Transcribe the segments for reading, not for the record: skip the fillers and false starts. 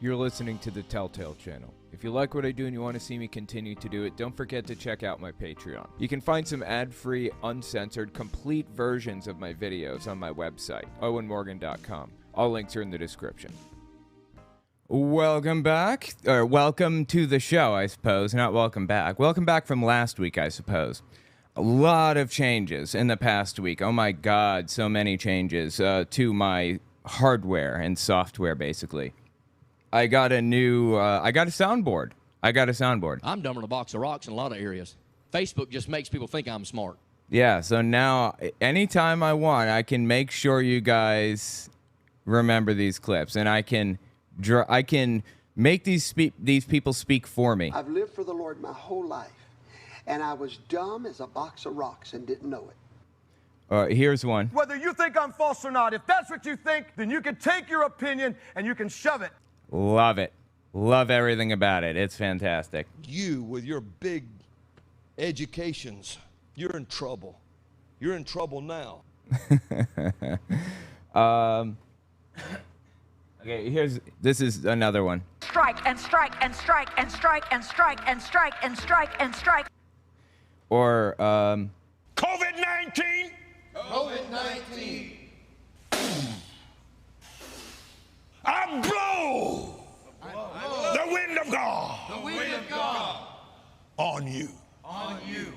You're listening to the Telltale Channel. If you like what I do and you want to see me continue to do it, don't forget to check out my Patreon. You can find some ad-free, uncensored, complete versions of my videos on my website, owenmorgan.com. All links are in the description. Welcome back, or welcome to the show, I suppose. Not welcome back. Welcome back from last week, I suppose. A lot of changes in the past week. Oh my God, so many changes to my hardware and software, basically. I got a soundboard. I'm dumber than a box of rocks in a lot of areas. Facebook just makes people think I'm smart. Yeah, so now anytime I want, I can make sure you guys remember these clips, and I can make these people speak for me. I've lived for the Lord my whole life, and I was dumb as a box of rocks and didn't know it. Here's one. Whether you think I'm false or not, if that's what you think, then you can take your opinion and you can shove it. Love it. Love everything about it. It's fantastic. You, with your big educations, you're in trouble. You're in trouble now. Okay, this is another one. Strike and strike and strike and strike and strike and strike and strike and strike. Or, COVID-19! COVID-19! I blow the wind of God. The wind of God on you. On you.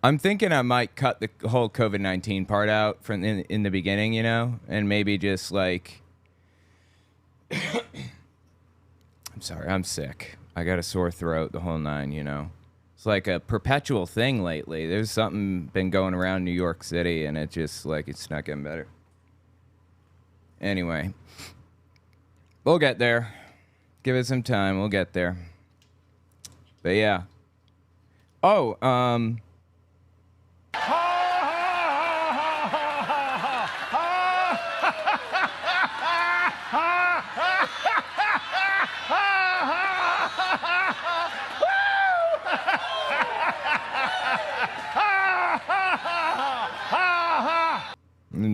I'm thinking I might cut the whole COVID-19 part out from in the beginning, you know, and maybe just like. I'm sorry, I'm sick. I got a sore throat, the whole nine, you know. It's like a perpetual thing lately. There's something been going around New York City, and it's just like it's not getting better. Anyway. We'll get there. Give it some time. We'll get there. But yeah. Oh,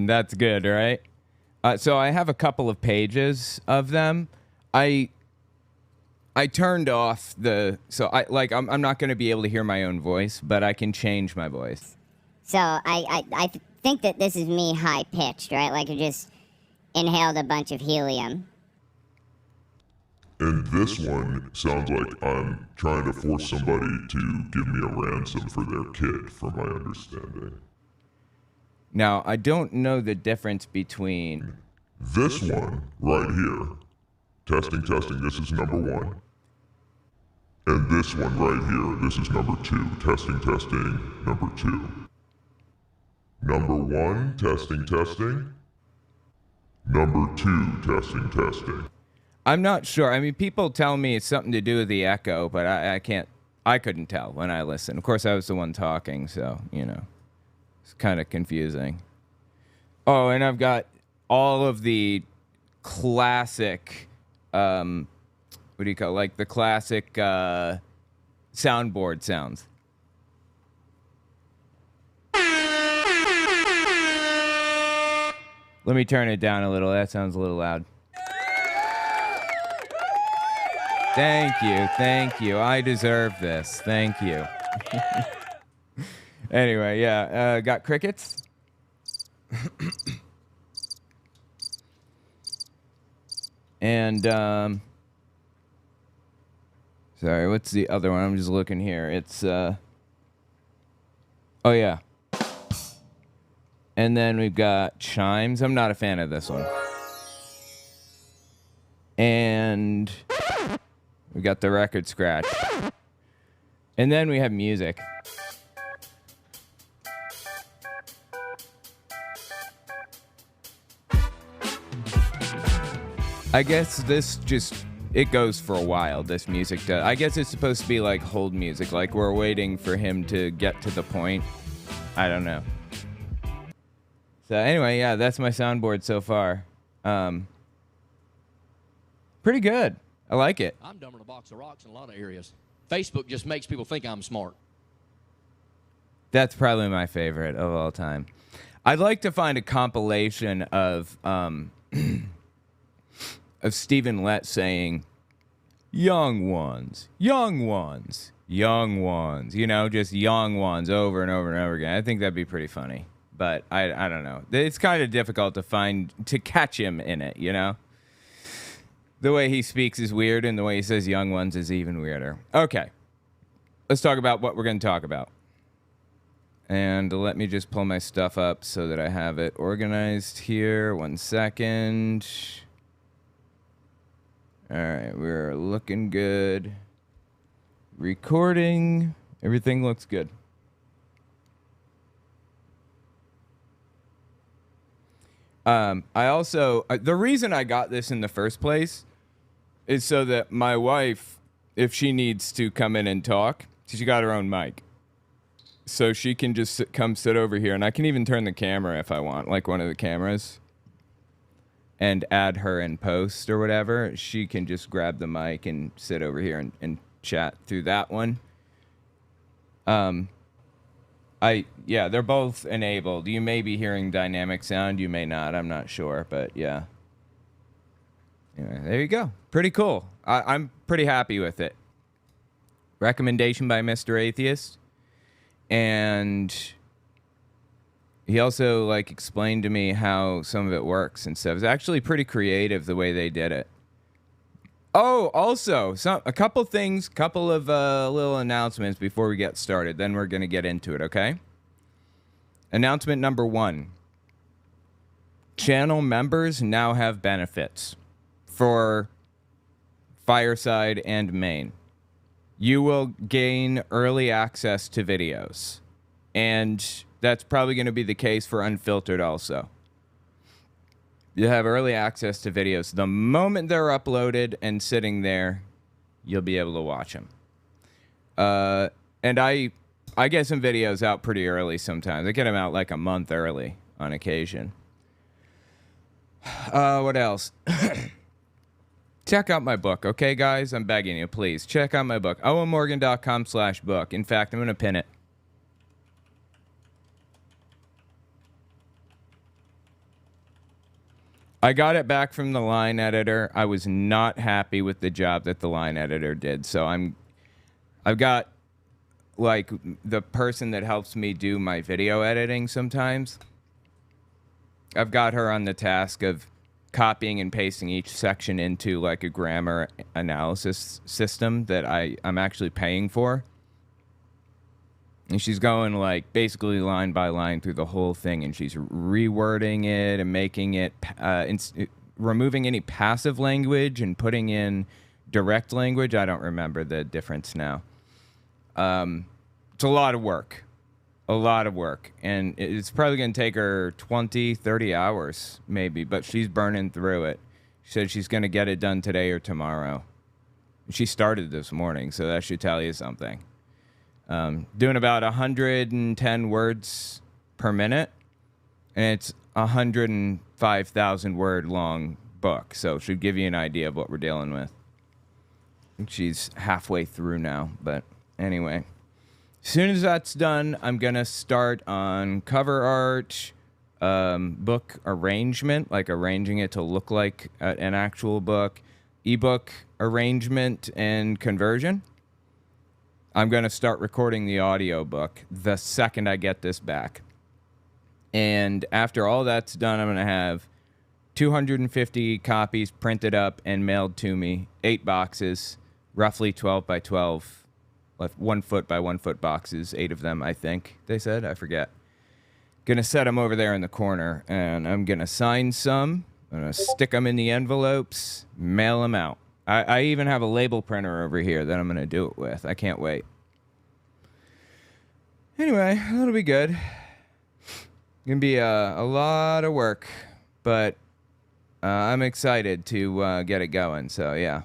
that's good, right? So I have a couple of pages of them. I turned off I'm not going to be able to hear my own voice, but I can change my voice. So I think that this is me high pitched, right? Like I just inhaled a bunch of helium. And this one sounds like I'm trying to force somebody to give me a ransom for their kid, from my understanding. Now, I don't know the difference between... This one, right here. Testing, this is number one. And this one right here, this is number two. Testing, number two. Number one, testing. Number two, testing. I'm not sure. I mean, people tell me it's something to do with the echo, but I couldn't tell when I listened. Of course, I was the one talking, so, you know. It's kind of confusing. Oh, and I've got all of the classic, what do you call it? Like the classic soundboard sounds. Let me turn it down a little. That sounds a little loud. Thank you. I deserve this. Thank you. Anyway, yeah, got crickets. And, sorry, what's the other one? I'm just looking here. It's, oh, yeah. And then we've got chimes. I'm not a fan of this one. And we got the record scratch. And then we have music. I guess it goes for a while, this music does. I guess it's supposed to be like hold music, like we're waiting for him to get to the point. I don't know. So anyway, yeah, that's my soundboard so far. Pretty good. I like it. I'm dumber than a box of rocks in a lot of areas. Facebook just makes people think I'm smart. That's probably my favorite of all time. I'd like to find a compilation of of Stephen Lett saying, young ones, young ones, young ones, you know, just young ones over and over and over again. I think that'd be pretty funny. But I don't know. It's kind of difficult to catch him in it, you know? The way he speaks is weird, and the way he says young ones is even weirder. Okay. Let's talk about what we're going to talk about. And let me just pull my stuff up so that I have it organized here. 1 second. All right, we're looking good. Recording. Everything looks good. I also, the reason I got this in the first place is so that my wife, if she needs to come in and talk, she got her own mic. So she can just come sit over here, and I can even turn the camera if I want, like one of the cameras, and add her in post or whatever. She can just grab the mic and sit over here and chat through that one. Yeah, they're both enabled. You may be hearing dynamic sound, you may not. I'm not sure, but yeah. Anyway, there you go. Pretty cool. I'm pretty happy with it. Recommendation by Mr. Atheist. And he also like explained to me how some of it works and stuff. It's actually pretty creative the way they did it. Oh, also, a couple things, couple of little announcements before we get started. Then we're going to get into it, okay? Announcement number 1. Channel members now have benefits for Fireside and Main. You will gain early access to videos. And that's probably going to be the case for Unfiltered also. You have early access to videos. The moment they're uploaded and sitting there, you'll be able to watch them. And I get some videos out pretty early sometimes. I get them out like a month early on occasion. What else? Check out my book, okay, guys? I'm begging you, please. Check out my book, owenmorgan.com/book. In fact, I'm going to pin it. I got it back from the line editor. I was not happy with the job that the line editor did. So I've got like the person that helps me do my video editing sometimes. I've got her on the task of copying and pasting each section into like a grammar analysis system that I'm actually paying for. And she's going like basically line by line through the whole thing, and she's rewording it and making it, removing any passive language and putting in direct language. I don't remember the difference now. It's a lot of work. A lot of work. And it's probably going to take her 20, 30 hours maybe, but she's burning through it. She said she's going to get it done today or tomorrow. She started this morning, so that should tell you something. Doing about 110 words per minute, and it's 105,000 word long book, so it should give you an idea of what we're dealing with. I think she's halfway through now, but anyway. As soon as that's done, I'm going to start on cover art, book arrangement, like arranging it to look like an actual book, ebook arrangement, and conversion. I'm going to start recording the audio book the second I get this back. And after all that's done, I'm going to have 250 copies printed up and mailed to me, 8 boxes, roughly 12 by 12, 1 foot by 1 foot boxes, 8 of them, I think they said. I forget. Going to set them over there in the corner, and I'm going to sign some. I'm going to stick them in the envelopes, mail them out. I even have a label printer over here that I'm going to do it with. I can't wait. Anyway, that'll be good. Going to be a lot of work, but I'm excited to get it going, so yeah.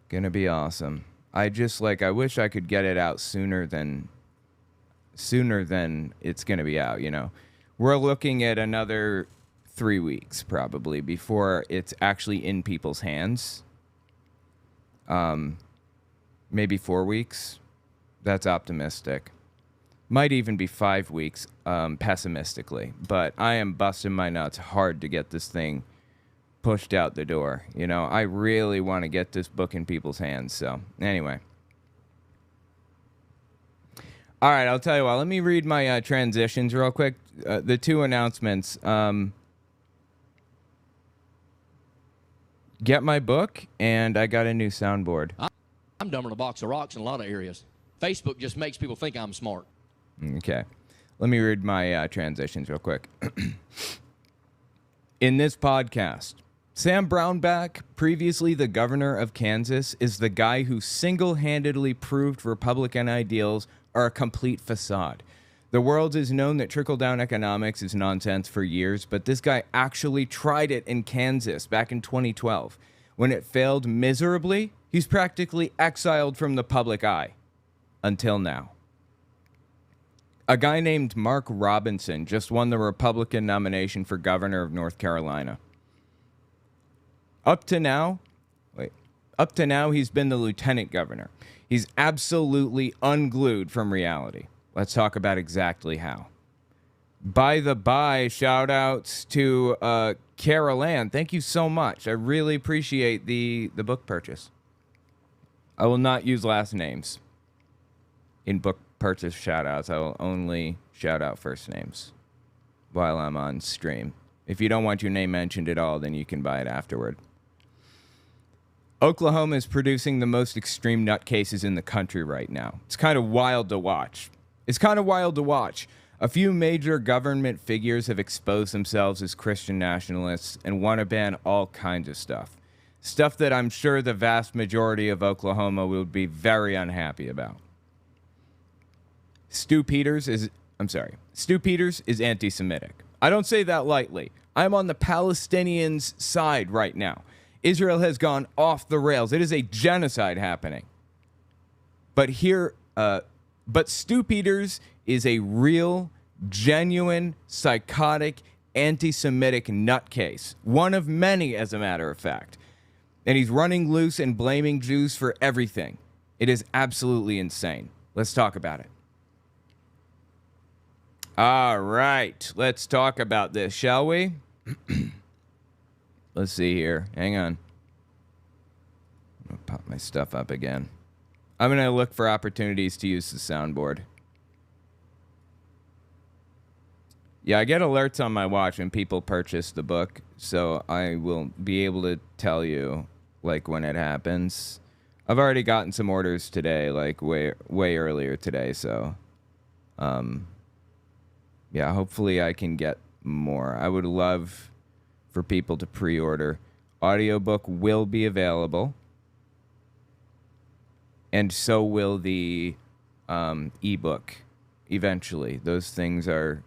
Going to be awesome. I wish I could get it out sooner than it's going to be out, you know. We're looking at another 3 weeks probably before it's actually in people's hands. Maybe 4 weeks. That's optimistic. Might even be 5 weeks, pessimistically. But I am busting my nuts hard to get this thing pushed out the door. You know, I really want to get this book in people's hands. So, anyway. All right, I'll tell you what. Let me read my transitions real quick. The 2 announcements. Get my book, and I got a new soundboard. I'm dumber than a box of rocks in a lot of areas. Facebook just makes people think I'm smart. Okay. Let me read my transitions real quick. In this podcast, Sam Brownback, previously the governor of Kansas, is the guy who single-handedly proved Republican ideals are a complete facade. The world has known that trickle-down economics is nonsense for years, but this guy actually tried it in Kansas back in 2012. When it failed miserably, he's practically exiled from the public eye. Until now. A guy named Mark Robinson just won the Republican nomination for governor of North Carolina. Up to now, he's been the lieutenant governor. He's absolutely unglued from reality. Let's talk about exactly how. By the by, shout outs to Carol Ann. Thank you so much. I really appreciate the book purchase. I will not use last names in book purchase shout outs. I will only shout out first names while I'm on stream. If you don't want your name mentioned at all, then you can buy it afterward. Oklahoma is producing the most extreme nutcases in the country right now. It's kind of wild to watch. A few major government figures have exposed themselves as Christian nationalists and want to ban all kinds of stuff. Stuff that I'm sure the vast majority of Oklahoma will be very unhappy about. Stu Peters is anti-Semitic. I don't say that lightly. I'm on the Palestinians' side right now. Israel has gone off the rails. It is a genocide happening. But Stu Peters is a real, genuine, psychotic, anti-Semitic nutcase. One of many, as a matter of fact. And he's running loose and blaming Jews for everything. It is absolutely insane. Let's talk about it. All right, let's talk about this, shall we? Let's see here. Hang on. I'm going to pop my stuff up again. I'm going to look for opportunities to use the soundboard. Yeah, I get alerts on my watch when people purchase the book, so I will be able to tell you, like, when it happens. I've already gotten some orders today, like, way earlier today, so... yeah, hopefully I can get more. I would love for people to pre-order. Audiobook will be available. And so will the ebook eventually. Those things are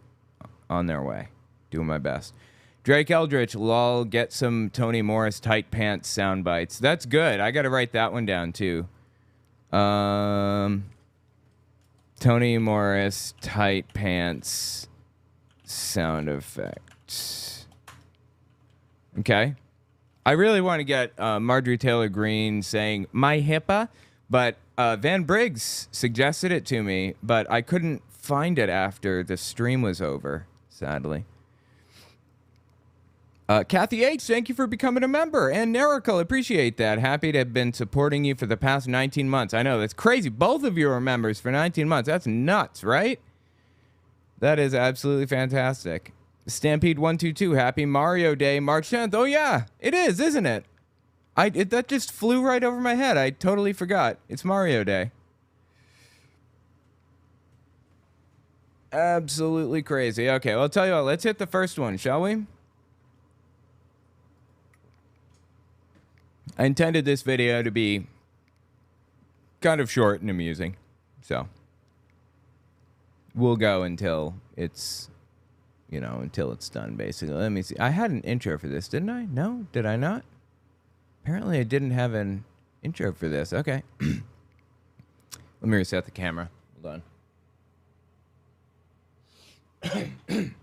on their way. Doing my best. Drake Eldritch, lol, get some Tony Morris tight pants sound bites. That's good. I got to write that one down too. Tony Morris tight pants sound effects. Okay. I really want to get Marjorie Taylor Greene saying my HIPAA, but Van Briggs suggested it to me, but I couldn't find it after the stream was over, sadly. Kathy H., thank you for becoming a member. And Nerical, appreciate that. Happy to have been supporting you for the past 19 months. I know, that's crazy. Both of you are members for 19 months. That's nuts, right? That is absolutely fantastic. Stampede122, happy Mario Day, March 10th. Oh, yeah, it is, isn't it? That just flew right over my head. I totally forgot. It's Mario Day. Absolutely crazy. Okay, well, I'll tell you what. Let's hit the first one, shall we? I intended this video to be kind of short and amusing, so we'll go until it's, you know, until it's done, basically. Let me see. I had an intro for this, didn't I? No? Did I not? Apparently I didn't have an intro for this. Okay. Let me reset the camera. Hold on.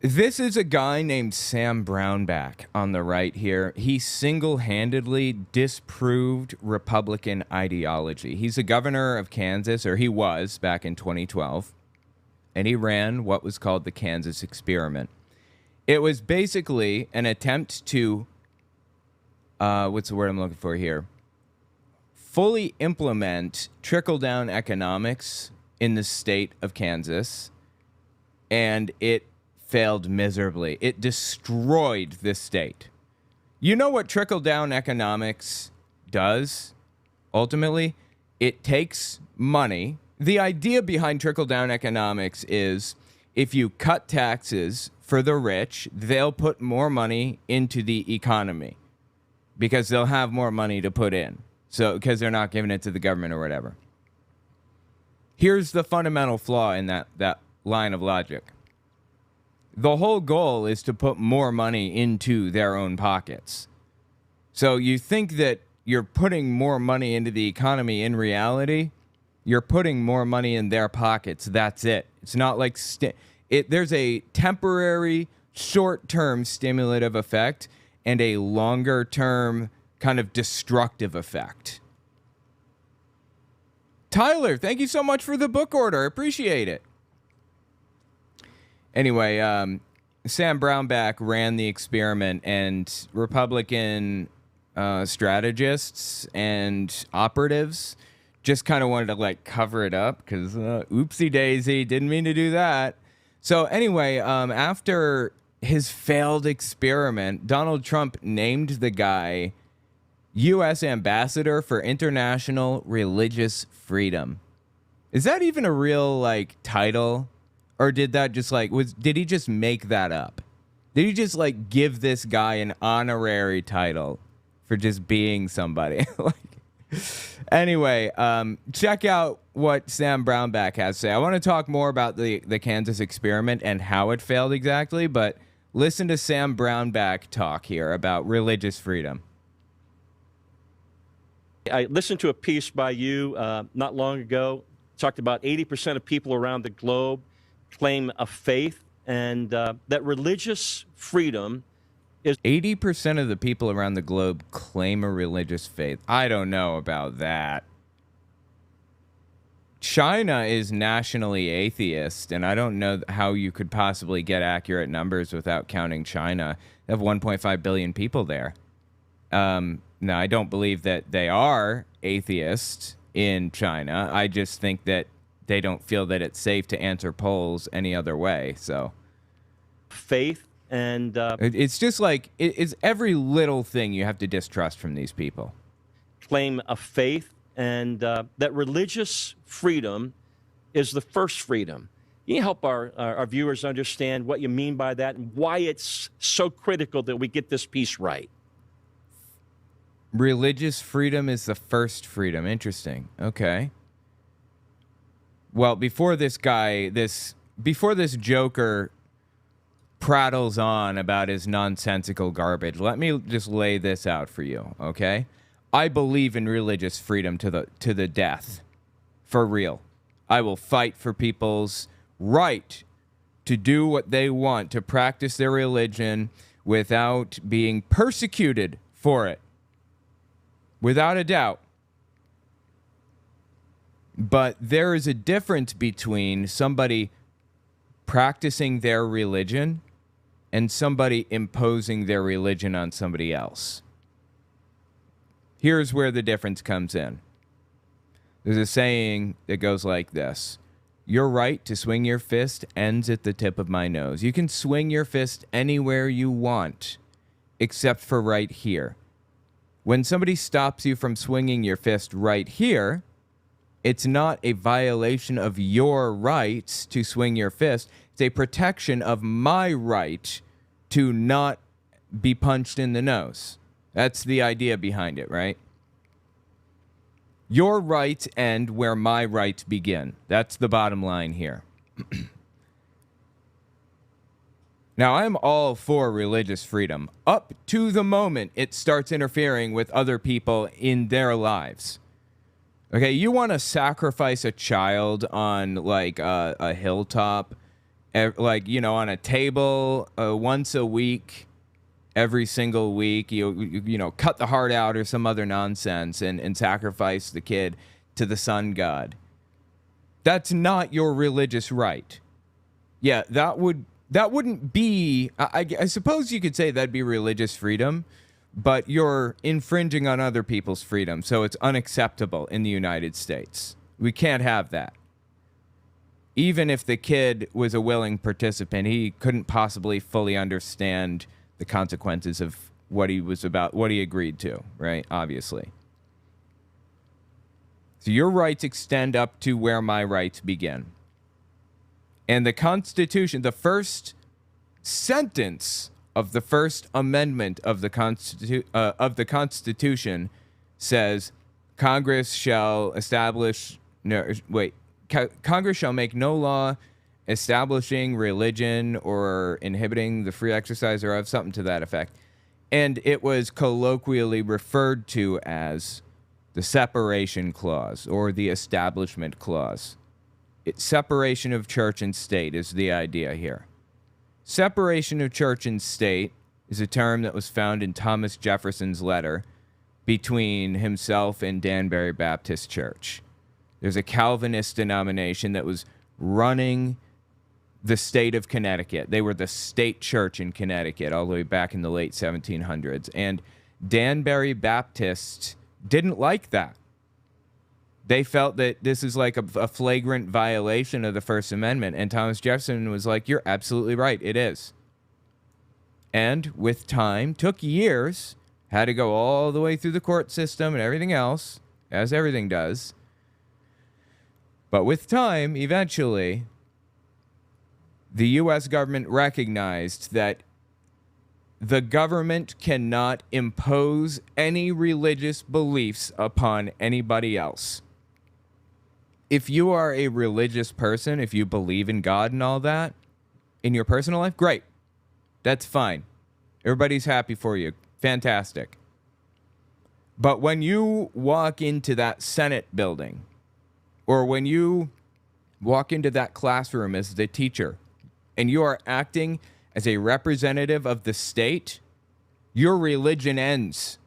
This is a guy named Sam Brownback on the right here. He single-handedly disproved Republican ideology. He's the governor of Kansas, or he was back in 2012, and he ran what was called the Kansas experiment. It was basically an attempt to, what's the word I'm looking for here? Fully implement trickle-down economics in the state of Kansas, and it failed miserably. It destroyed this state. You know what trickle-down economics does? Ultimately, it takes money. The idea behind trickle-down economics is if you cut taxes for the rich, they'll put more money into the economy because they'll have more money to put in. So, because they're not giving it to the government or whatever. Here's the fundamental flaw in that line of logic. The whole goal is to put more money into their own pockets. So you think that you're putting more money into the economy. In reality, you're putting more money in their pockets. That's it. It's not like there's a temporary, short-term stimulative effect and a longer-term kind of destructive effect. Tyler, thank you so much for the book order. I appreciate it. Anyway, Sam Brownback ran the experiment, and Republican strategists and operatives just kind of wanted to like cover it up because oopsie daisy, didn't mean to do that. So anyway, after his failed experiment, Donald Trump named the guy U.S. Ambassador for International Religious Freedom. Is that even a real like title? Or did that just like, did he just make that up? Did he just like give this guy an honorary title for just being somebody? Anyway, check out what Sam Brownback has to say. I want to talk more about the Kansas experiment and how it failed exactly, but listen to Sam Brownback talk here about religious freedom. I listened to a piece by you not long ago, talked about 80% of people around the globe claim a faith, and that religious freedom is 80% of the people around the globe claim a religious faith. I don't know about that. China is nationally atheist, and I don't know how you could possibly get accurate numbers without counting China. They have 1.5 billion people there. Now, I don't believe that they are atheists in China. I just think that they don't feel that it's safe to answer polls any other way. So, faith and it's just like it's every little thing you have to distrust from these people. Claim a faith, and that religious freedom is the first freedom. Can you help our viewers understand what you mean by that and why it's so critical that we get this piece right? Religious freedom is the first freedom. Interesting. Okay. Well, before this joker prattles on about his nonsensical garbage, let me just lay this out for you, okay? I believe in religious freedom to the death. For real. I will fight for people's right to do what they want, to practice their religion without being persecuted for it. Without a doubt. But there is a difference between somebody practicing their religion and somebody imposing their religion on somebody else. Here's where the difference comes in. There's a saying that goes like this. Your right to swing your fist ends at the tip of my nose. You can swing your fist anywhere you want, except for right here. When somebody stops you from swinging your fist right here, it's not a violation of your rights to swing your fist. It's a protection of my right to not be punched in the nose. That's the idea behind it, right? Your rights end where my rights begin. That's the bottom line here. Now, I'm all for religious freedom up to the moment it starts interfering with other people in their lives. Okay, you want to sacrifice a child on like a hilltop like, on a table once a week, every single week, you cut the heart out or some other nonsense and sacrifice the kid to the sun god. That's not your religious right. Yeah, that wouldn't be, I suppose you could say that'd be religious freedom, but you're infringing on other people's freedom, so it's unacceptable in the United States. We can't have that. Even if the kid was a willing participant, he couldn't possibly fully understand the consequences of what he agreed to, right? Obviously. So your rights extend up to where my rights begin. And the Constitution, the first sentence of the First Amendment of the Constitution says, Congress shall make no law establishing religion or inhibiting the free exercise thereof, something to that effect. And it was colloquially referred to as the separation clause or the establishment clause. Separation of church and state is the idea here. Separation of church and state is a term that was found in Thomas Jefferson's letter between himself and Danbury Baptist Church. There's a Calvinist denomination that was running the state of Connecticut. They were the state church in Connecticut all the way back in the late 1700s. And Danbury Baptists didn't like that. They felt that this is like a flagrant violation of the First Amendment. And Thomas Jefferson was like, you're absolutely right, it is. And with time, took years, had to go all the way through the court system and everything else, as everything does. But with time, eventually, the U.S. government recognized that the government cannot impose any religious beliefs upon anybody else. If you are a religious person, if you believe in God and all that, in your personal life, great. That's fine. Everybody's happy for you. Fantastic. But when you walk into that Senate building, or when you walk into that classroom as the teacher, and you are acting as a representative of the state, your religion ends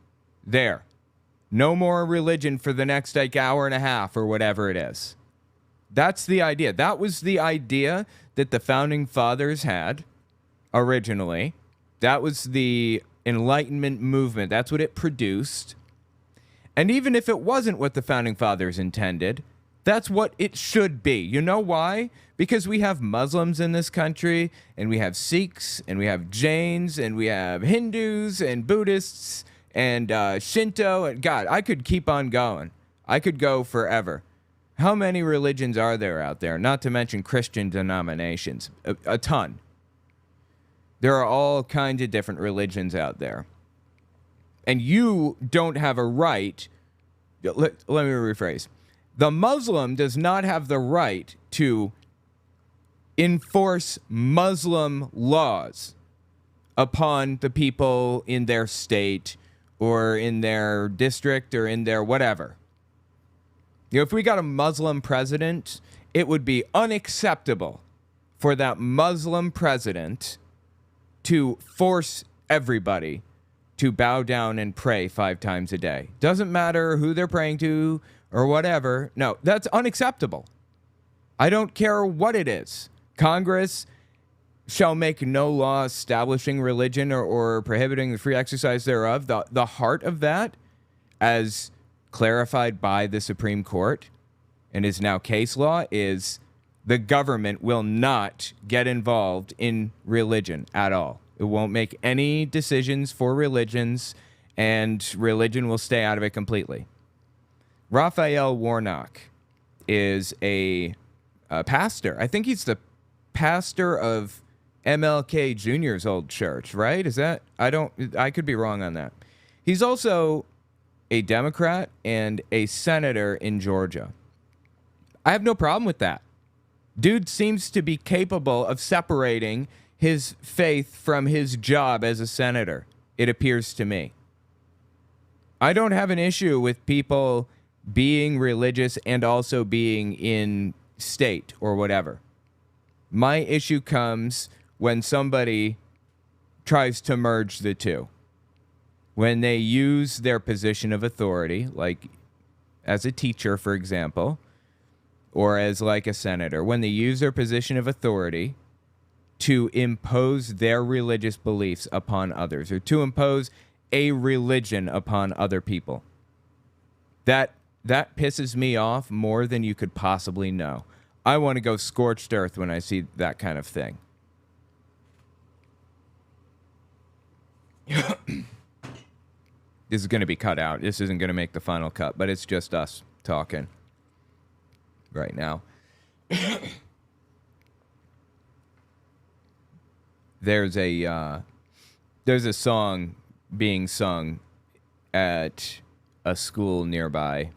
there. No more religion for the next hour and a half or whatever it is. That's the idea. That was the idea that the Founding Fathers had originally. That was the Enlightenment movement. That's what it produced. And even if it wasn't what the Founding Fathers intended, that's what it should be. You know why? Because we have Muslims in this country, and we have Sikhs, and we have Jains, and we have Hindus, and Buddhists, and Shinto, and God, I could keep on going. I could go forever. How many religions are there out there? Not to mention Christian denominations. A ton. There are all kinds of different religions out there. And you don't have a right. Let me rephrase. The Muslim does not have the right to enforce Muslim laws upon the people in their state or in their district or in their whatever. You know, if we got a Muslim president, it would be unacceptable for that Muslim president to force everybody to bow down and pray 5 times a day. Doesn't matter who they're praying to or whatever. No, that's unacceptable. I don't care what it is. Congress shall make no law establishing religion or prohibiting the free exercise thereof. The heart of that, as clarified by the Supreme Court and is now case law, is the government will not get involved in religion at all. It won't make any decisions for religions, and religion will stay out of it completely. Raphael Warnock is a pastor. I think he's the pastor of MLK Jr.'s old church, right? Is that? I could be wrong on that. He's also a Democrat and a senator in Georgia. I have no problem with that. Dude seems to be capable of separating his faith from his job as a senator, it appears to me. I don't have an issue with people being religious and also being in state or whatever. My issue comes when somebody tries to merge the two. When they use their position of authority, like as a teacher, for example, or as like a senator, when they use their position of authority to impose their religious beliefs upon others, or to impose a religion upon other people. That pisses me off more than you could possibly know. I want to go scorched earth when I see that kind of thing. This is going to be cut out. This isn't going to make the final cut, but it's just us talking right now. There's a song being sung at a school nearby,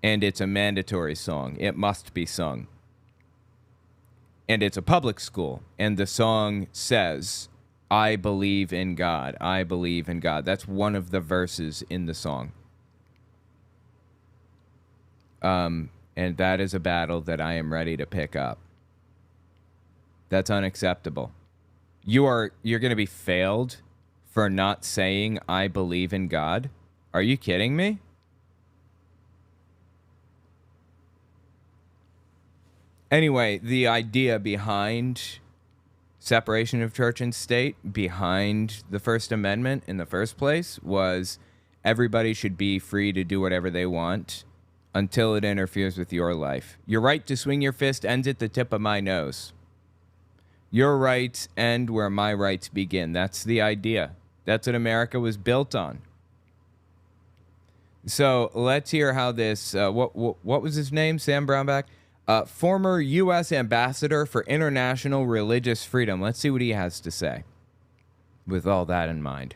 and it's a mandatory song. It must be sung. And it's a public school, and the song says, "I believe in God. I believe in God." That's one of the verses in the song. And that is a battle that I am ready to pick up. That's unacceptable. You're going to be failed for not saying "I believe in God"? Are you kidding me? Anyway, the idea behind separation of church and state, behind the First Amendment in the first place, was everybody should be free to do whatever they want until it interferes with your life. Your right to swing your fist ends at the tip of my nose. Your rights end where my rights begin. That's the idea. That's what America was built on. So let's hear how this, what was his name? Sam Brownback? Former U.S. Ambassador for International Religious Freedom. Let's see what he has to say with all that in mind.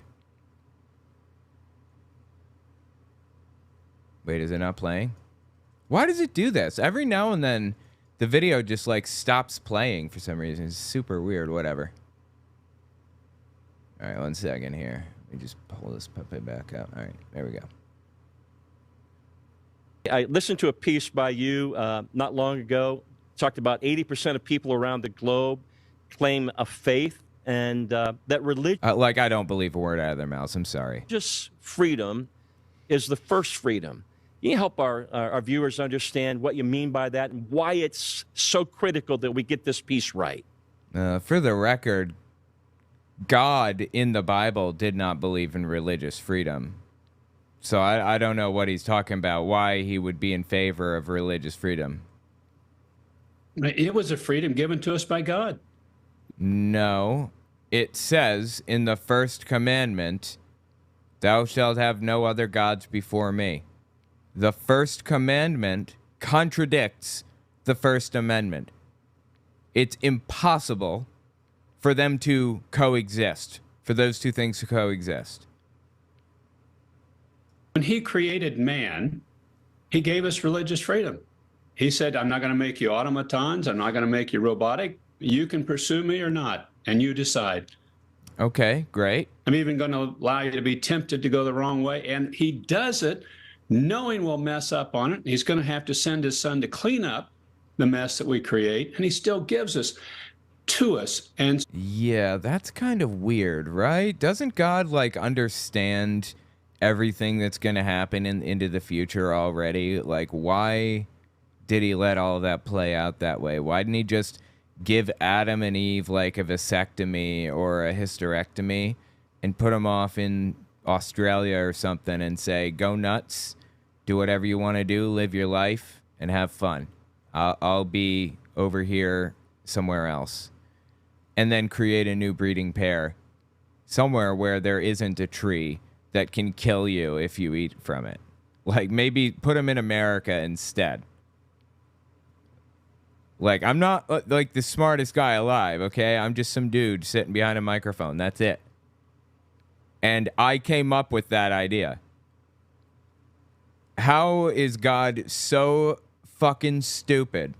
Wait, is it not playing? Why does it do this? Every now and then, the video just, like, stops playing for some reason. It's super weird. Whatever. All right, 1 second here. Let me just pull this puppy back up. All right, there we go. I listened to a piece by you not long ago. Talked about 80% of people around the globe claim a faith, and that religion... like, I don't believe a word out of their mouths. I'm sorry. Religious freedom is the first freedom. Can you help our viewers understand what you mean by that and why it's so critical that we get this piece right? For the record, God in the Bible did not believe in religious freedom. So I don't know what he's talking about, why he would be in favor of religious freedom. It was a freedom given to us by God. No. It says in the first commandment, "Thou shalt have no other gods before me." The first commandment contradicts the First Amendment. It's impossible for them to coexist, for those two things to coexist. When he created man, he gave us religious freedom. He said, "I'm not going to make you automatons. I'm not going to make you robotic. You can pursue me or not, and you decide." Okay, great. I'm even going to allow you to be tempted to go the wrong way. And he does it knowing we'll mess up on it. He's going to have to send his son to clean up the mess that we create, and he still gives us to us. And yeah, that's kind of weird, right? Doesn't God, like, understand everything that's going to happen into the future already? Like, why did he let all of that play out that way? Why didn't he just give Adam and Eve, like, a vasectomy or a hysterectomy and put them off in Australia or something and say, "Go nuts, do whatever you want to do, live your life, and have fun. I'll be over here somewhere else." And then create a new breeding pair somewhere where there isn't a tree that can kill you if you eat from it. Like, maybe put them in America instead. Like, I'm not, like, the smartest guy alive, okay? I'm just some dude sitting behind a microphone. That's it. And I came up with that idea. How is God so fucking stupid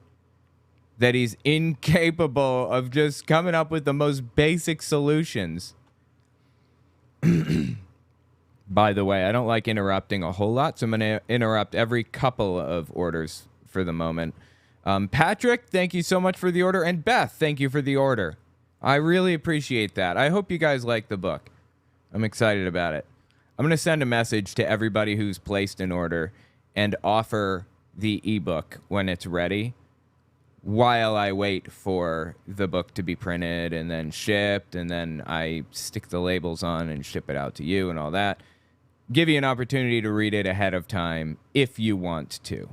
that he's incapable of just coming up with the most basic solutions? By the way, I don't like interrupting a whole lot, so I'm going to interrupt every couple of orders for the moment. Patrick, thank you so much for the order. And Beth, thank you for the order. I really appreciate that. I hope you guys like the book. I'm excited about it. I'm going to send a message to everybody who's placed an order and offer the ebook when it's ready while I wait for the book to be printed and then shipped, and then I stick the labels on and ship it out to you and all that. Give you an opportunity to read it ahead of time if you want to.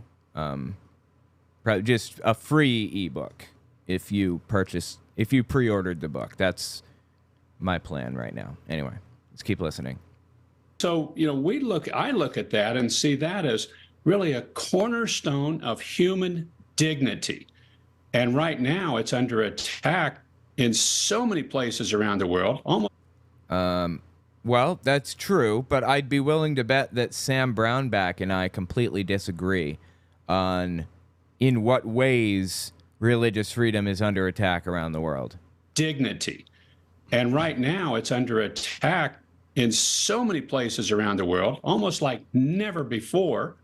Just a free ebook if you pre-ordered the book. That's my plan right now. Anyway, let's keep listening. So, I look at that and see that as really a cornerstone of human dignity. And right now it's under attack in so many places around the world. Well, that's true, but I'd be willing to bet that Sam Brownback and I completely disagree on in what ways religious freedom is under attack around the world. Dignity. And right now it's under attack in so many places around the world, almost like never before.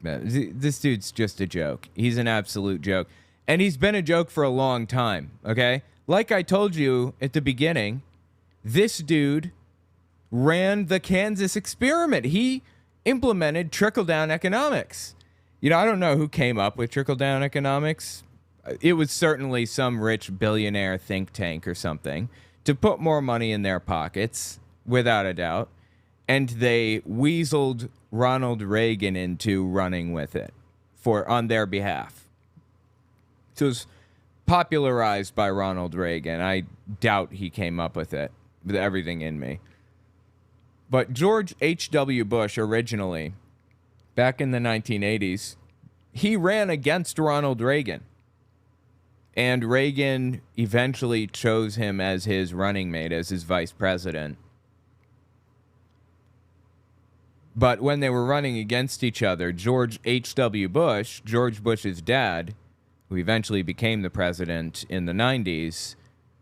This dude's just a joke. He's an absolute joke. And he's been a joke for a long time, okay? Like I told you at the beginning, this dude ran the Kansas experiment. He implemented trickle-down economics. I don't know who came up with trickle-down economics. It was certainly some rich billionaire think tank or something to put more money in their pockets, without a doubt. And they weaseled Ronald Reagan into running with it on their behalf. So it was popularized by Ronald Reagan. I doubt he came up with it with everything in me. But George H.W. Bush originally, back in the 1980s, he ran against Ronald Reagan. And Reagan eventually chose him as his running mate, as his vice president. But when they were running against each other, George H.W. Bush, George Bush's dad, who eventually became the president in the 90s,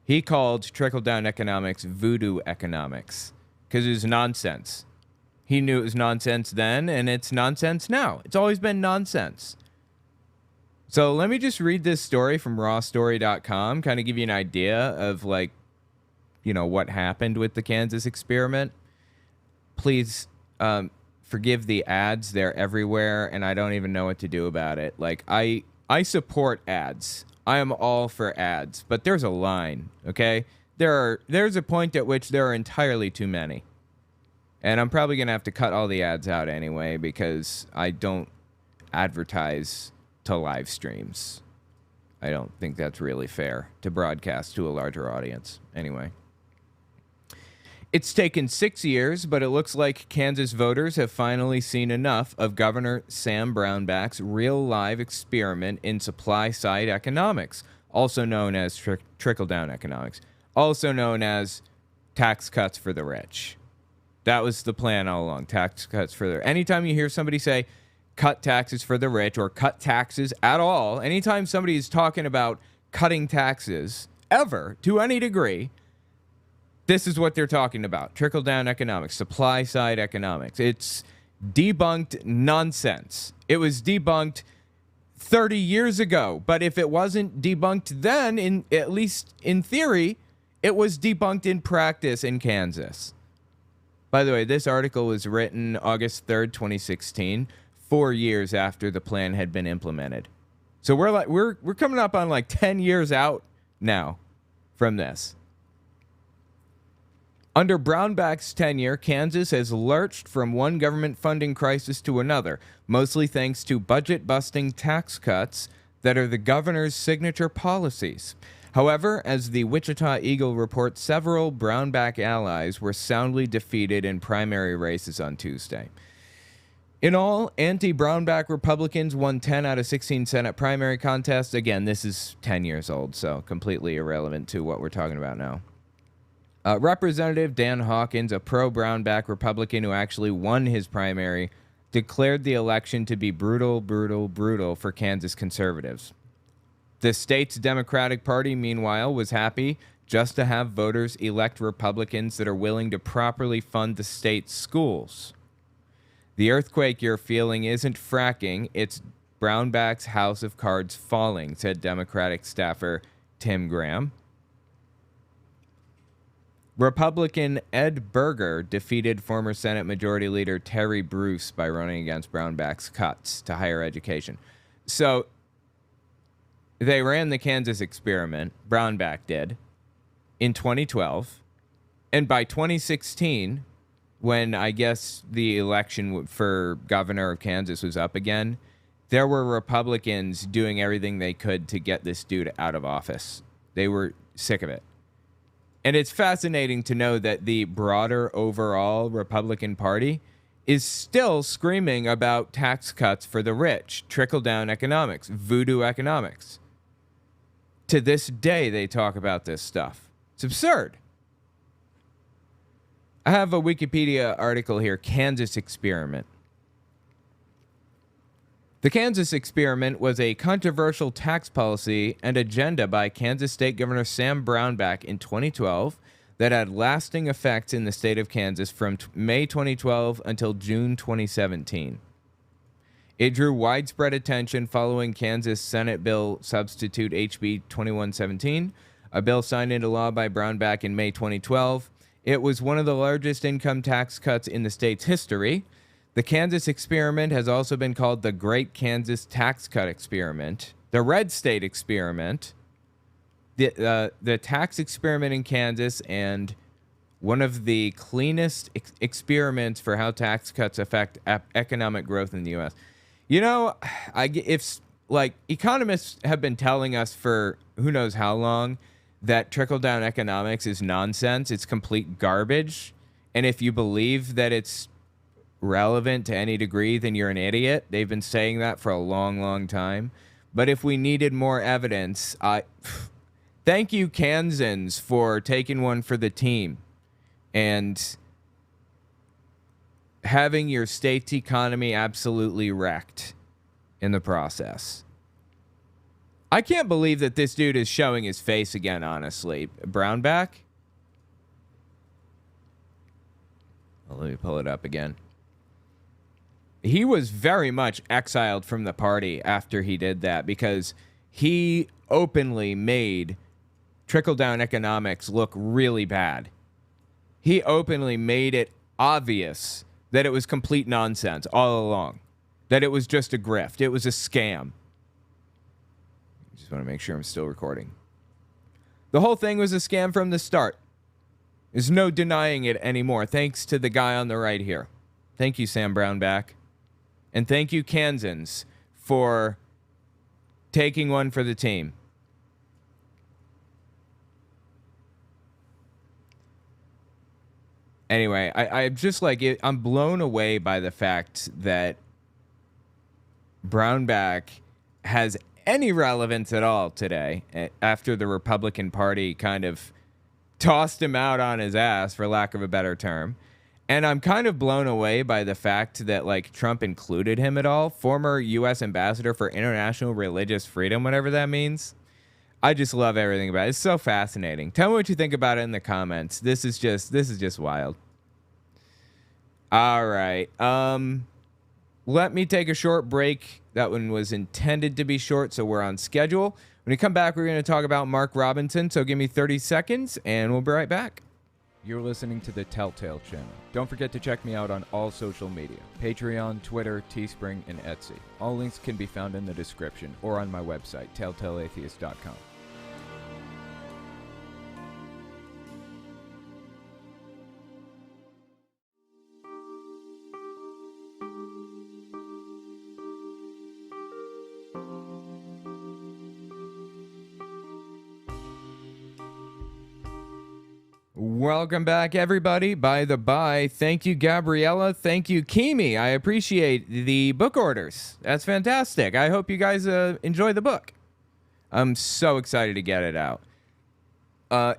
he called trickle-down economics voodoo economics because it was nonsense. He knew it was nonsense then, and it's nonsense now. It's always been nonsense. So let me just read this story from rawstory.com, kind of give you an idea of, what happened with the Kansas experiment. Please forgive the ads. They're everywhere, and I don't even know what to do about it. I support ads. I am all for ads, but there's a line, okay? There's a point at which there are entirely too many. And I'm probably going to have to cut all the ads out anyway because I don't advertise to live streams. I don't think that's really fair to broadcast to a larger audience. Anyway. It's taken 6 years, but it looks like Kansas voters have finally seen enough of Governor Sam Brownback's real-live experiment in supply-side economics, also known as trickle-down economics, also known as tax cuts for the rich. That was the plan all along, tax cuts for the rich. Anytime you hear somebody say, cut taxes for the rich, or cut taxes at all, anytime somebody is talking about cutting taxes, ever, to any degree, this is what they're talking about. Trickle-down economics, supply-side economics. It's debunked nonsense. It was debunked 30 years ago. But if it wasn't debunked then, at least in theory, it was debunked in practice in Kansas. By the way, this article was written August 3rd, 2016, 4 years after the plan had been implemented. So we're coming up on 10 years out now from this. Under Brownback's tenure, Kansas has lurched from one government funding crisis to another, mostly thanks to budget-busting tax cuts that are the governor's signature policies. However, as the Wichita Eagle reports, several Brownback allies were soundly defeated in primary races on Tuesday. In all, anti-Brownback Republicans won 10 out of 16 Senate primary contests. Again, this is 10 years old, so completely irrelevant to what we're talking about now. Representative Dan Hawkins, a pro-Brownback Republican who actually won his primary, declared the election to be brutal, brutal, brutal for Kansas conservatives. The state's Democratic Party, meanwhile, was happy just to have voters elect Republicans that are willing to properly fund the state's schools. The earthquake you're feeling isn't fracking, it's Brownback's house of cards falling, said Democratic staffer Tim Graham. Republican Ed Berger defeated former Senate Majority Leader Terry Bruce by running against Brownback's cuts to higher education. So they ran the Kansas experiment, Brownback did, in 2012. And by 2016, when I guess the election for governor of Kansas was up again, there were Republicans doing everything they could to get this dude out of office. They were sick of it. And it's fascinating to know that the broader overall Republican Party is still screaming about tax cuts for the rich, trickle-down economics, voodoo economics. To this day, they talk about this stuff. It's absurd. I have a Wikipedia article here, Kansas Experiment. The Kansas experiment was a controversial tax policy and agenda by Kansas State Governor Sam Brownback in 2012 that had lasting effects in the state of Kansas from May 2012 until June 2017. It drew widespread attention following Kansas Senate Bill Substitute HB 2117, a bill signed into law by Brownback in May 2012. It was one of the largest income tax cuts in the state's history. The Kansas experiment has also been called the Great Kansas Tax Cut Experiment, the Red State Experiment, the tax experiment in Kansas, and one of the cleanest experiments for how tax cuts affect economic growth in the U.S. You know, if economists have been telling us for who knows how long that trickle-down economics is nonsense, it's complete garbage, and if you believe that it's relevant to any degree, then you're an idiot. They've been saying that for a long, long time. But if we needed more evidence, thank you, Kansans, for taking one for the team and having your state's economy absolutely wrecked in the process. I can't believe that this dude is showing his face again, honestly. Brownback? Well, let me pull it up again. He was very much exiled from the party after he did that because he openly made trickle-down economics look really bad. He openly made it obvious that it was complete nonsense all along, that it was just a grift. It was a scam. Just want to make sure I'm still recording. The whole thing was a scam from the start. There's no denying it anymore, thanks to the guy on the right here. Thank you, Sam Brownback. And thank you, Kansans, for taking one for the team. Anyway, I'm just I'm blown away by the fact that Brownback has any relevance at all today after the Republican Party kind of tossed him out on his ass, for lack of a better term. And I'm kind of blown away by the fact that, Trump included him at all. Former U.S. Ambassador for International Religious Freedom, whatever that means. I just love everything about it. It's so fascinating. Tell me what you think about it in the comments. This is just wild. All right. Let me take a short break. That one was intended to be short, so we're on schedule. When we come back, we're going to talk about Mark Robinson. So give me 30 seconds, and we'll be right back. You're listening to the Telltale Channel. Don't forget to check me out on all social media. Patreon, Twitter, Teespring, and Etsy. All links can be found in the description or on my website, telltaleatheist.com. Welcome back, everybody. By the by, thank you, Gabriella. Thank you, Kimi. I appreciate the book orders. That's fantastic. I hope you guys enjoy the book. I'm so excited to get it out.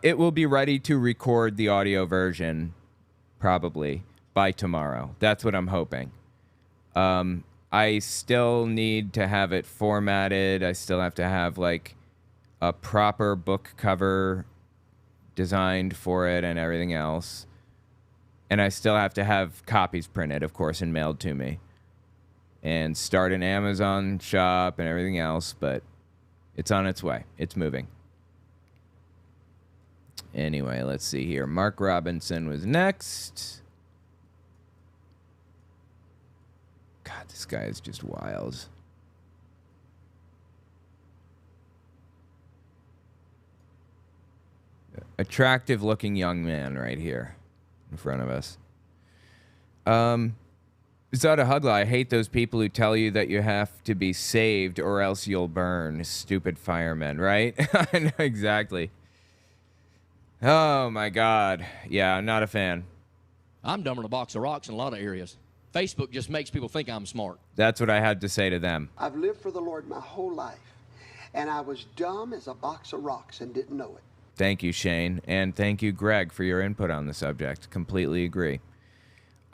It will be ready to record the audio version probably by tomorrow. That's what I'm hoping. I still need to have it formatted. I still have to have a proper book cover designed for it and everything else. And I still have to have copies printed, of course, and mailed to me. and start an Amazon shop and everything else, but it's on its way. It's moving. Anyway, let's see here. Mark Robinson was next. God, this guy is just wild. Attractive looking young man right here in front of us. Zada Hugla, I hate those people who tell you that you have to be saved or else you'll burn. Stupid firemen, right? I know exactly. Oh my God. Yeah, I'm not a fan. I'm dumber than a box of rocks in a lot of areas. Facebook just makes people think I'm smart. That's what I had to say to them. I've lived for the Lord my whole life, and I was dumb as a box of rocks and didn't know it. Thank you, Shane. And thank you, Greg, for your input on the subject. Completely agree.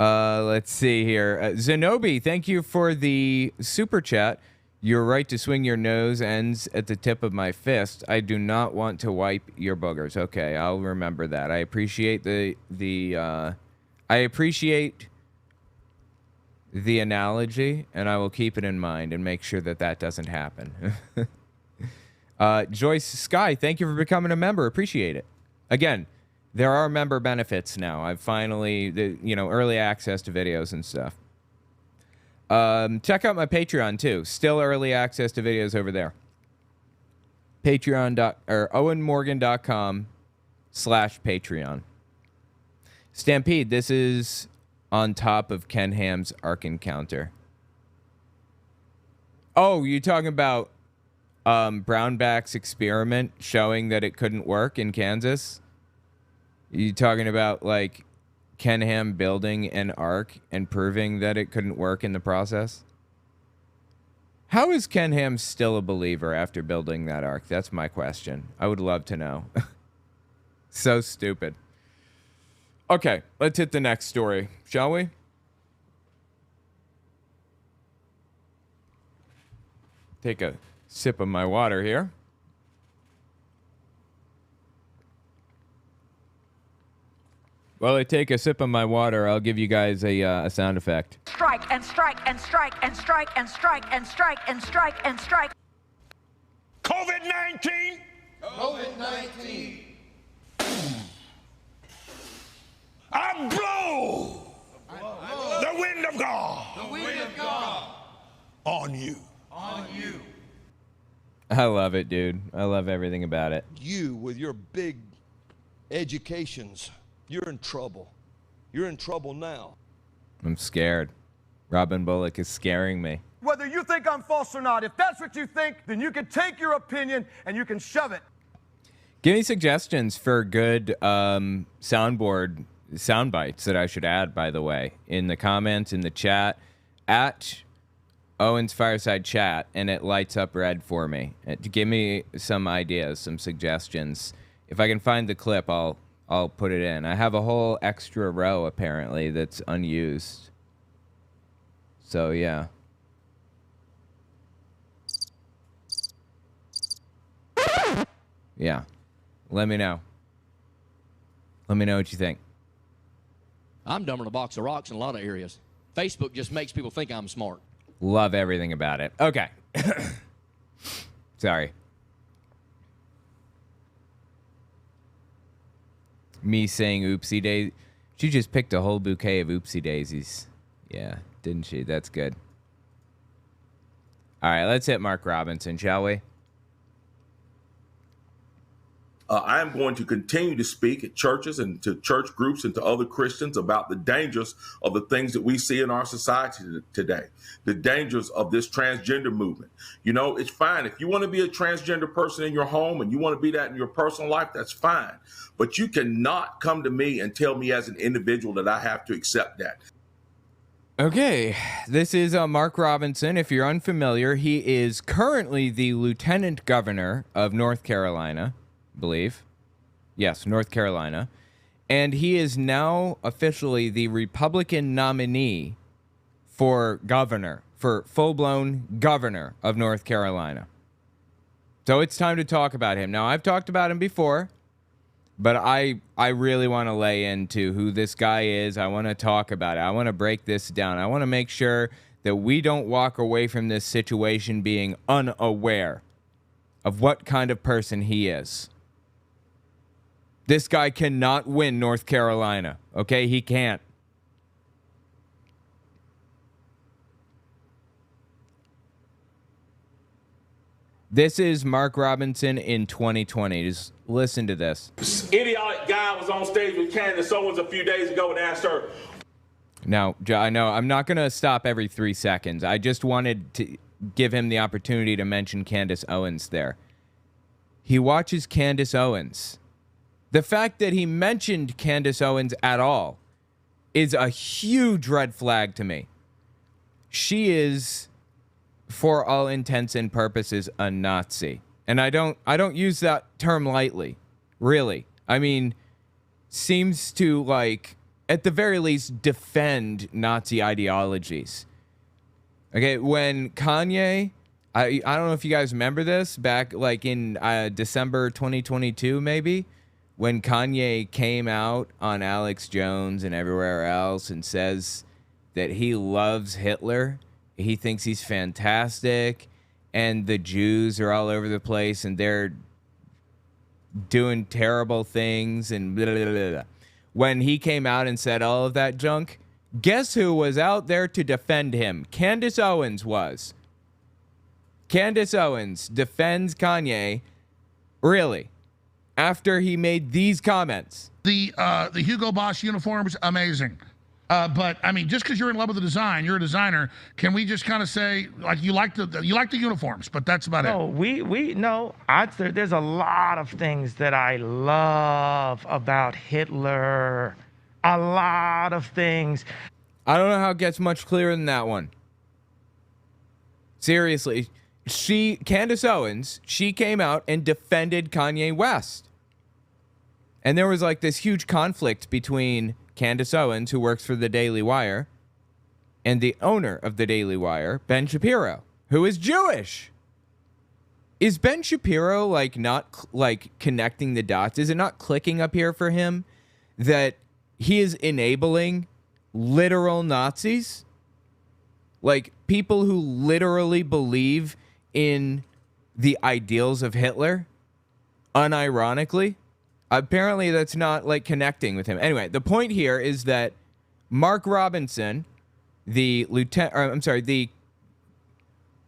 Let's see here. Zenobi, thank you for the super chat. You're right to swing your nose ends at the tip of my fist. I do not want to wipe your boogers. Okay, I'll remember that. I appreciate the analogy, and I will keep it in mind and make sure that that doesn't happen. Joyce Sky, thank you for becoming a member. Appreciate it. Again, there are member benefits now. I've finally, early access to videos and stuff. Check out my Patreon too. Still early access to videos over there. owenmorgan.com/Patreon. Stampede, this is on top of Ken Ham's Ark Encounter. Oh, you talking about Brownback's experiment showing that it couldn't work in Kansas? You talking about like Ken Ham building an ark and proving that it couldn't work in the process? How is Ken Ham still a believer after building that ark? That's my question. I would love to know. So stupid. Okay, let's hit the next story, shall we? Take a sip of my water here. While I take a sip of my water, I'll give you guys a sound effect. Strike and strike and strike and strike and strike and strike and strike and strike. COVID-19. COVID-19. I blow the wind of God. The wind of God. On you. On you. I love it, dude. I love everything about it. You, with your big educations, you're in trouble. You're in trouble now. I'm scared. Robin Bullock is scaring me. Whether you think I'm false or not, if that's what you think, then you can take your opinion and you can shove it. Give me suggestions for good soundboard sound bites that I should add, by the way, in the comments, in the chat, at Owen's Fireside Chat, and it lights up red for me. Give me some ideas, some suggestions. If I can find the clip, I'll put it in. I have a whole extra row, apparently, that's unused. So, yeah. Yeah. Let me know. Let me know what you think. I'm dumber than a box of rocks in a lot of areas. Facebook just makes people think I'm smart. Love everything about it. Okay. Sorry. Me saying oopsie daisy. She just picked a whole bouquet of oopsie daisies. Yeah, didn't she? That's good. All right, let's hit Mark Robinson, shall we? I am going to continue to speak at churches and to church groups and to other Christians about the dangers of the things that we see in our society today, the dangers of this transgender movement. You know, it's fine. If you want to be a transgender person in your home and you want to be that in your personal life, that's fine. But you cannot come to me and tell me as an individual that I have to accept that. Okay, this is Mark Robinson. If you're unfamiliar, he is currently the Lieutenant Governor of North Carolina. Believe. Yes, North Carolina. And he is now officially the Republican nominee for governor, for full-blown governor of North Carolina. So it's time to talk about him. Now, I've talked about him before, but I really want to lay into who this guy is. I want to talk about it. I want to break this down. I want to make sure that we don't walk away from this situation being unaware of what kind of person he is. This guy cannot win North Carolina, okay? He can't. This is Mark Robinson in 2020. Just listen to this. This idiotic guy was on stage with Candace Owens a few days ago and asked her. Now, I know I'm not going to stop every 3 seconds. I just wanted to give him the opportunity to mention Candace Owens there. He watches Candace Owens. The fact that he mentioned Candace Owens at all is a huge red flag to me. She is, for all intents and purposes, a Nazi. And I don't use that term lightly, really. I mean, seems to, like, at the very least, defend Nazi ideologies. Okay, when Kanye, I don't know if you guys remember this, back like in December 2022, maybe, when Kanye came out on Alex Jones and everywhere else and says that he loves Hitler, he thinks he's fantastic, and the Jews are all over the place and they're doing terrible things and blah, blah, blah, blah. When he came out and said all of that junk, guess who was out there to defend him? Candace Owens was. Candace Owens defends Kanye, really, after he made these comments. The Hugo Boss uniforms, amazing. But I mean, just because you're in love with the design, you're a designer. Can we just kind of say, like, you like the uniforms, but that's about it? No. There's a lot of things that I love about Hitler. A lot of things. I don't know how it gets much clearer than that one. Seriously, Candace Owens, she came out and defended Kanye West. And there was like this huge conflict between Candace Owens, who works for the Daily Wire, and the owner of the Daily Wire, Ben Shapiro, who is Jewish. Is Ben Shapiro like not like connecting the dots? Is it not clicking up here for him that he is enabling literal Nazis? Like people who literally believe in the ideals of Hitler, unironically? Apparently that's not like connecting with him. Anyway, the point here is that Mark Robinson, the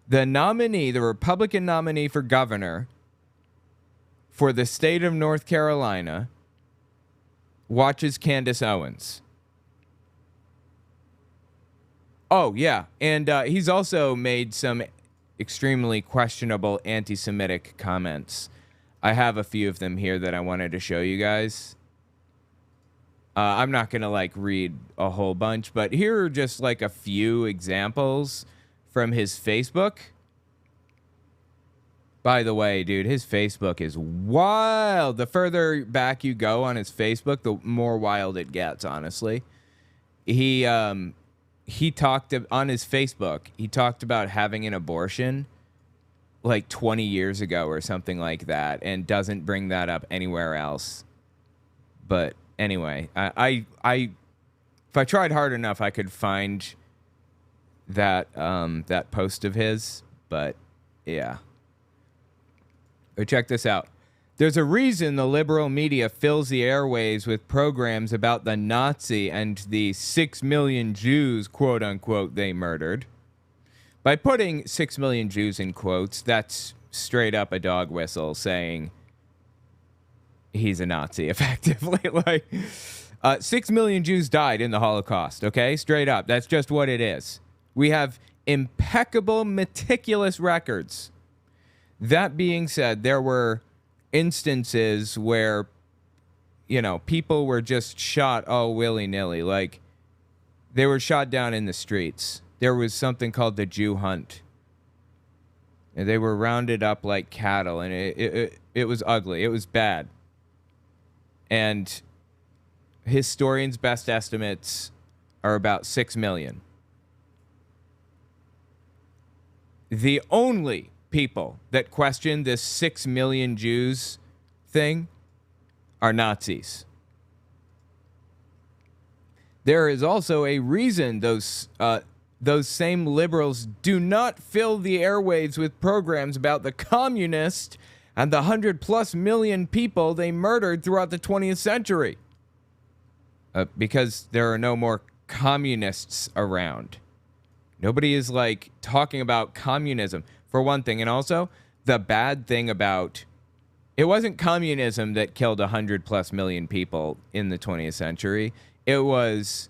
nominee, the Republican nominee for governor for the state of North Carolina, watches Candace Owens. Oh, yeah. And he's also made some extremely questionable anti-Semitic comments. I have a few of them here that I wanted to show you guys. I'm not going to like read a whole bunch, but here are just like a few examples from his Facebook. By the way, dude, his Facebook is wild. The further back you go on his Facebook, the more wild it gets, honestly. He talked on his Facebook, he talked about having an abortion like 20 years ago or something like that, and doesn't bring that up anywhere else. But anyway, I if I tried hard enough, I could find that that post of his. But yeah, but check this out. There's a reason the liberal media fills the airways with programs about the Nazi and the 6 million Jews, quote unquote, they murdered. By putting 6 million Jews in quotes, that's straight up a dog whistle saying he's a Nazi, effectively. Like, 6 million Jews died in the Holocaust, okay? Straight up. That's just what it is. We have impeccable, meticulous records. That being said, there were instances where, you know, people were just shot all willy-nilly. Like, they were shot down in the streets. There was something called the Jew hunt. And they were rounded up like cattle, and it was ugly. It was bad. And historians' best estimates are about 6 million. The only people that question this 6 million Jews thing are Nazis. There is also a reason those those same liberals do not fill the airwaves with programs about the communist and the 100+ million people they murdered throughout the 20th century. Because there are no more communists around. Nobody is like talking about communism, for one thing. And also, the bad thing about it wasn't communism that killed 100+ million people in the 20th century. It was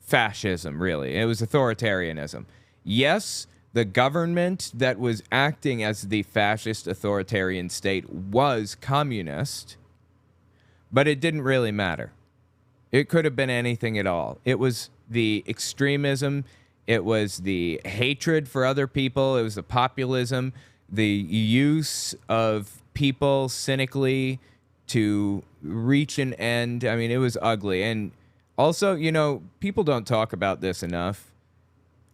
fascism, really. It was authoritarianism. Yes, the government that was acting as the fascist authoritarian state was communist, but it didn't really matter. It could have been anything at all. It was the extremism. It was the hatred for other people. It was the populism, the use of people cynically to reach an end. I mean, it was ugly. And also, you know, people don't talk about this enough.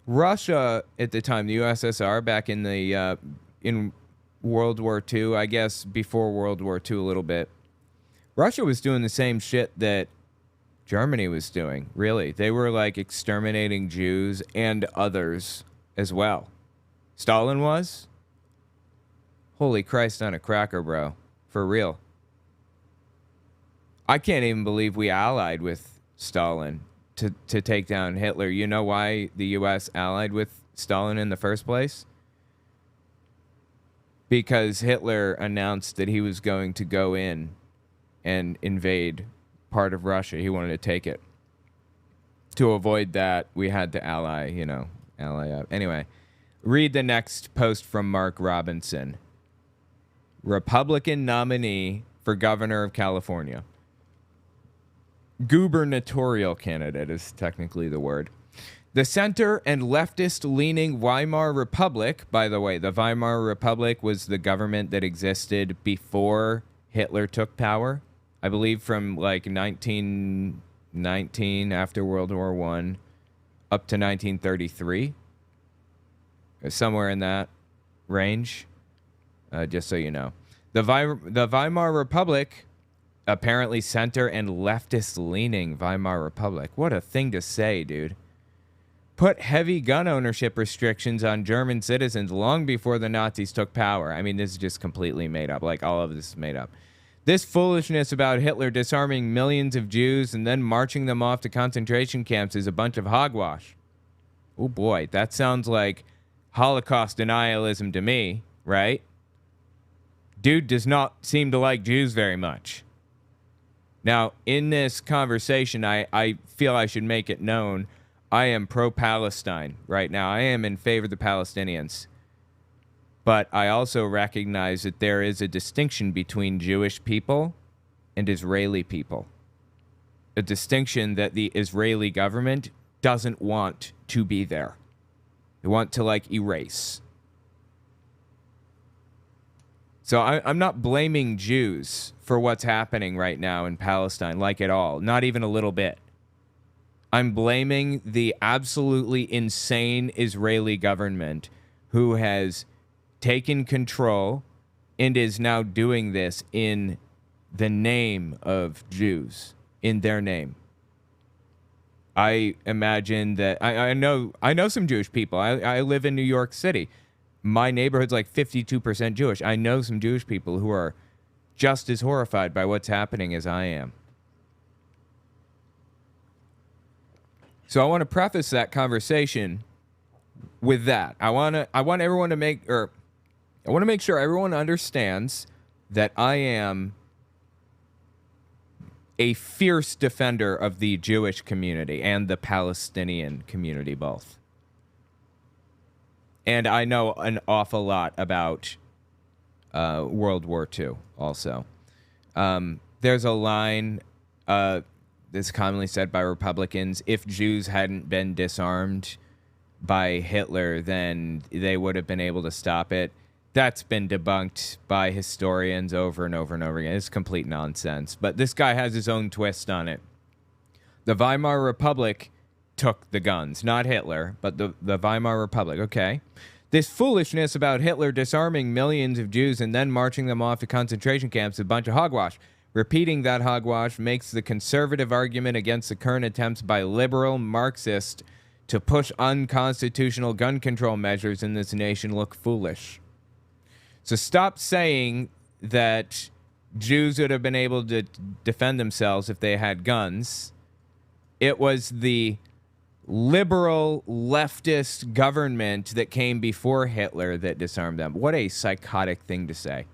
Russia at the time, the USSR, back in the in World War II, I guess before World War II a little bit, Russia was doing the same shit that Germany was doing, really. They were like exterminating Jews and others as well. Stalin was? Holy Christ on a cracker, bro. For real. I can't even believe we allied with Stalin to take down Hitler. You know why the U.S. allied with Stalin in the first place? Because Hitler announced that he was going to go in and invade part of Russia. He wanted to take it. To avoid that, we had to ally up. Anyway, read the next post from Mark Robinson. Republican nominee for governor of California. Gubernatorial candidate is technically the word. The center and leftist-leaning Weimar Republic, by the way, the Weimar Republic was the government that existed before Hitler took power. I believe from like 1919 after World War I up to 1933. Somewhere in that range, just so you know. The Weimar Republic, apparently center and leftist-leaning Weimar Republic. What a thing to say, dude. Put heavy gun ownership restrictions on German citizens long before the Nazis took power. I mean, this is just completely made up. Like, all of this is made up. This foolishness about Hitler disarming millions of Jews and then marching them off to concentration camps is a bunch of hogwash. Oh boy, that sounds like Holocaust denialism to me, right? Dude does not seem to like Jews very much. Now, in this conversation, I feel I should make it known I am pro-Palestine right now. I am in favor of the Palestinians. But I also recognize that there is a distinction between Jewish people and Israeli people. A distinction that the Israeli government doesn't want to be there. They want to, like, erase. So I'm not blaming Jews for what's happening right now in Palestine, like at all. Not even a little bit. I'm blaming the absolutely insane Israeli government who has taken control and is now doing this in the name of Jews, in their name. I imagine that I know some Jewish people. I live in New York City. My neighborhood's like 52% Jewish. I know some Jewish people who are just as horrified by what's happening as I am. So I want to preface that conversation with that. I want everyone to make sure everyone understands that I am a fierce defender of the Jewish community and the Palestinian community both. And I know an awful lot about World War II also. There's a line that's commonly said by Republicans: if Jews hadn't been disarmed by Hitler, then they would have been able to stop it. That's been debunked by historians over and over and over again. It's complete nonsense. But this guy has his own twist on it. The Weimar Republic took the guns, not Hitler, but the Weimar Republic. Okay. This foolishness about Hitler disarming millions of Jews and then marching them off to concentration camps is a bunch of hogwash. Repeating that hogwash makes the conservative argument against the current attempts by liberal Marxists to push unconstitutional gun control measures in this nation look foolish. So stop saying that Jews would have been able to defend themselves if they had guns. It was the liberal leftist government that came before Hitler that disarmed them. What a psychotic thing to say.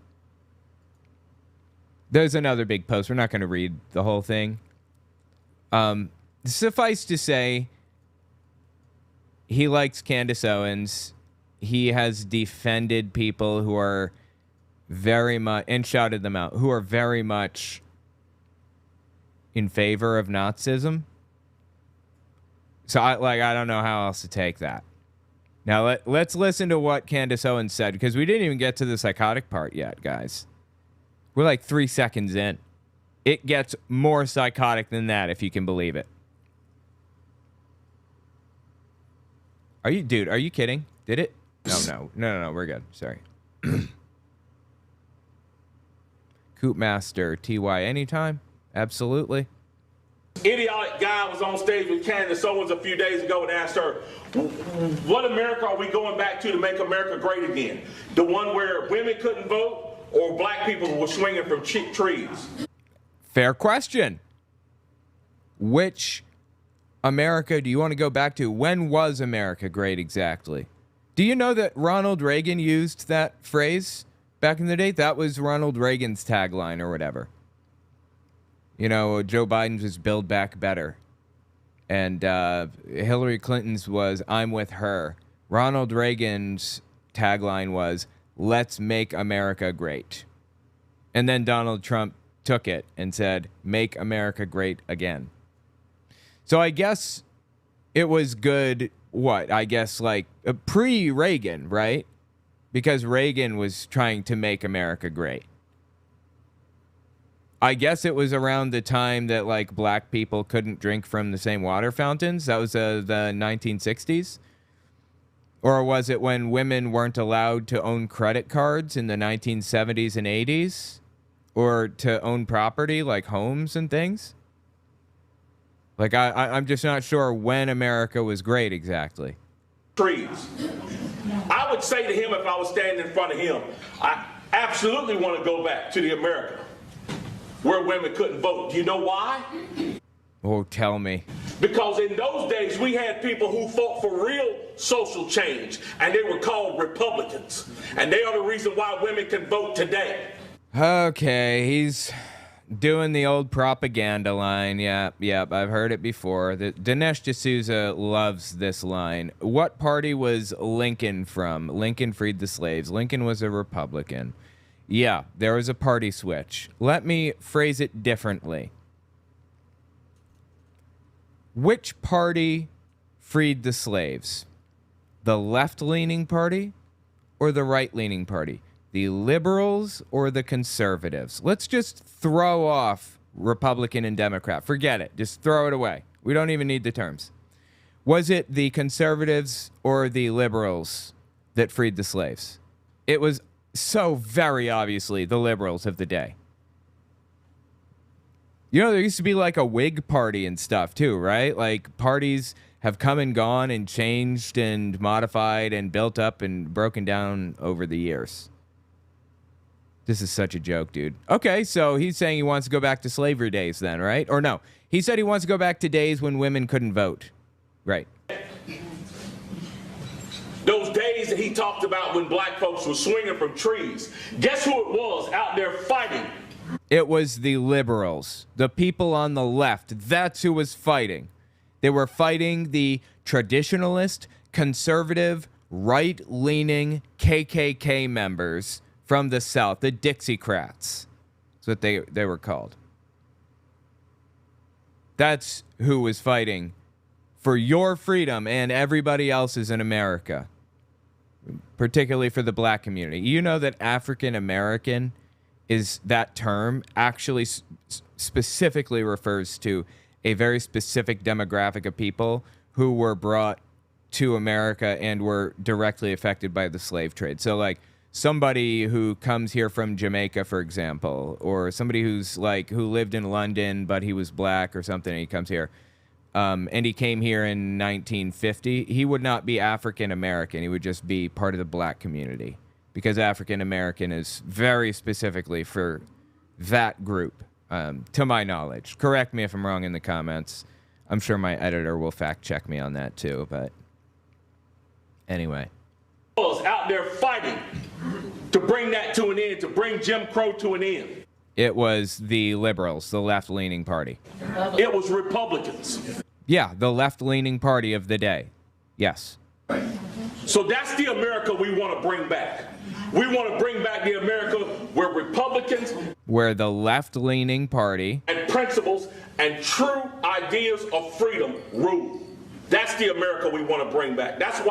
There's another big post. We're not going to read the whole thing. Suffice to say, he likes Candace Owens. He has defended people who are very much, and shouted them out, who are very much in favor of Nazism. So I don't know how else to take that. Now let's listen to what Candace Owens said, because we didn't even get to the psychotic part yet, guys. We're like 3 seconds in. It gets more psychotic than that, if you can believe it. Are you kidding? Did it? No, we're good. Sorry. Coopmaster TY anytime? Absolutely. Idiotic guy was on stage with Candace Owens a few days ago and asked her, what America are we going back to make America great again? The one where women couldn't vote or black people were swinging from trees? Fair question. Which America do you want to go back to? When was America great exactly? Do you know that Ronald Reagan used that phrase back in the day? That was Ronald Reagan's tagline or whatever. You know, Joe Biden's was Build Back Better. And Hillary Clinton's was I'm with her. Ronald Reagan's tagline was Let's make America great. And then Donald Trump took it and said, Make America great again. So I guess it was good, like pre-Reagan, right? Because Reagan was trying to make America great. I guess it was around the time that like black people couldn't drink from the same water fountains. That was the 1960s. Or was it when women weren't allowed to own credit cards in the 1970s and 80s? Or to own property like homes and things? Like I'm just not sure when America was great exactly. Trees. I would say to him if I was standing in front of him, I absolutely want to go back to the America where women couldn't vote. Do you know why? Oh, tell me. Because in those days, we had people who fought for real social change, and they were called Republicans. And they are the reason why women can vote today. Okay, he's doing the old propaganda line. Yep, I've heard it before. Dinesh D'Souza loves this line. What party was Lincoln from? Lincoln freed the slaves. Lincoln was a Republican. Yeah, there was a party switch. Let me phrase it differently. Which party freed the slaves? The left-leaning party or the right-leaning party? The liberals or the conservatives? Let's just throw off Republican and Democrat. Forget it. Just throw it away. We don't even need the terms. Was it the conservatives or the liberals that freed the slaves? It was so very obviously the liberals of the day. You know, there used to be like a Whig party and stuff too, right? Like parties have come and gone and changed and modified and built up and broken down over the years. This is such a joke, dude. Okay, so he's saying he wants to go back to slavery days then, right? Or no, he said he wants to go back to days when women couldn't vote. Right. Those days that he talked about when black folks were swinging from trees. Guess who it was out there fighting? It was the liberals, the people on the left. That's who was fighting. They were fighting the traditionalist, conservative, right-leaning KKK members from the South, the Dixiecrats. That's what they were called. That's who was fighting for your freedom and everybody else's in America, particularly for the black community. You know that African American is that term actually specifically refers to a very specific demographic of people who were brought to America and were directly affected by the slave trade. So like somebody who comes here from Jamaica, for example, or somebody who's like who lived in London but he was black or something and he comes here. and he came here in 1950, he would not be African American. He would just be part of the black community, because African American is very specifically for that group, to my knowledge. Correct me if I'm wrong in the comments. I'm sure my editor will fact check me on that too, but anyway. Out there fighting to bring that to an end, to bring Jim Crow to an end. It was the liberals, the left-leaning party. It was Republicans. Yeah, the left-leaning party of the day. Yes. So that's the America we want to bring back. We want to bring back the America where Republicans, where the left-leaning party and principles and true ideas of freedom rule. That's the America we want to bring back. That's why.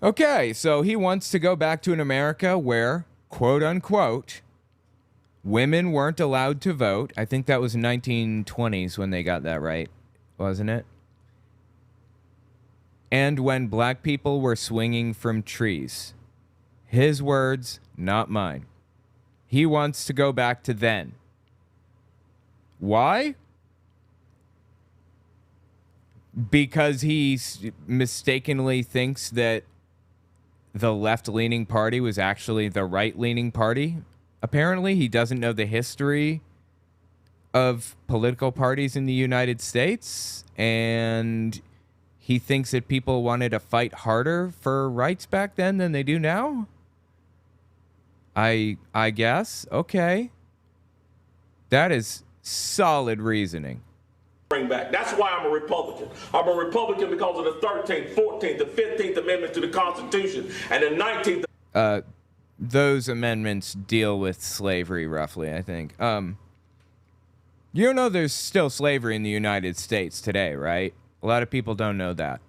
Okay, so he wants to go back to an America where, quote unquote, women weren't allowed to vote. I think that was 1920s when they got that right, wasn't it? And when black people were swinging from trees. His words, not mine. He wants to go back to then. Why? Because he mistakenly thinks that the left-leaning party was actually the right-leaning party. Apparently, he doesn't know the history of political parties in the United States, and he thinks that people wanted to fight harder for rights back then than they do now. I guess. Okay. That is solid reasoning. Bring back. That's why I'm a Republican. I'm a Republican because of the 13th, 14th, the 15th Amendment to the Constitution, and the 19th. Those amendments deal with slavery, roughly, I think. You know there's still slavery in the United States today, right? A lot of people don't know that.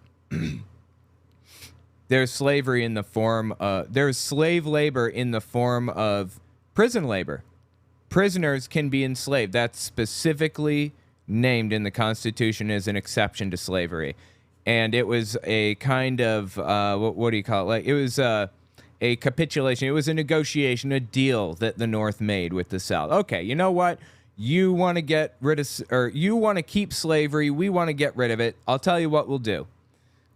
There's slavery in the form of... There's slave labor in the form of prison labor. Prisoners can be enslaved. That's specifically named in the Constitution as an exception to slavery. And it was a kind of... what do you call it? Like, it was a capitulation. It was a negotiation, a deal that the North made with the South. Okay, you know what? You want to get rid of... Or you want to keep slavery. We want to get rid of it. I'll tell you what we'll do.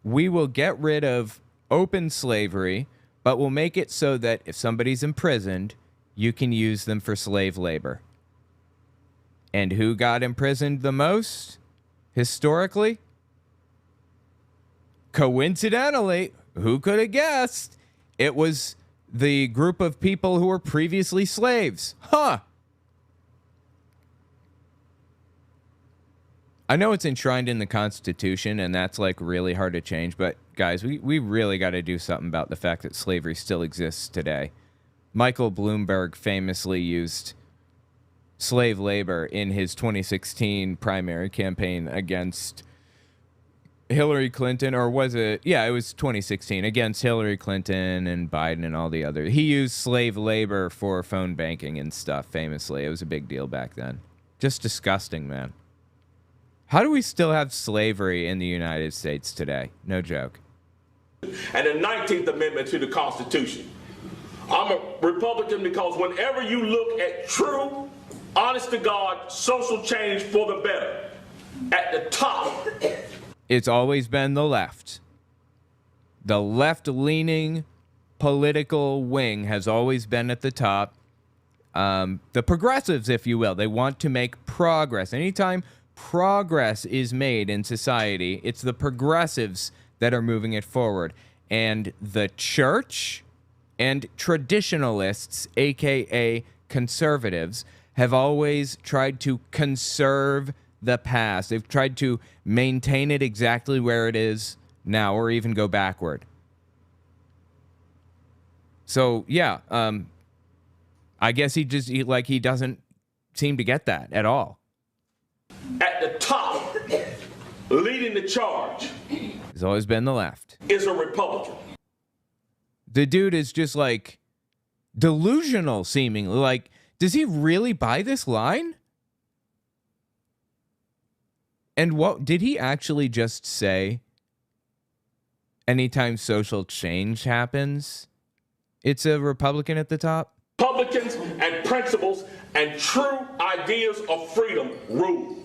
We will get rid of open slavery, but we'll make it so that if somebody's imprisoned, you can use them for slave labor. And who got imprisoned the most, historically? Coincidentally, who could have guessed? It was the group of people who were previously slaves. Huh. I know it's enshrined in the Constitution, and that's, like, really hard to change, but, guys, we really got to do something about the fact that slavery still exists today. Michael Bloomberg famously used slave labor in his 2016 primary campaign against Hillary Clinton, or was it? Yeah, it was 2016, against Hillary Clinton and Biden and all the others. He used slave labor for phone banking and stuff, famously. It was a big deal back then. Just disgusting, man. How do we still have slavery in the United States today? No joke. And the 19th Amendment to the Constitution. I'm a Republican because whenever you look at true, honest to God, social change for the better, at the top. It's always been the left. The left-leaning political wing has always been at the top. The progressives, if you will, they want to make progress. Anytime progress is made in society, it's the progressives that are moving it forward. And the church and traditionalists, aka conservatives, have always tried to conserve the past. They've tried to maintain it exactly where it is now, or even go backward. So yeah, I guess he doesn't seem to get that at all. At the top, leading the charge, has always been the left. Is a Republican. The dude is just like delusional, seemingly. Like, does he really buy this line? And what did he actually just say? Anytime social change happens, it's a Republican at the top? Republicans and principles and true ideas of freedom rule.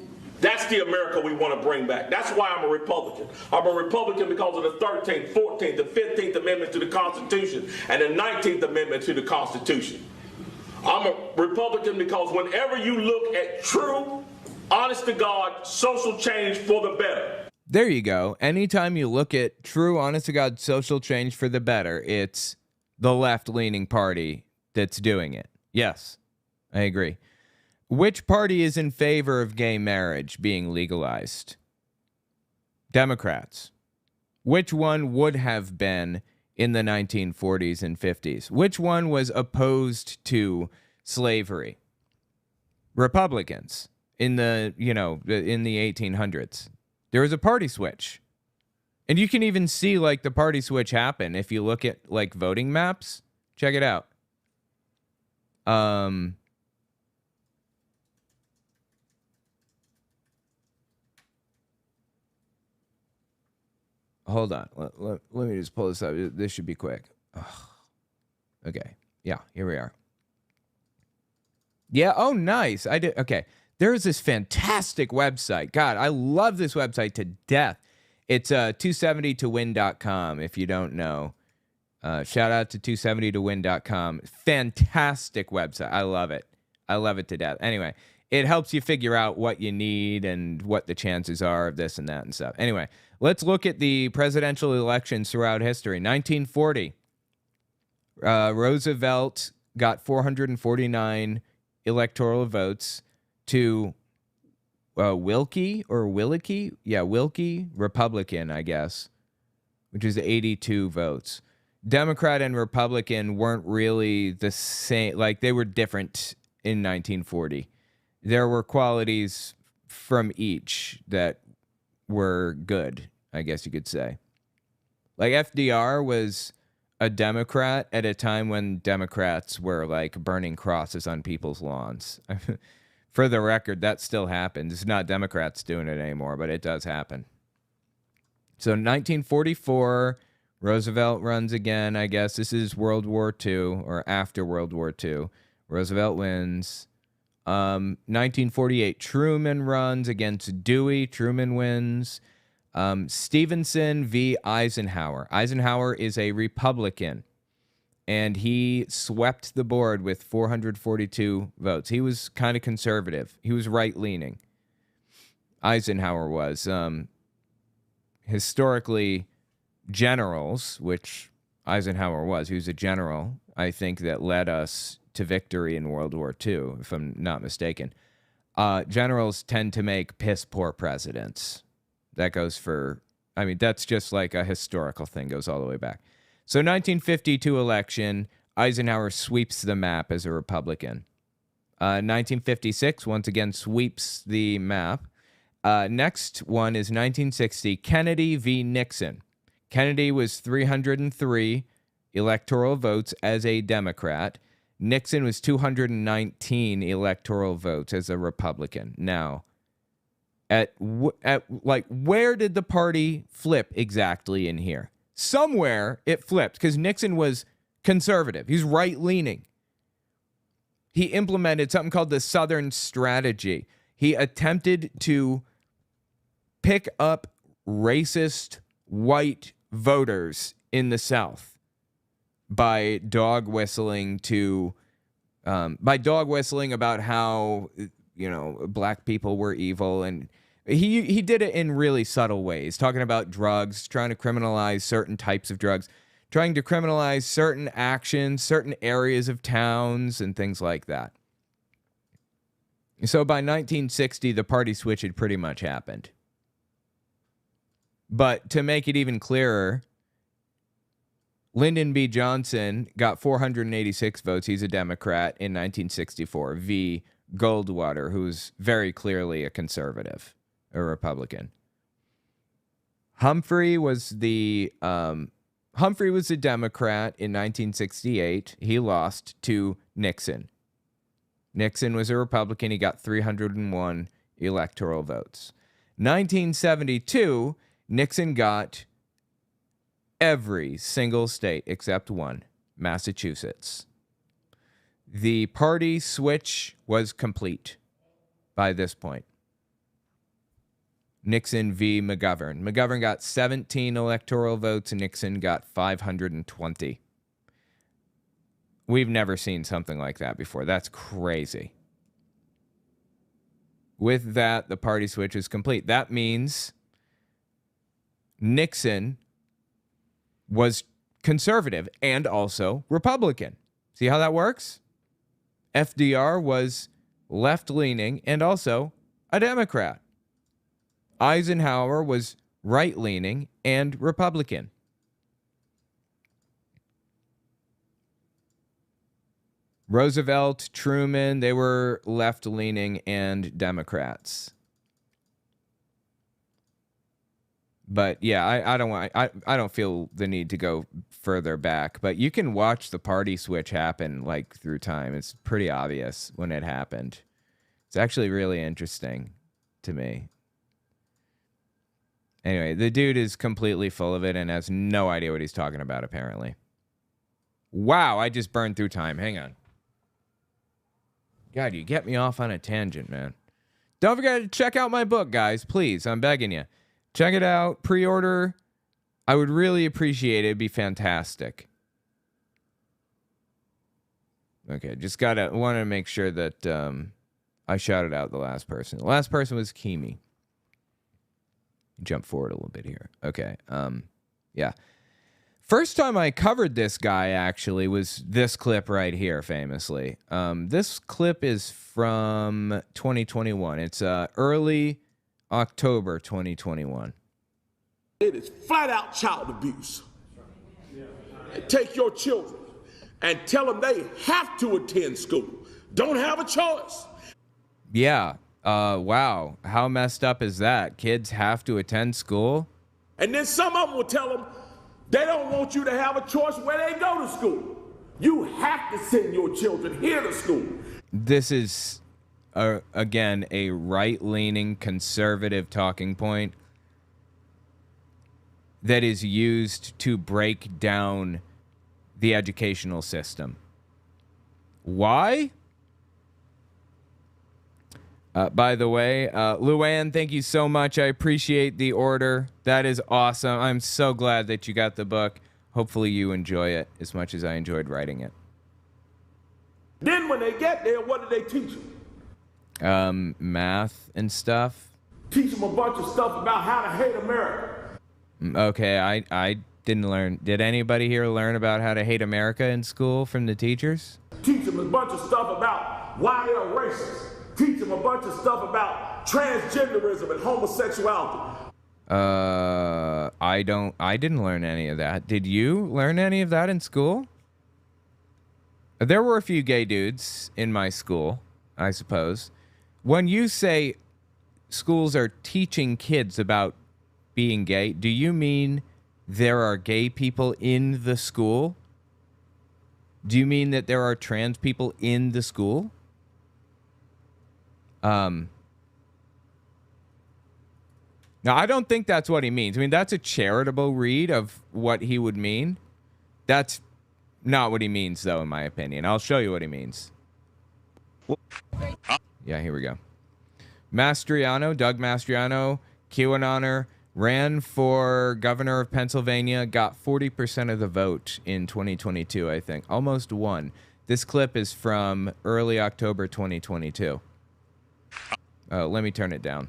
That's the America we want to bring back. That's why I'm a Republican. I'm a Republican because of the 13th, 14th, the 15th Amendment to the Constitution and the 19th Amendment to the Constitution. I'm a Republican because whenever you look at true, honest to God, social change for the better. There you go. Anytime you look at true, honest to God, social change for the better, it's the left-leaning party that's doing it. Yes, I agree. Which party is in favor of gay marriage being legalized? Democrats. Which one would have been in the 1940s and 50s? Which one was opposed to slavery? Republicans in the 1800s. There was a party switch. And you can even see like the party switch happen if you look at like voting maps. Check it out. Hold on. Let me just pull this up. This should be quick. Ugh. Okay. Yeah, here we are. Yeah, oh, nice. I did. Okay. There's this fantastic website. God, I love this website to death. It's 270towin.com if you don't know. Shout out to 270towin.com. Fantastic website. I love it. I love it to death. Anyway, it helps you figure out what you need and what the chances are of this and that and stuff. Anyway, let's look at the presidential elections throughout history. 1940, Roosevelt got 449 electoral votes to Wilkie, Republican, I guess, which is 82 votes. Democrat and Republican weren't really the same, like they were different in 1940. There were qualities from each that were good, I guess you could say. Like FDR was a Democrat at a time when Democrats were like burning crosses on people's lawns. For the record, that still happens. It's not Democrats doing it anymore, but it does happen. So 1944, Roosevelt runs again, I guess. This is World War II, or after World War II. Roosevelt wins. 1948, Truman runs against Dewey. Truman wins. Stevenson v. Eisenhower. Eisenhower is a Republican, and he swept the board with 442 votes. He was kind of conservative. He was right-leaning. Eisenhower was. Historically, generals, which Eisenhower was, he was a general, I think, that led us to victory in World War II, if I'm not mistaken. Generals tend to make piss-poor presidents. That goes for, I mean, that's just like a historical thing, goes all the way back. So 1952 election, Eisenhower sweeps the map as a Republican. 1956, once again, sweeps the map. Next one is 1960, Kennedy v. Nixon. Kennedy was 303 electoral votes as a Democrat. Nixon was 219 electoral votes as a Republican. Now, where did the party flip exactly in here? Somewhere it flipped because Nixon was conservative. He's right-leaning. He implemented something called the Southern Strategy. He attempted to pick up racist white voters in the South by dog whistling about how, black people were evil. And he did it in really subtle ways, talking about drugs, trying to criminalize certain types of drugs, trying to criminalize certain actions, certain areas of towns, and things like that. So by 1960, the party switch had pretty much happened. But to make it even clearer, Lyndon B. Johnson got 486 votes. He's a Democrat in 1964 v. Goldwater, who's very clearly a conservative, a Republican. Humphrey was a Democrat in 1968. He lost to Nixon. Nixon was a Republican. He got 301 electoral votes. 1972, Nixon got every single state except one, Massachusetts. The party switch was complete by this point. Nixon v. McGovern. McGovern got 17 electoral votes, and Nixon got 520. We've never seen something like that before. That's crazy. With that, the party switch is complete. That means Nixon was conservative and also Republican. See how that works? FDR was left-leaning and also a Democrat. Eisenhower was right-leaning and Republican. Roosevelt, Truman, they were left-leaning and Democrats. But yeah, I don't feel the need to go further back. But you can watch the party switch happen like through time. It's pretty obvious when it happened. It's actually really interesting to me. Anyway, the dude is completely full of it and has no idea what he's talking about, apparently. Wow, I just burned through time. Hang on. God, you get me off on a tangent, man. Don't forget to check out my book, guys. Please, I'm begging you. Check it out. Pre-order. I would really appreciate it. It'd be fantastic. Okay, just wanted to make sure that I shouted out the last person. The last person was Kimi. Jump forward a little bit here. Okay. Yeah. First time I covered this guy, actually, was this clip right here, famously. This clip is from 2021. It's early October 2021. It is flat-out child abuse. Take your children and tell them they have to attend school. Don't have a choice. Yeah. Wow. How messed up is that? Kids have to attend school? And then some of them will tell them they don't want you to have a choice where they go to school. You have to send your children here to school. This is, again, a right-leaning conservative talking point that is used to break down the educational system. Why? By the way, Luann, thank you so much. I appreciate the order. That is awesome. I'm so glad that you got the book. Hopefully you enjoy it as much as I enjoyed writing it. Then when they get there, what do they teach them? Math and stuff. Teach them a bunch of stuff about how to hate America. Okay, I didn't learn. Did anybody here learn about how to hate America in school from the teachers? Teach them a bunch of stuff about why they're racist. Teach them a bunch of stuff about transgenderism and homosexuality. I didn't learn any of that. Did you learn any of that in school? There were a few gay dudes in my school, I suppose. When you say schools are teaching kids about being gay, do you mean there are gay people in the school? Do you mean that there are trans people in the school? Now, I don't think that's what he means. I mean, that's a charitable read of what he would mean. That's not what he means, though, in my opinion. I'll show you what he means. Yeah, here we go. Mastriano, Doug Mastriano, QAnoner, ran for governor of Pennsylvania, got 40% of the vote in 2022, I think. Almost won. This clip is from early October 2022. Let me turn it down.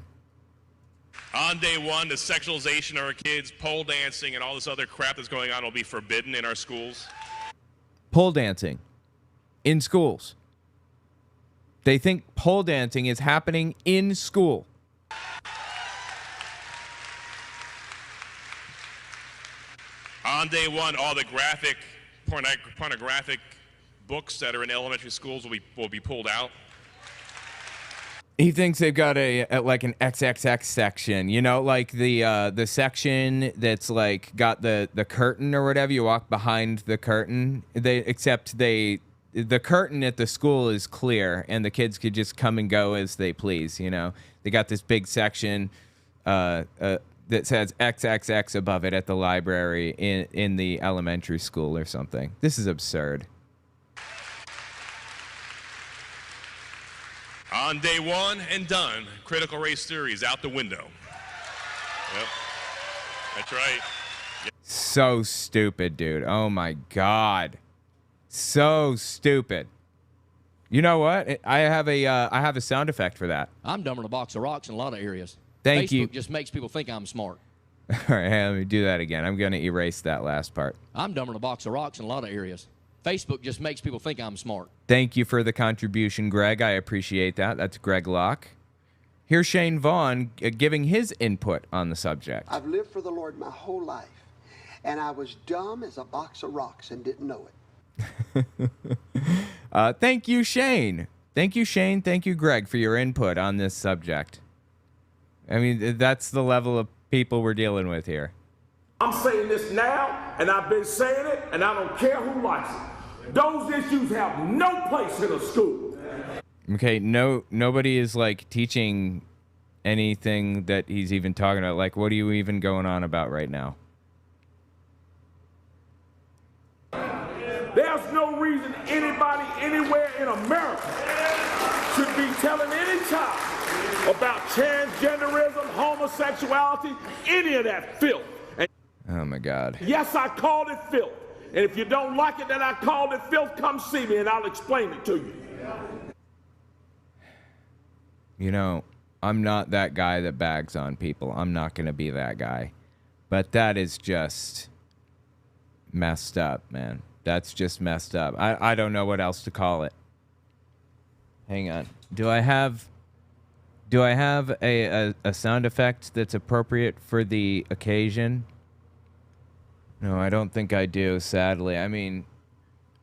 On day one, the sexualization of our kids, pole dancing, and all this other crap that's going on will be forbidden in our schools. Pole dancing in schools. They think pole dancing is happening in school. On day one, all the graphic, pornographic books that are in elementary schools will be pulled out. He thinks they've got like an XXX section, you know, like the section that's like got the curtain or whatever. You walk behind the curtain. The curtain at the school is clear, and the kids could just come and go as they please. You know, they got this big section that says XXX above it at the library in the elementary school or something. This is absurd. On day one and done, critical race theory is out the window. Yep. That's right. Yep. So stupid, dude. Oh my God. So stupid. You know what? I have a sound effect for that. I'm dumber than a box of rocks in a lot of areas. Thank Facebook you. just makes people think I'm smart. All right, hey, let me do that again. I'm going to erase that last part. I'm dumber than a box of rocks in a lot of areas. Facebook just makes people think I'm smart. Thank you for the contribution, Greg. I appreciate that. That's Greg Locke. Here's Shane Vaughn giving his input on the subject. I've lived for the Lord my whole life, and I was dumb as a box of rocks and didn't know it. Thank you, Shane. Thank you, Shane. Thank you, Greg, for your input on this subject. I mean, that's the level of people we're dealing with here. I'm saying this now, and I've been saying it, and I don't care who likes it. Those issues have no place in a school. Okay, nobody is like teaching anything that he's even talking about. Like, what are you even going on about right now? There's no reason anybody anywhere in America should be telling any child about transgenderism, homosexuality, any of that filth. And oh my God. yes, I called it filth. And if you don't like it that I called it filth, come see me and I'll explain it to you. You know, I'm not that guy that bags on people. I'm not going to be that guy. But that is just messed up, man. That's just messed up. I don't know what else to call it. Hang on. Do I have a sound effect that's appropriate for the occasion? No, I don't think I do, sadly. I mean,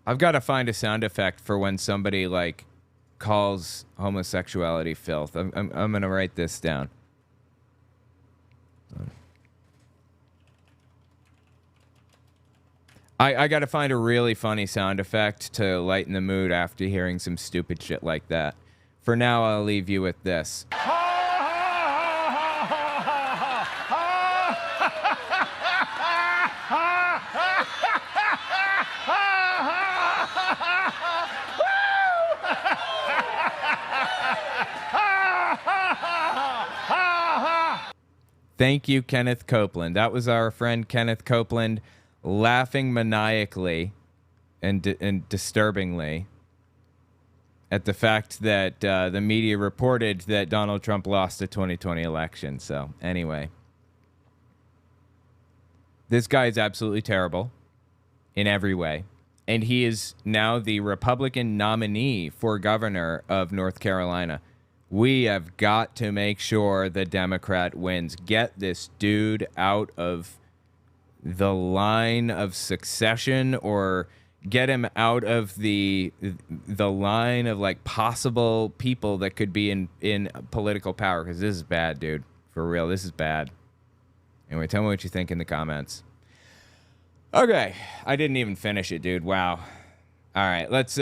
I've got to find a sound effect for when somebody, like, calls homosexuality filth. I'm going to write this down. I got to find a really funny sound effect to lighten the mood after hearing some stupid shit like that. For now, I'll leave you with this. Thank you, Kenneth Copeland. That was our friend Kenneth Copeland laughing maniacally and disturbingly at the fact that the media reported that Donald Trump lost the 2020 election. So, anyway. This guy is absolutely terrible in every way. And he is now the Republican nominee for governor of North Carolina. We have got to make sure the Democrat wins. Get this dude out of the line of succession, or get him out of the line of like possible people that could be in political power, because this is bad, dude. For real, this is bad. Anyway, tell me what you think in the comments. Okay, I didn't even finish it, dude. Wow. All right, let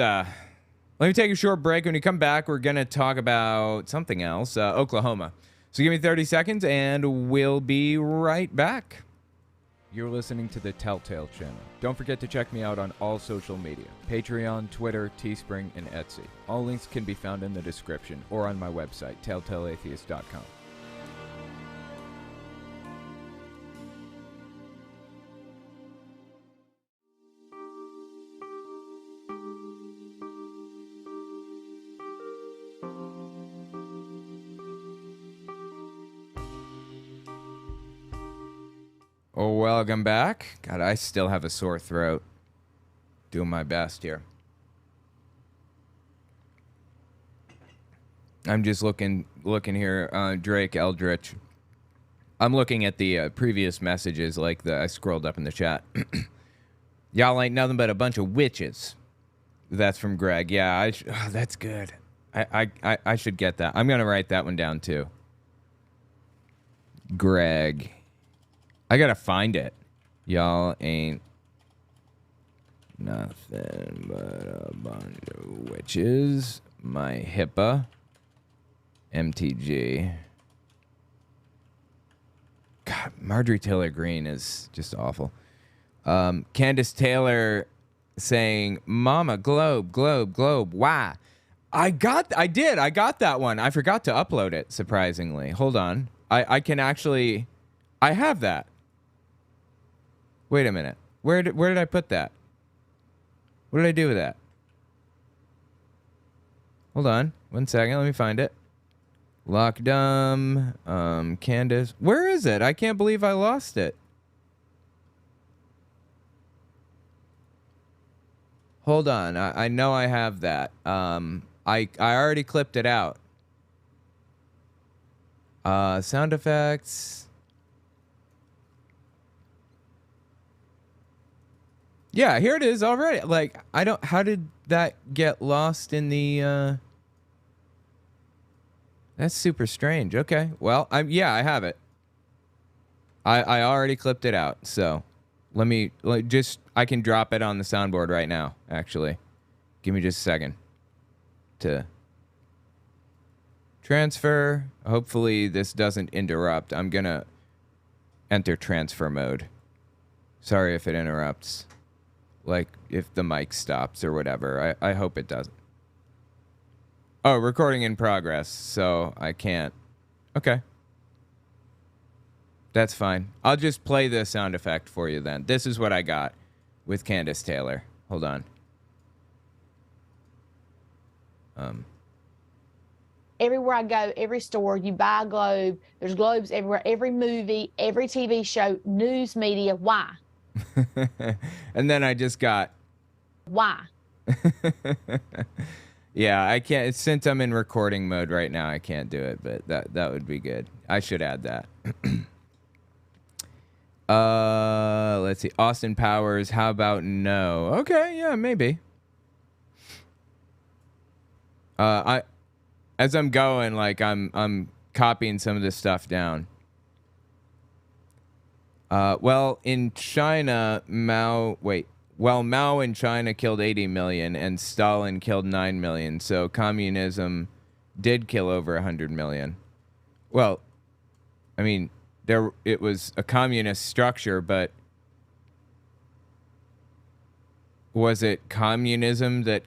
me take a short break. When we come back, we're going to talk about something else, Oklahoma. So give me 30 seconds, and we'll be right back. You're listening to the Telltale Channel. Don't forget to check me out on all social media. Patreon, Twitter, Teespring, and Etsy. All links can be found in the description or on my website, telltaleatheist.com. Oh, welcome back. God, I still have a sore throat. Doing my best here. I'm just looking here. Drake Eldritch. I'm looking at the previous messages, like I scrolled up in the chat. Y'all ain't nothing but a bunch of witches. That's from Greg. Yeah, that's good. I should get that. I'm gonna write that one down too. Greg. I gotta find it. Y'all ain't nothing but a bunch of witches. My HIPAA. MTG. God, Marjorie Taylor Greene is just awful. Candace Taylor saying, Mama, globe, globe, globe. Why? I got that one. I forgot to upload it, surprisingly. Hold on. I can actually I have that. Wait a minute. Where did I put that? What did I do with that? Hold on. 1 second. Let me find it. Lockdom. Candace. Where is it? I can't believe I lost it. Hold on. I know I have that. I already clipped it out. Sound effects. Yeah, here it is already. Like, how did that get lost in the, That's super strange. Okay. Well, I have it. I already clipped it out. So I can drop it on the soundboard right now, actually. Give me just a second to transfer. Hopefully this doesn't interrupt. I'm going to enter transfer mode. Sorry if it interrupts. Like, if the mic stops or whatever. I hope it doesn't. Oh, recording in progress, so I can't. Okay. That's fine. I'll just play the sound effect for you then. This is what I got with Candace Taylor. Hold on. Everywhere I go, every store, you buy a globe. There's globes everywhere. Every movie, every TV show, news media. Why? And then I just got... Why? Yeah, I can't... Since I'm in recording mode right now, I can't do it, but that would be good. I should add that. Let's see. Austin Powers, how about no? Okay, yeah, maybe. As I'm going, like, I'm copying some of this stuff down. Well, in China, Mao in China killed 80 million and Stalin killed 9 million. So communism did kill over 100 million. Well, I mean, it was a communist structure, but was it communism that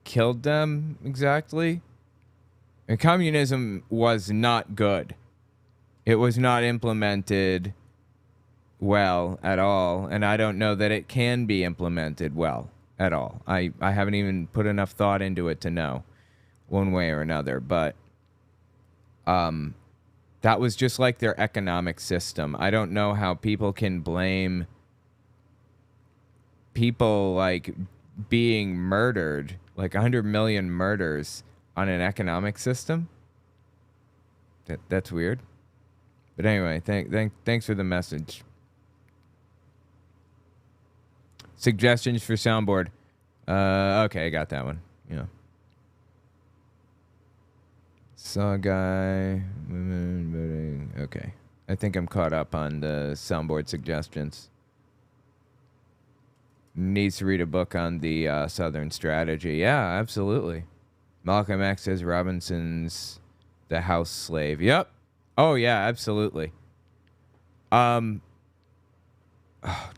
killed them exactly? And communism was not good. It was not implemented well at all, and I don't know that it can be implemented well at all. I haven't even put enough thought into it to know one way or another, but that was just like their economic system. I don't know how people can blame people like being murdered, like 100 million murders, on an economic system. That's weird. But anyway, thanks for the message. Suggestions for soundboard. Okay, I got that one. Yeah. Saw guy. Women voting. Okay. I think I'm caught up on the soundboard suggestions. Needs to read a book on the Southern strategy. Yeah, absolutely. Malcolm X says Robinson's the house slave. Yep. Oh, yeah, absolutely. Oh,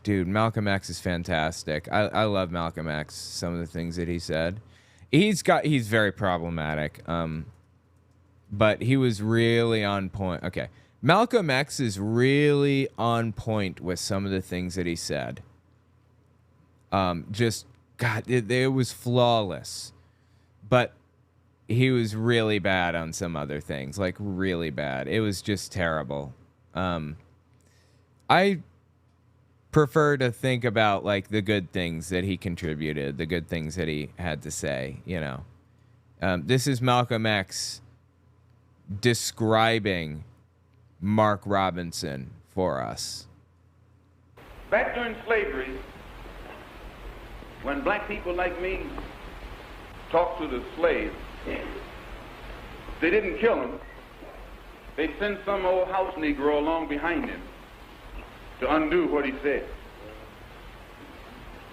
dude, Malcolm X is fantastic. I love Malcolm X, some of the things that he said. He's very problematic. But he was really on point. Okay. Malcolm X is really on point with some of the things that he said. Just, God, it was flawless. But he was really bad on some other things, like really bad. It was just terrible. I prefer to think about like the good things that he contributed, the good things that he had to say, you know. This is Malcolm X describing Mark Robinson for us. Back during slavery, when black people like me talked to the slaves, they didn't kill him. They sent some old house Negro along behind him to undo what he said.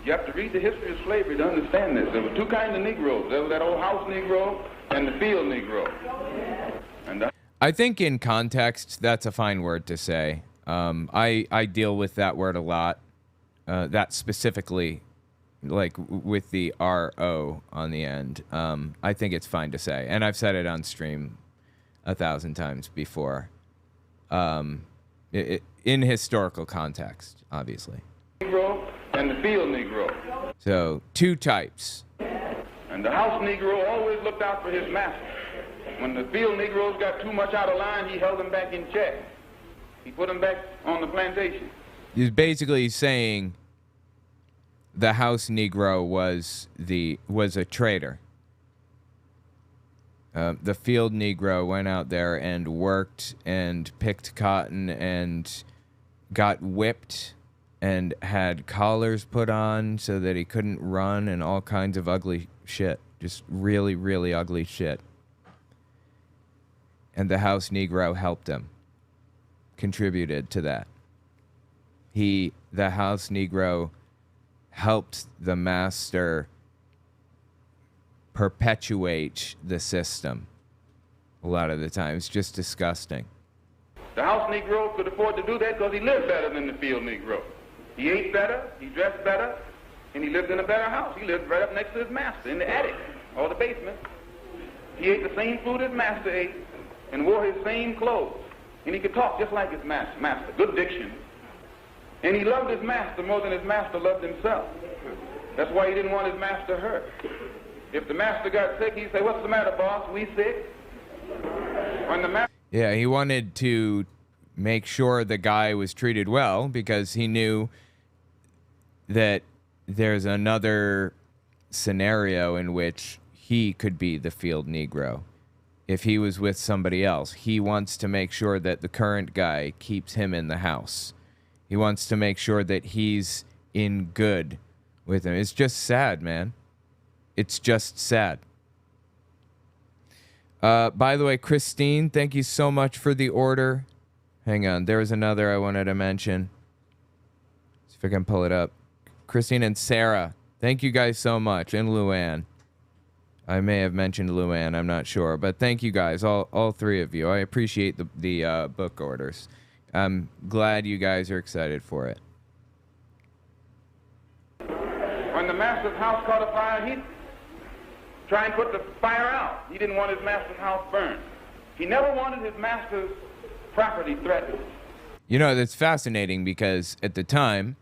You have to read the history of slavery to understand this. There were two kinds of Negroes. There was that old house Negro and the field Negro. And I think in context, that's a fine word to say. I deal with that word a lot. That specifically, like with the R-O on the end. I think it's fine to say. And I've said it on stream 1,000 times before. in historical context, obviously. Negro and the field Negro. So, two types. And the house Negro always looked out for his master. When the field Negroes got too much out of line, he held them back in check. He put them back on the plantation. He's basically saying the house Negro was a traitor. The field Negro went out there and worked and picked cotton and got whipped and had collars put on so that he couldn't run and all kinds of ugly shit. Just really, really ugly shit. And the house Negro helped him, contributed to that. The house Negro helped the master perpetuate the system. A lot of the time. It's just disgusting. The house Negro could afford to do that because he lived better than the field Negro. He ate better, he dressed better, and he lived in a better house. He lived right up next to his master in the attic or the basement. He ate the same food his master ate and wore his same clothes. And he could talk just like his master. Good diction. And he loved his master more than his master loved himself. That's why he didn't want his master hurt. If the master got sick, he'd say, "What's the matter, boss? We sick?" When the master... Yeah, he wanted to make sure the guy was treated well because he knew that there's another scenario in which he could be the field Negro. If he was with somebody else, he wants to make sure that the current guy keeps him in the house. He wants to make sure that he's in good with him. It's just sad, man. It's just sad. By the way, Christine, thank you so much for the order. Hang on. There was another I wanted to mention. See if I can pull it up. Christine and Sarah, thank you guys so much. And Luann. I may have mentioned Luann, I'm not sure. But thank you guys, all three of you. I appreciate the book orders. I'm glad you guys are excited for it. When the master's house caught a fire, he'd try and put the fire out. He didn't want his master's house burned. He never wanted his master's property threatened. You know, that's fascinating because at the time,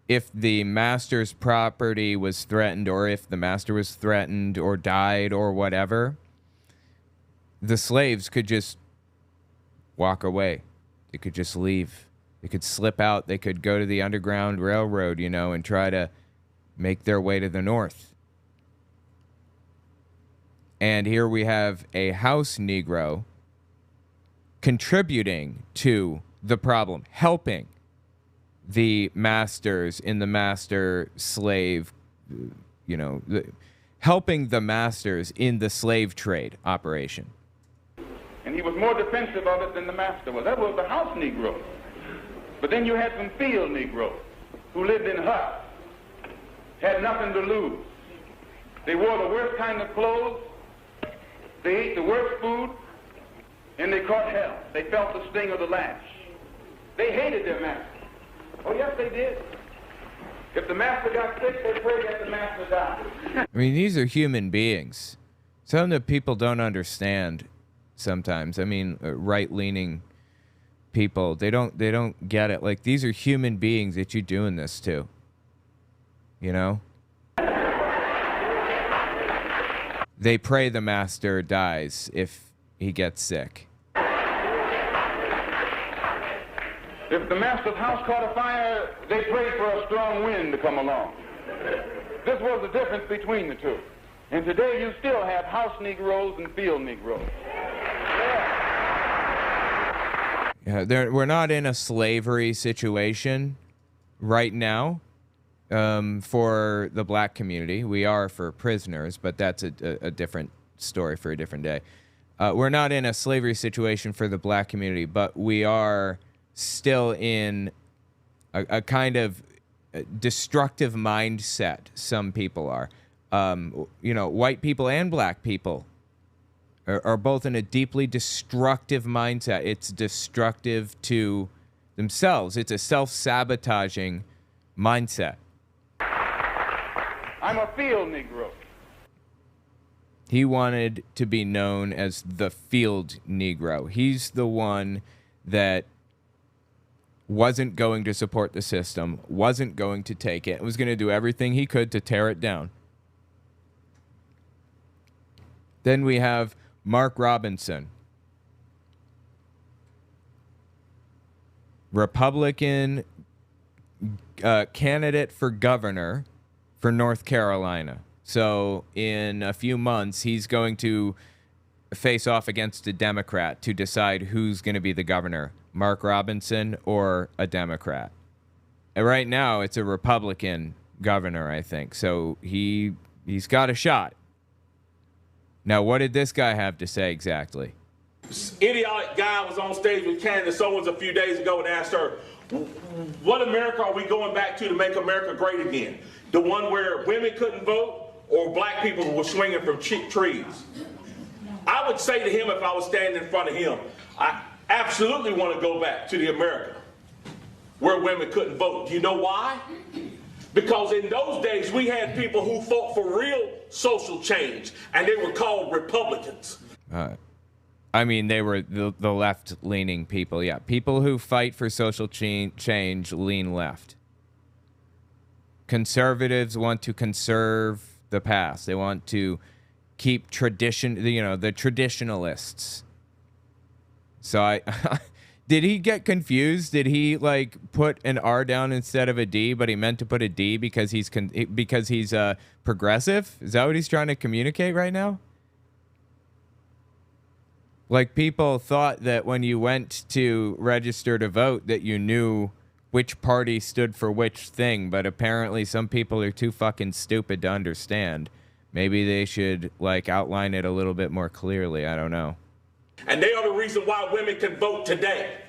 if the master's property was threatened or if the master was threatened or died or whatever, the slaves could just walk away. They could just leave. They could slip out. They could go to the Underground Railroad, you know, and try to make their way to the north. And here we have a house Negro contributing to the problem, helping the masters in the master-slave, you know, helping the masters in the slave trade operation. And he was more defensive of it than the master was. That was the house Negro. But then you had some field Negroes who lived in huts, had nothing to lose. They wore the worst kind of clothes, they ate the worst food, and they caught hell. They felt the sting of the lash. They hated their master. Oh, yes, they did. If the master got sick, they prayed that the master died. I mean, these are human beings. Something that people don't understand sometimes. I mean, right-leaning people, they don't get it. Like, these are human beings that you're doing this to. You know? They pray the master dies if he gets sick. If the master's house caught a fire, they prayed for a strong wind to come along. This was the difference between the two. And today you still have house Negroes and field Negroes. Yeah, we're not in a slavery situation right now for the black community. We are for prisoners, but that's a different story for a different day. We're not in a slavery situation for the black community, but we are still in a kind of destructive mindset. Some people are. You know, white people and black people are both in a deeply destructive mindset. It's destructive to themselves. It's a self-sabotaging mindset. I'm a field Negro. He wanted to be known as the field Negro. He's the one that wasn't going to support the system, wasn't going to take it, was going to do everything he could to tear it down. Then we have Mark Robinson, Republican candidate for governor for North Carolina. So in a few months, he's going to face off against a Democrat to decide who's going to be the governor, Mark Robinson or a Democrat. And right now, it's a Republican governor, I think. So he's got a shot. Now, what did this guy have to say exactly? This idiotic guy was on stage with Candace Owens a few days ago and asked her, what America are we going back to make America great again? The one where women couldn't vote or black people were swinging from trees? I would say to him, if I was standing in front of him, I absolutely want to go back to the America where women couldn't vote. Do you know why? Because in those days, we had people who fought for real social change, and they were called Republicans. I mean, they were the left-leaning people. Yeah, people who fight for social change lean left. Conservatives want to conserve the past. They want to keep tradition, you know, the traditionalists. So did he get confused? Did he like put an R down instead of a D, but he meant to put a D because he's progressive? Is that what he's trying to communicate right now? Like, people thought that when you went to register to vote that you knew which party stood for which thing, but apparently some people are too fucking stupid to understand. Maybe they should, like, outline it a little bit more clearly. I don't know. And they are the reason why women can vote today.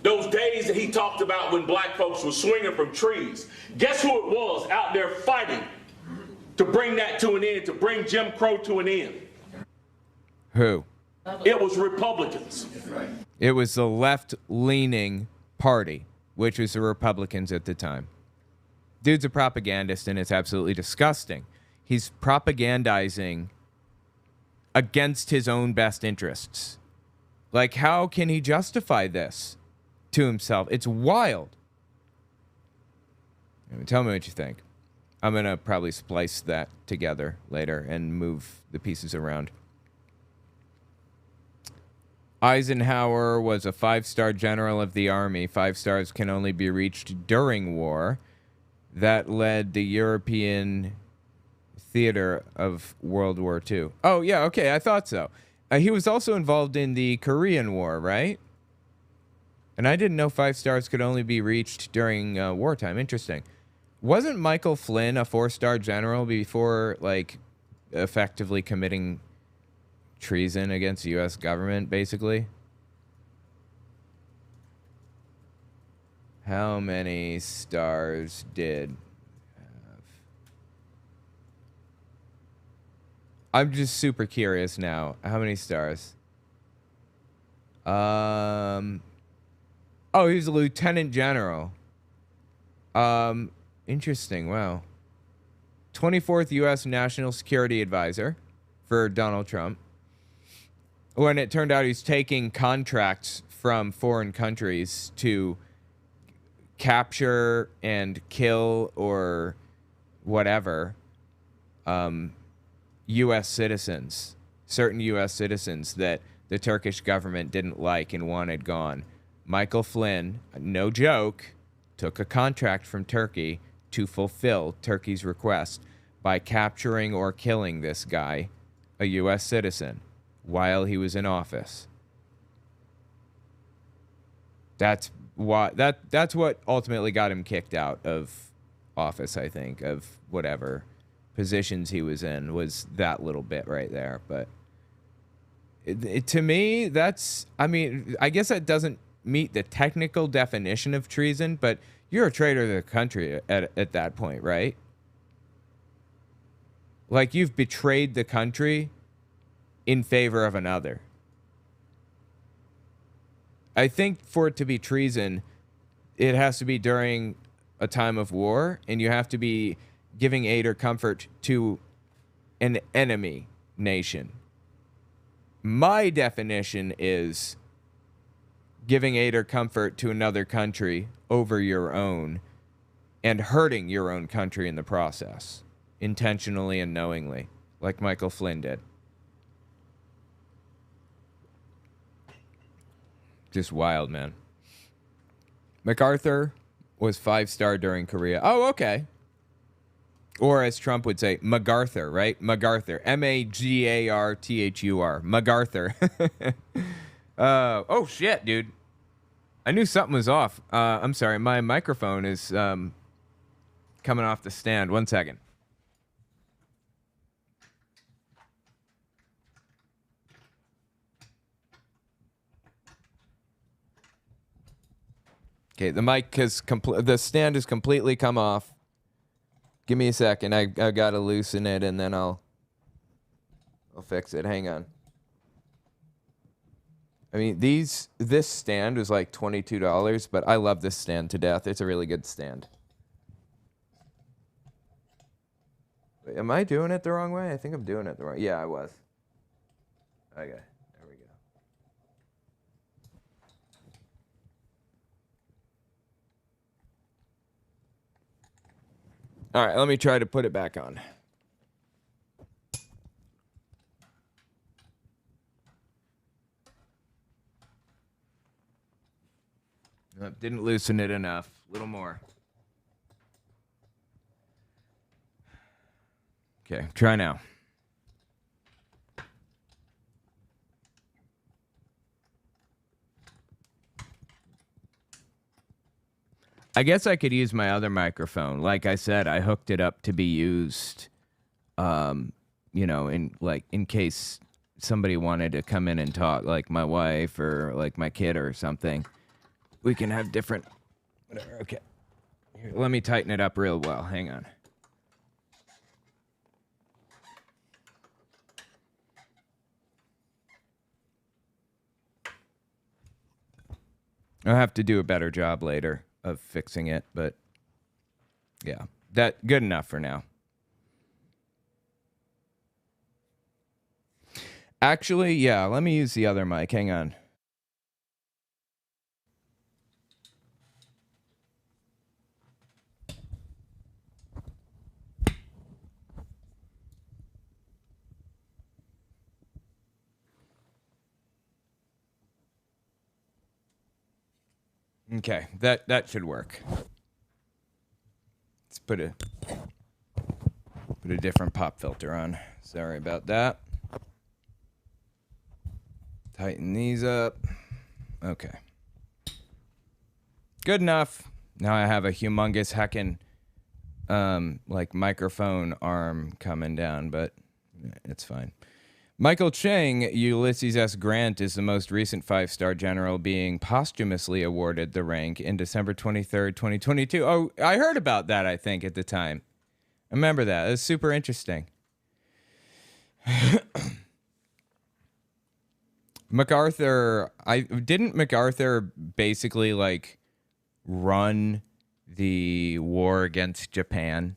Those days that he talked about when black folks were swinging from trees, guess who it was out there fighting to bring that to an end, to bring Jim Crow to an end? Who? It was Republicans. It was the left-leaning party, which was the Republicans at the time. Dude's a propagandist, and it's absolutely disgusting. He's propagandizing against his own best interests. Like, how can he justify this to himself? It's wild. Tell me what you think. I'm going to probably splice that together later and move the pieces around. Eisenhower was a 5-star general of the Army. 5 stars can only be reached during war. That led the European theater of World War II. Oh, yeah, okay, I thought so. He was also involved in the Korean War, right? And I didn't know 5 stars could only be reached during wartime. Interesting. Wasn't Michael Flynn a 4-star general before, like, effectively committing treason against the U.S. government, basically? How many stars did have? I'm just super curious now. How many stars? Oh, he was a lieutenant general. Interesting. Wow. 24th U.S. National Security Advisor for Donald Trump. When it turned out he's taking contracts from foreign countries to capture and kill or whatever U.S. citizens, certain U.S. citizens that the Turkish government didn't like and wanted gone. Michael Flynn, no joke, took a contract from Turkey to fulfill Turkey's request by capturing or killing this guy, a U.S. citizen, while he was in office. That's what ultimately got him kicked out of office, I think, of whatever positions he was in, was that little bit right there. But to me, that's, I mean, I guess that doesn't meet the technical definition of treason, but you're a traitor to the country at that point, right? Like, you've betrayed the country in favor of another. I think for it to be treason, it has to be during a time of war, and you have to be giving aid or comfort to an enemy nation. My definition is giving aid or comfort to another country over your own and hurting your own country in the process, intentionally and knowingly, like Michael Flynn did. Just wild, man. MacArthur was 5-star during Korea. Oh, okay. Or as Trump would say, MacArthur, right? MacArthur. MAGARTHUR. MacArthur. Oh, shit, dude. I knew something was off. I'm sorry. My microphone is coming off the stand. 1 second. Okay, the mic has the stand has completely come off. Give me a second. I gotta loosen it and then I'll fix it. Hang on. I mean, this stand was like $22, but I love this stand to death. It's a really good stand. Wait, am I doing it the wrong way? I think I'm doing it the wrong. Yeah, I was. Okay, there we go. All right, let me try to put it back on. Didn't loosen it enough. A little more. Okay, try now. I guess I could use my other microphone. Like I said, I hooked it up to be used, you know, in case somebody wanted to come in and talk, like my wife or like my kid or something. We can have different, whatever. Okay, here, let me tighten it up real well. Hang on. I'll have to do a better job later of fixing it, but yeah, that good enough for now. Actually, yeah, let me use the other mic. Hang on. Okay, that should work. Let's put a different pop filter on. Sorry about that. Tighten these up. Okay. Good enough. Now I have a humongous heckin' like microphone arm coming down, but it's fine. Michael Chang, Ulysses S. Grant, is the most recent 5-star general being posthumously awarded the rank in December 23rd, 2022. Oh, I heard about that, I think, at the time. I remember that. It was super interesting. MacArthur, didn't MacArthur basically, like, run the war against Japan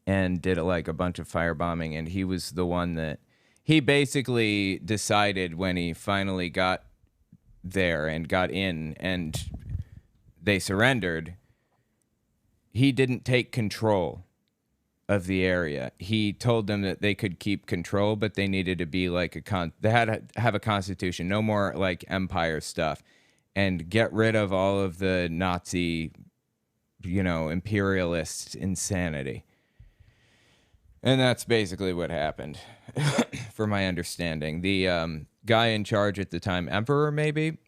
and did, like, a bunch of firebombing, and he was the one that... He basically decided when he finally got there and got in and they surrendered, he didn't take control of the area. He told them that they could keep control, but they needed to be like they had to have a constitution, no more like empire stuff, and get rid of all of the Nazi, you know, imperialist insanity. And that's basically what happened, for my understanding. The guy in charge at the time, Emperor maybe,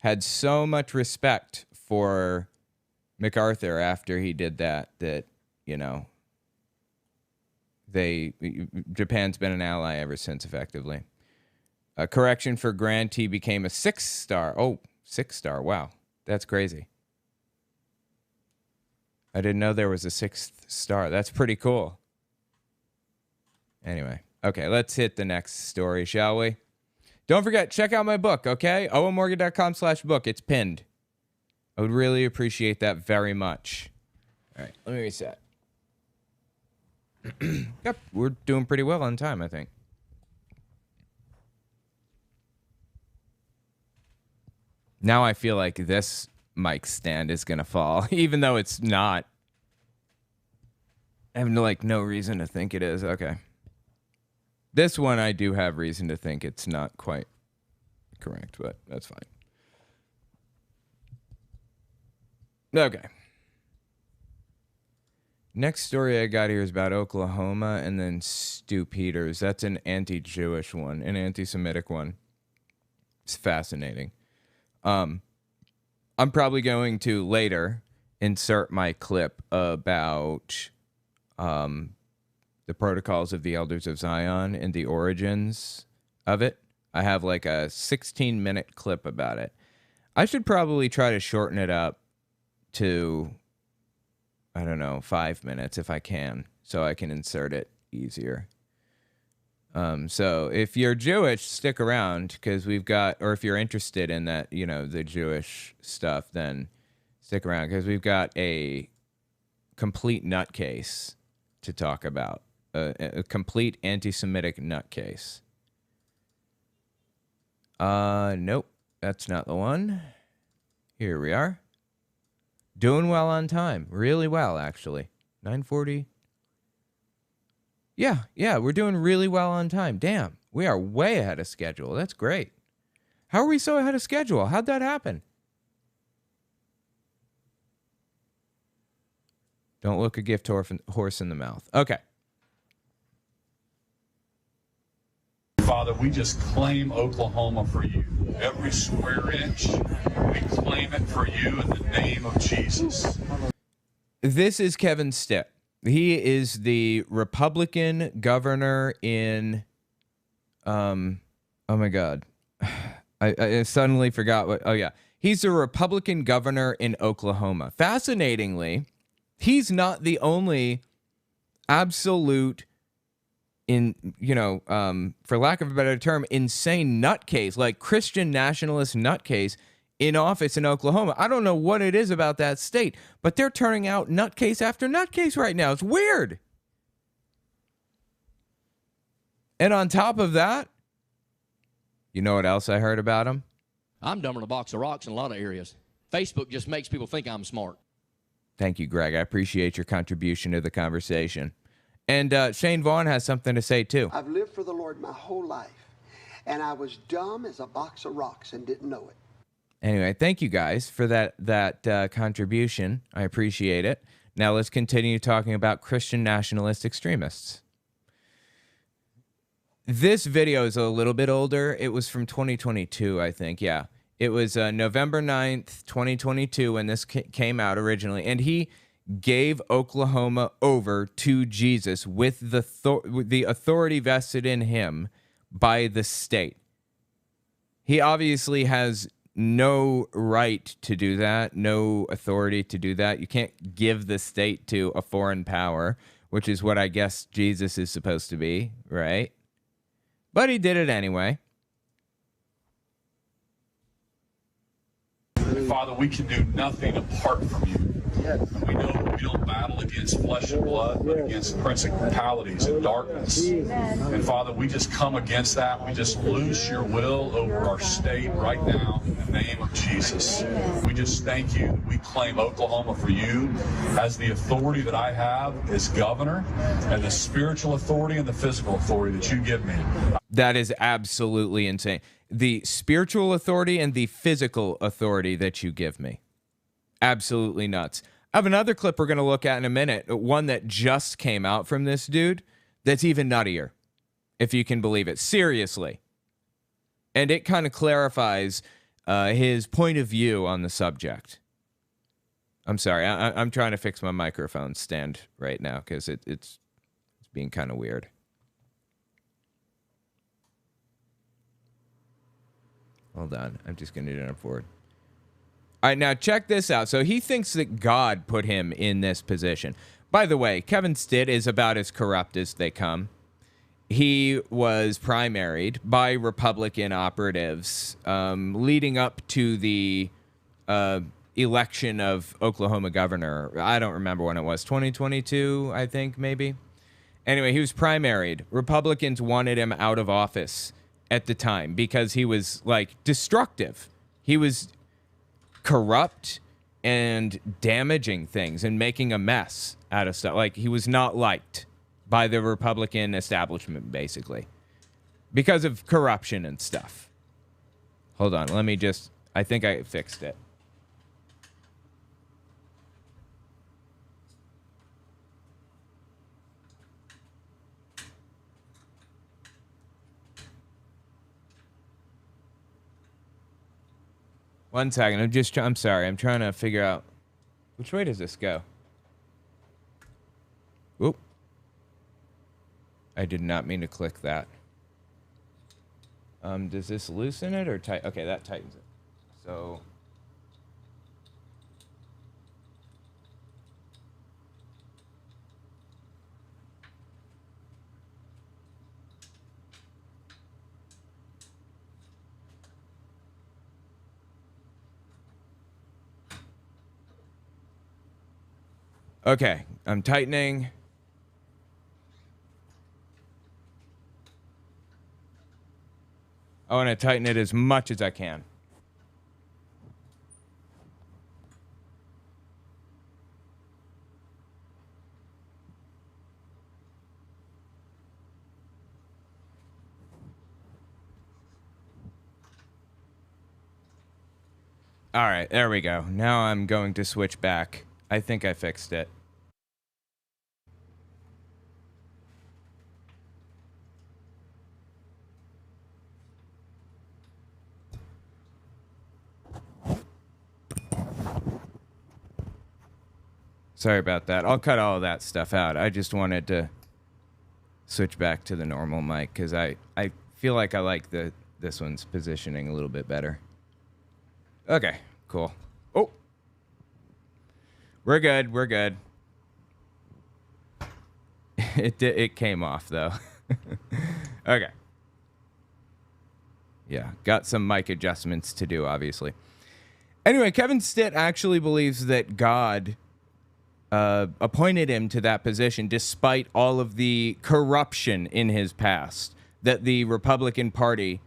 had so much respect for MacArthur after he did that, you know, Japan's been an ally ever since, effectively. A correction for Grant, he became a 6-star. Oh, 6-star, wow. That's crazy. I didn't know there was a 6th star. That's pretty cool. Anyway, okay, let's hit the next story, shall we? Don't forget, check out my book, okay? owenmorgan.com/book. It's pinned. I would really appreciate that very much. All right, let me reset. Yep, we're doing pretty well on time, I think. Now I feel like this mic stand is going to fall, even though it's not. I have no reason to think it is. Okay. This one I do have reason to think it's not quite correct, but that's fine. Okay. Next story I got here is about Oklahoma and then Stu Peters. That's an anti-Jewish one, an anti-Semitic one. It's fascinating. I'm probably going to later insert my clip about the protocols of the Elders of Zion and the origins of it. I have like a 16-minute clip about it. I should probably try to shorten it up to, I don't know, 5 minutes if I can, so I can insert it easier. So if you're Jewish, stick around, because we've got, or if you're interested in that, you know, the Jewish stuff, then stick around, because we've got a complete nutcase to talk about, a complete anti-Semitic nutcase. Nope, that's not the one. Here we are. Doing well on time. Really well, actually. 9:40. Yeah, we're doing really well on time. Damn, we are way ahead of schedule. That's great. How are we so ahead of schedule? How'd that happen? Don't look a gift horse in the mouth. Okay. Father, we just claim Oklahoma for you. Every square inch, we claim it for you in the name of Jesus. This is Kevin Stitt. He is the Republican governor in, oh my God. I suddenly forgot what, oh yeah. He's the Republican governor in Oklahoma. Fascinatingly, he's not the only absolute, for lack of a better term, insane nutcase, like Christian nationalist nutcase in office in Oklahoma. I don't know what it is about that state, but they're turning out nutcase after nutcase right now. It's weird. And on top of that, you know what else I heard about him? I'm dumber than a box of rocks in a lot of areas. Facebook just makes people think I'm smart. Thank you, Greg. I appreciate your contribution to the conversation. And Shane Vaughn has something to say, too. I've lived for the Lord my whole life, and I was dumb as a box of rocks and didn't know it. Anyway, thank you guys for that contribution. I appreciate it. Now let's continue talking about Christian nationalist extremists. This video is a little bit older. It was from 2022, I think. Yeah, it was November 9th, 2022 when this came out originally. And he gave Oklahoma over to Jesus with the authority vested in him by the state. He obviously has no right to do that, no authority to do that. You can't give the state to a foreign power, which is what I guess Jesus is supposed to be, right? But he did it anyway. Father, we can do nothing apart from you. We know we don't battle against flesh and blood, but against principalities and darkness. And Father, we just come against that. We just loose your will over our state right now in the name of Jesus. We just thank you that we claim Oklahoma for you as the authority that I have as governor, and the spiritual authority and the physical authority that you give me. That is absolutely insane. The spiritual authority and the physical authority that you give me. Absolutely nuts. I have another clip we're going to look at in a minute, one that just came out from this dude that's even nuttier, if you can believe it. Seriously. And it kind of clarifies his point of view on the subject. I'm sorry. I'm trying to fix my microphone stand right now because it's being kind of weird. Hold on. I'm just going to jump forward. All right, now check this out. So he thinks that God put him in this position. By the way, Kevin Stitt is about as corrupt as they come. He was primaried by Republican operatives leading up to the election of Oklahoma governor. I don't remember when it was, 2022, I think, maybe. Anyway, he was primaried. Republicans wanted him out of office at the time because he was, like, destructive. He was corrupt and damaging things and making a mess out of stuff. Like, he was not liked by the Republican establishment, basically, because of corruption and stuff. Hold on, let me just, I think I fixed it. One second, I'm sorry, I'm trying to figure out, which way does this go? Whoop. I did not mean to click that. Does this loosen it or tighten? Okay, that tightens it. So. Okay, I'm tightening. I want to tighten it as much as I can. All right, there we go. Now I'm going to switch back. I think I fixed it. Sorry about that. I'll cut all of that stuff out. I just wanted to switch back to the normal mic because I feel like I like this one's positioning a little bit better. Okay, cool. Oh, we're good. We're good. It came off though. Okay. Yeah, got some mic adjustments to do, obviously. Anyway, Kevin Stitt actually believes that God appointed him to that position despite all of the corruption in his past that the Republican Party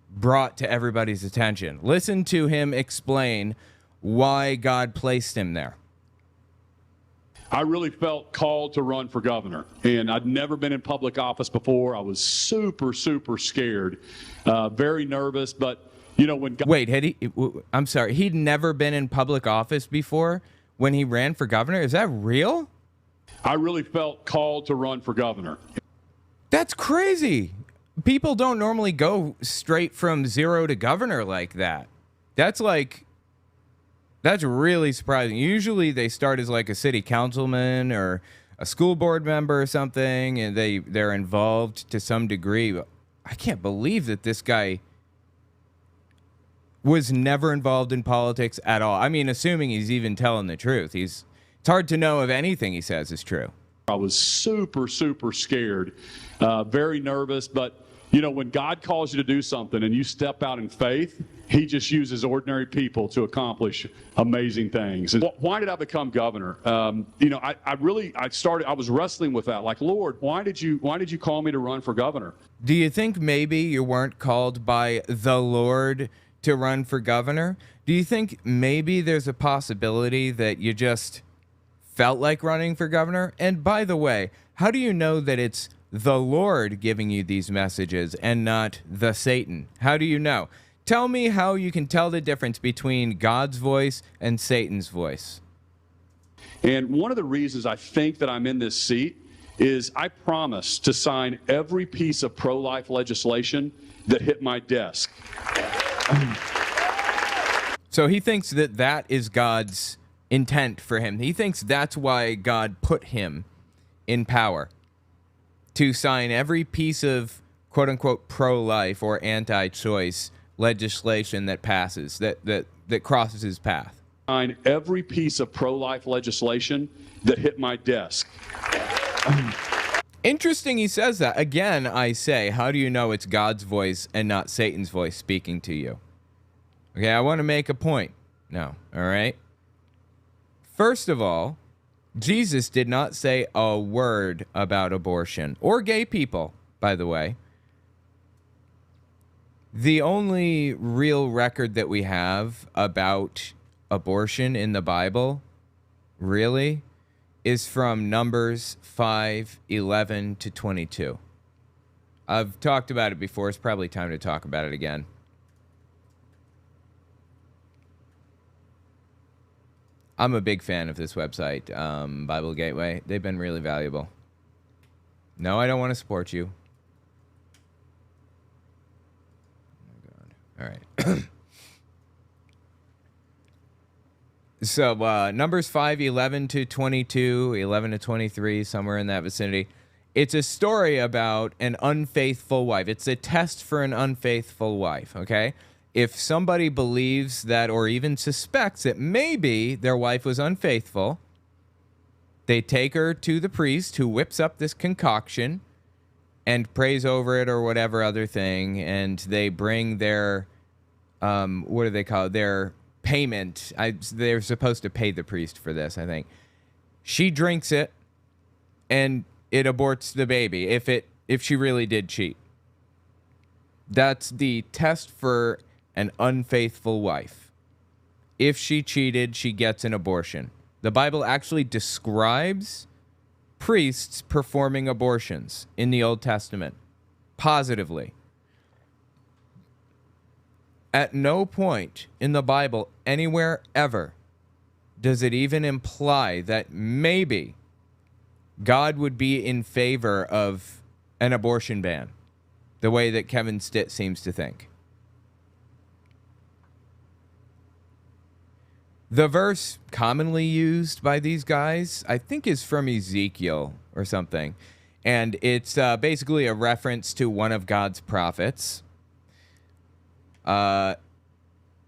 brought to everybody's attention. Listen to him explain why God placed him there. I really felt called to run for governor, and I'd never been in public office before. I was super, super scared, very nervous, but you know, when God— Wait, I'm sorry, he'd never been in public office before when he ran for governor? Is that real? I really felt called to run for governor. That's crazy. People don't normally go straight from zero to governor like that. That's really surprising. Usually they start as like a city councilman or a school board member or something, and they're involved to some degree. But I can't believe that this guy was never involved in politics at all. I mean, assuming he's even telling the truth. It's hard to know if anything he says is true. I was super, super scared, very nervous, but you know, when God calls you to do something and you step out in faith, he just uses ordinary people to accomplish amazing things. And why did I become governor? You know, I was wrestling with that. Like, Lord, why did you call me to run for governor? Do you think maybe you weren't called by the Lord to run for governor? Do you think maybe there's a possibility that you just felt like running for governor? And by the way, how do you know that it's the Lord giving you these messages and not the Satan? How do you know? Tell me how you can tell the difference between God's voice and Satan's voice. And one of the reasons I think that I'm in this seat is I promised to sign every piece of pro-life legislation that hit my desk. So he thinks that is God's intent for him. He thinks that's why God put him in power, to sign every piece of quote-unquote pro-life or anti-choice legislation that passes, that crosses his path. Sign every piece of pro-life legislation that hit my desk. Interesting he says that. Again, I say, how do you know it's God's voice and not Satan's voice speaking to you? Okay, I want to make a point now, all right? First of all, Jesus did not say a word about abortion or gay people, by the way. The only real record that we have about abortion in the Bible, really, is from Numbers 5:11 to 22. I've talked about it before. It's probably time to talk about it again. I'm a big fan of this website, Bible Gateway. They've been really valuable. No, I don't want to support you. Oh, my God. All right. So, Numbers 5:11 to 22, 11 to 23, somewhere in that vicinity. It's a story about an unfaithful wife. It's a test for an unfaithful wife, okay? If somebody believes that or even suspects that maybe their wife was unfaithful, they take her to the priest who whips up this concoction and prays over it or whatever other thing, and they bring their, what do they call it? Their payment. They're supposed to pay the priest for this, I think. She drinks it, and it aborts the baby if she really did cheat. That's the test for an unfaithful wife. If she cheated, she gets an abortion. The Bible actually describes priests performing abortions in the Old Testament positively. At no point in the Bible, anywhere ever, does it even imply that maybe God would be in favor of an abortion ban, the way that Kevin Stitt seems to think. The verse commonly used by these guys, I think, is from Ezekiel or something. And it's basically a reference to one of God's prophets. The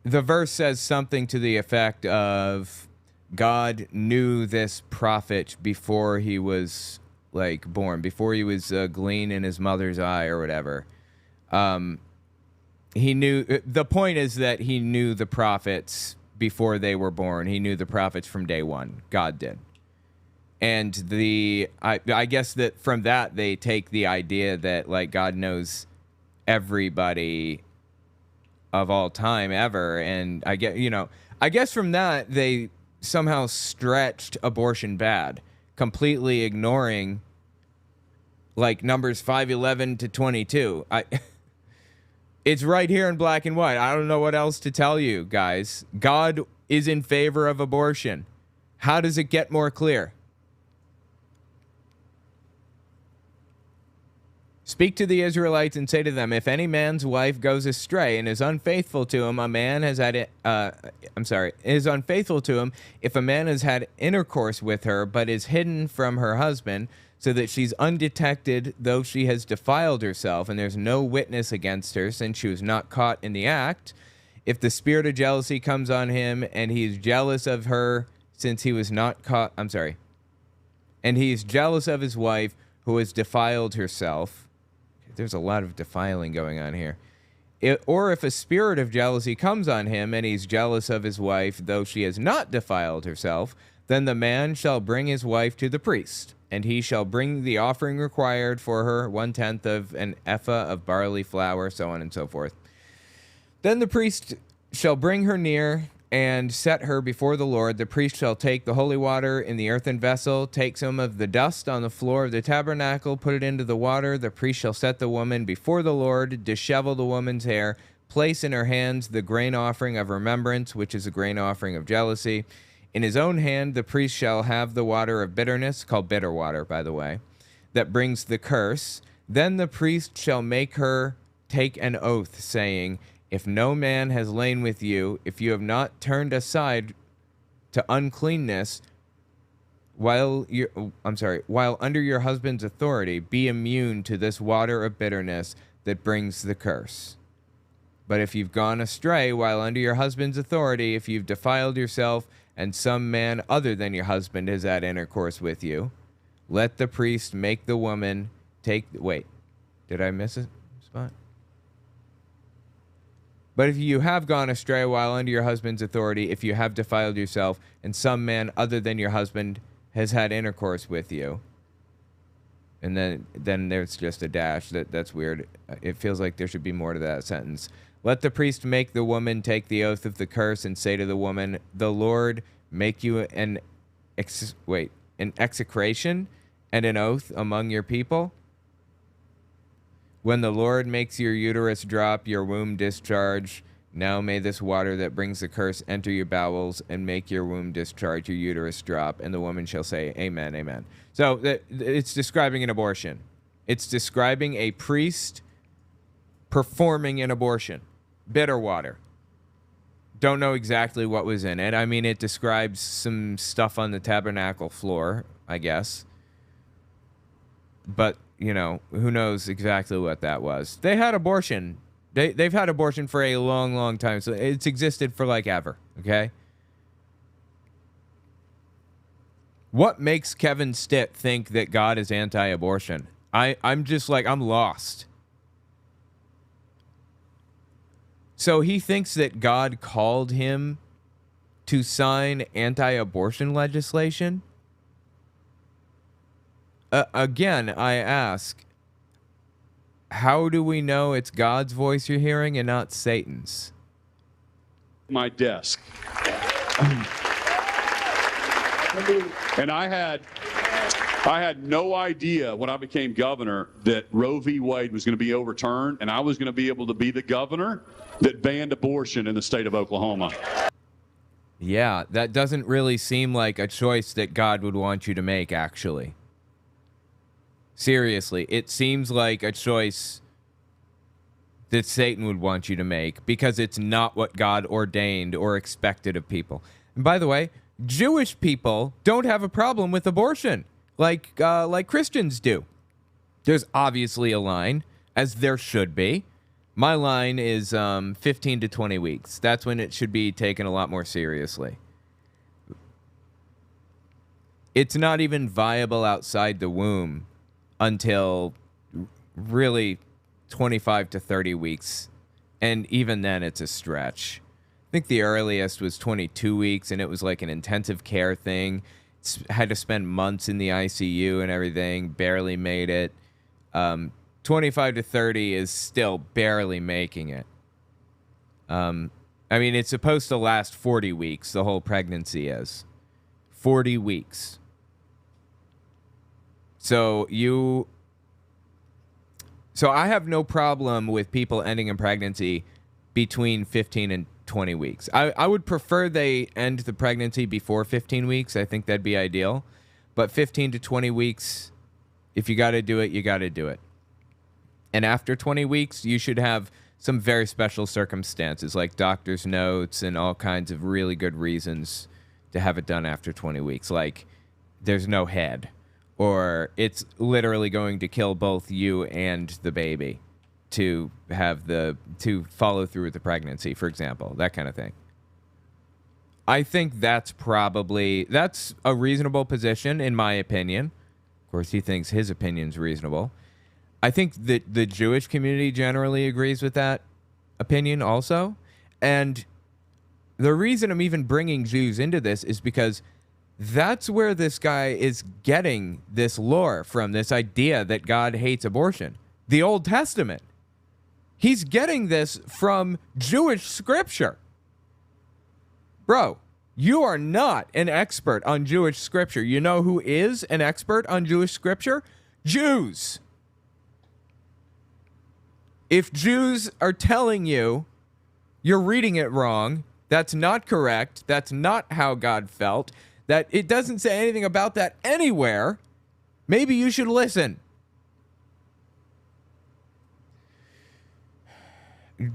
verse says something to the effect of, God knew this prophet before he was, like, born, before he was a gleam in his mother's eye or whatever. He knew, the point is that he knew the prophets before they were born. He knew the prophets from day one. God did. And I guess that from that they take the idea that, like, God knows everybody of all time ever. And I guess from that they somehow stretched abortion bad, completely ignoring, like, Numbers 5:11 to 22. It's right here in black and white. I don't know what else to tell you, guys. God is in favor of abortion. How does it get more clear? Speak to the Israelites and say to them, if any man's wife goes astray and is unfaithful to him, is unfaithful to him, if a man has had intercourse with her, but is hidden from her husband, so that she's undetected, though she has defiled herself, and there's no witness against her, since she was not caught in the act, if the spirit of jealousy comes on him, and he is jealous of her, since he was not caught, and he is jealous of his wife, who has defiled herself. There's a lot of defiling going on here. Or if a spirit of jealousy comes on him, and he's jealous of his wife, though she has not defiled herself, then the man shall bring his wife to the priest, and he shall bring the offering required for her, 1/10 of an ephah of barley flour, so on and so forth. Then the priest shall bring her near and set her before the Lord. The priest shall take the holy water in the earthen vessel, take some of the dust on the floor of the tabernacle, put it into the water. The priest shall set the woman before the Lord, dishevel the woman's hair, place in her hands the grain offering of remembrance, which is a grain offering of jealousy. In his own hand, the priest shall have the water of bitterness, called bitter water, by the way, that brings the curse. Then the priest shall make her take an oath, saying, if no man has lain with you, if you have not turned aside to uncleanness while under your husband's authority, be immune to this water of bitterness that brings the curse. But if you've gone astray while under your husband's authority, if you've defiled yourself, and some man other than your husband has had intercourse with you, let the priest make the woman take... Wait, did I miss a spot? But if you have gone astray while under your husband's authority, if you have defiled yourself, and some man other than your husband has had intercourse with you... And then there's just a dash. That's weird. It feels like there should be more to that sentence. Let the priest make the woman take the oath of the curse and say to the woman, the Lord make you an execration and an oath among your people. When the Lord makes your uterus drop, your womb discharge, now may this water that brings the curse enter your bowels and make your womb discharge, your uterus drop, and the woman shall say, amen, amen. So it's describing an abortion. It's describing a priest performing an abortion. Bitter water. Don't know exactly what was in it. I mean, it describes some stuff on the tabernacle floor, I guess. But, who knows exactly what that was. They had abortion. They've had abortion for a long, long time. So it's existed for like ever, okay? What makes Kevin Stitt think that God is anti-abortion? I'm just like, I'm lost. So he thinks that God called him to sign anti-abortion legislation? Again, I ask, how do we know it's God's voice you're hearing and not Satan's? My desk. And I had no idea when I became governor that Roe v. Wade was going to be overturned, and I was going to be able to be the governor that banned abortion in the state of Oklahoma. Yeah, that doesn't really seem like a choice that God would want you to make, actually. Seriously, it seems like a choice that Satan would want you to make because it's not what God ordained or expected of people. And by the way, Jewish people don't have a problem with abortion like Christians do. There's obviously a line, as there should be. My line is 15 to 20 weeks. That's when it should be taken a lot more seriously. It's not even viable outside the womb until really 25 to 30 weeks. And even then, it's a stretch. I think the earliest was 22 weeks, and it was like an intensive care thing. Had to spend months in the ICU and everything, barely made it. 25 to 30 is still barely making it. I mean, it's supposed to last 40 weeks, the whole pregnancy is. 40 weeks. So I have no problem with people ending in pregnancy between 15 and 20 weeks. I would prefer they end the pregnancy before 15 weeks. I think that'd be ideal. But 15 to 20 weeks, if you got to do it, you got to do it. And after 20 weeks, you should have some very special circumstances, like doctor's notes and all kinds of really good reasons to have it done after 20 weeks. Like there's no head, or it's literally going to kill both you and the baby to follow through with the pregnancy, for example, that kind of thing. I think that's a reasonable position, in my opinion. Of course, he thinks his opinion's reasonable. I think that the Jewish community generally agrees with that opinion also. And the reason I'm even bringing Jews into this is because that's where this guy is getting this lore from, this idea that God hates abortion. The Old Testament. He's getting this from Jewish scripture. Bro, you are not an expert on Jewish scripture. You know who is an expert on Jewish scripture? Jews. If Jews are telling you you're reading it wrong, that's not correct, that's not how God felt, that it doesn't say anything about that anywhere, maybe you should listen.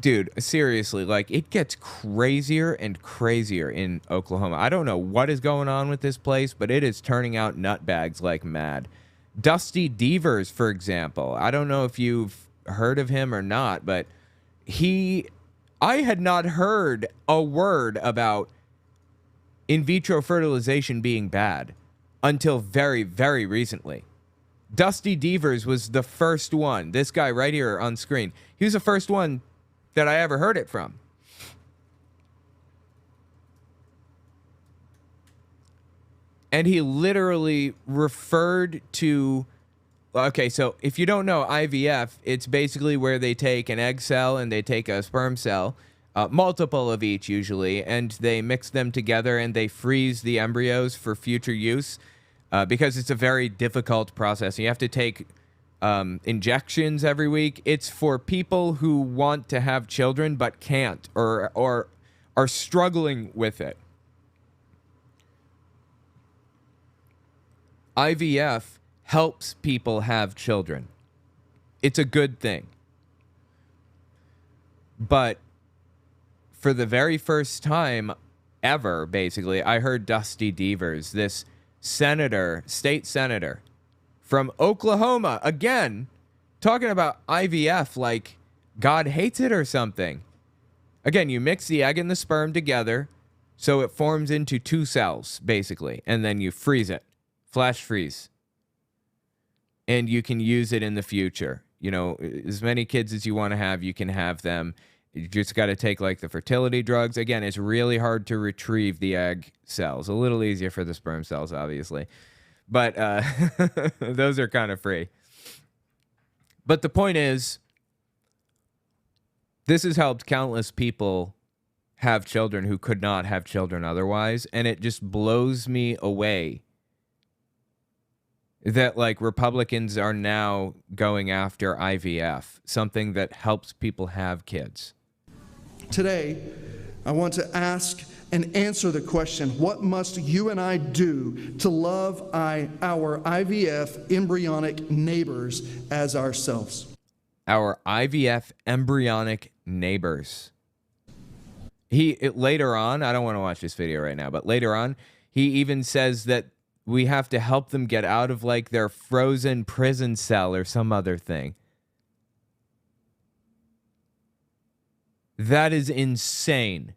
Dude, seriously, like, it gets crazier and crazier in Oklahoma. I don't know what is going on with this place, but it is turning out nutbags like mad. Dusty Devers, for example. I don't know if you've heard of him or not, but I had not heard a word about in vitro fertilization being bad until very, very recently. Dusty Devers was the first one. This guy right here on screen. He was the first one that I ever heard it from. And he literally referred to Okay, so if you don't know IVF, it's basically where they take an egg cell and they take a sperm cell, multiple of each usually, and they mix them together and they freeze the embryos for future use because it's a very difficult process. You have to take injections every week. It's for people who want to have children but can't or are struggling with it. IVF helps people have children. It's a good thing. But for the very first time ever, basically, I heard Dusty Devers, this senator, state senator from Oklahoma, again, talking about IVF like God hates it or something. Again, you mix the egg and the sperm together so it forms into two cells, basically, and then you freeze it, flash freeze. And you can use it in the future. You know, as many kids as you want to have, you can have them. You just got to take like the fertility drugs. Again, it's really hard to retrieve the egg cells. A little easier for the sperm cells, obviously. But those are kind of free. But the point is, this has helped countless people have children who could not have children otherwise. And it just blows me away that like Republicans are now going after IVF, something that helps people have kids. Today, I want to ask and answer the question, what must you and I do to love our IVF embryonic neighbors as ourselves? Our IVF embryonic neighbors. Later on, I don't want to watch this video right now, but later on, he even says that we have to help them get out of like their frozen prison cell or some other thing. That is insane.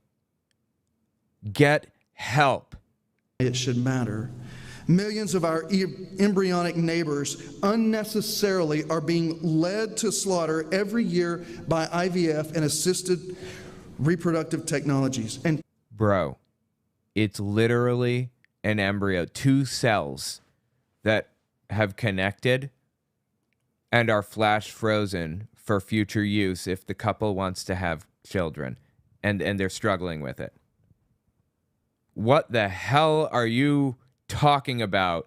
Get help. It should matter. Millions of our embryonic neighbors unnecessarily are being led to slaughter every year by IVF and assisted reproductive technologies. And bro, it's literally an embryo, two cells that have connected and are flash frozen for future use if the couple wants to have children and they're struggling with it. What the hell are you talking about?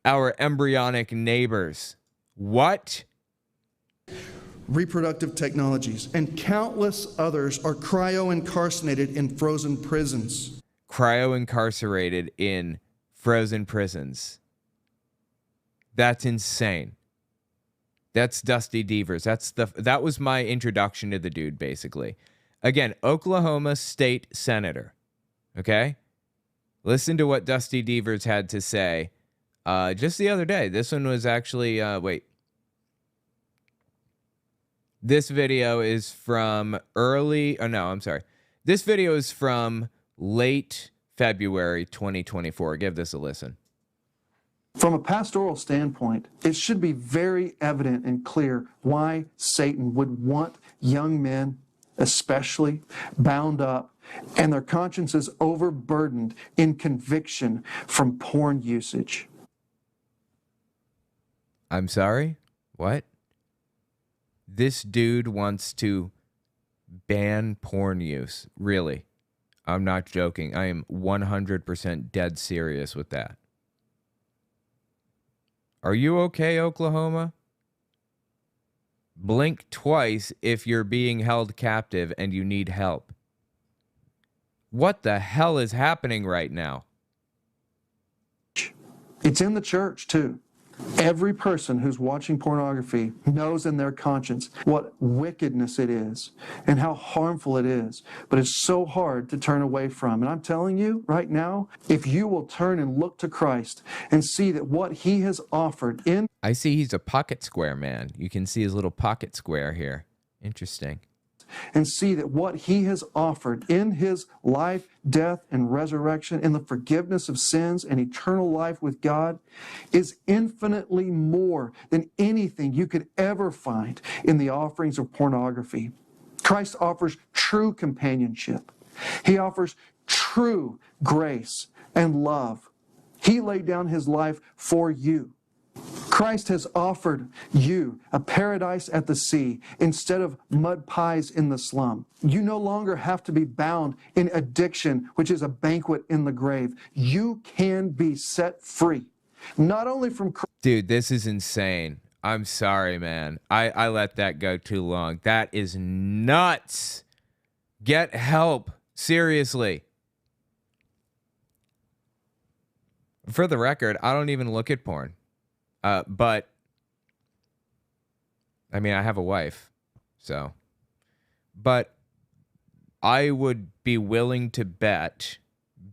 Our embryonic neighbors. What? Reproductive technologies and countless others are cryo-incarcerated in frozen prisons. Cryo-incarcerated in frozen prisons. That's insane. That's Dusty Devers. That was my introduction to the dude, basically. Again, Oklahoma State Senator. Okay? Listen to what Dusty Devers had to say just the other day. This one was actually, wait. This video is from This video is from late February 2024. Give this a listen. From a pastoral standpoint, it should be very evident and clear why Satan would want young men, especially, bound up and their consciences overburdened in conviction from porn usage. I'm sorry? What? This dude wants to ban porn use. Really? I'm not joking. I am 100% dead serious with that. Are you okay, Oklahoma? Blink twice if you're being held captive and you need help. What the hell is happening right now? It's in the church, too. Every person who's watching pornography knows in their conscience what wickedness it is and how harmful it is, but it's so hard to turn away from. And I'm telling you right now, if you will turn and look to Christ and see that what he has offered in... I see he's a pocket square man. You can see his little pocket square here. Interesting. And see that what he has offered in his life, death, and resurrection, in the forgiveness of sins and eternal life with God, is infinitely more than anything you could ever find in the offerings of pornography. Christ offers true companionship. He offers true grace and love. He laid down his life for you. Christ has offered you a paradise at the sea instead of mud pies in the slum. You no longer have to be bound in addiction, which is a banquet in the grave. You can be set free, not only from... Dude, this is insane. I'm sorry, man. I let that go too long. That is nuts. Get help. Seriously. For the record, I don't even look at porn. But, I mean, I have a wife, so. But I would be willing to bet,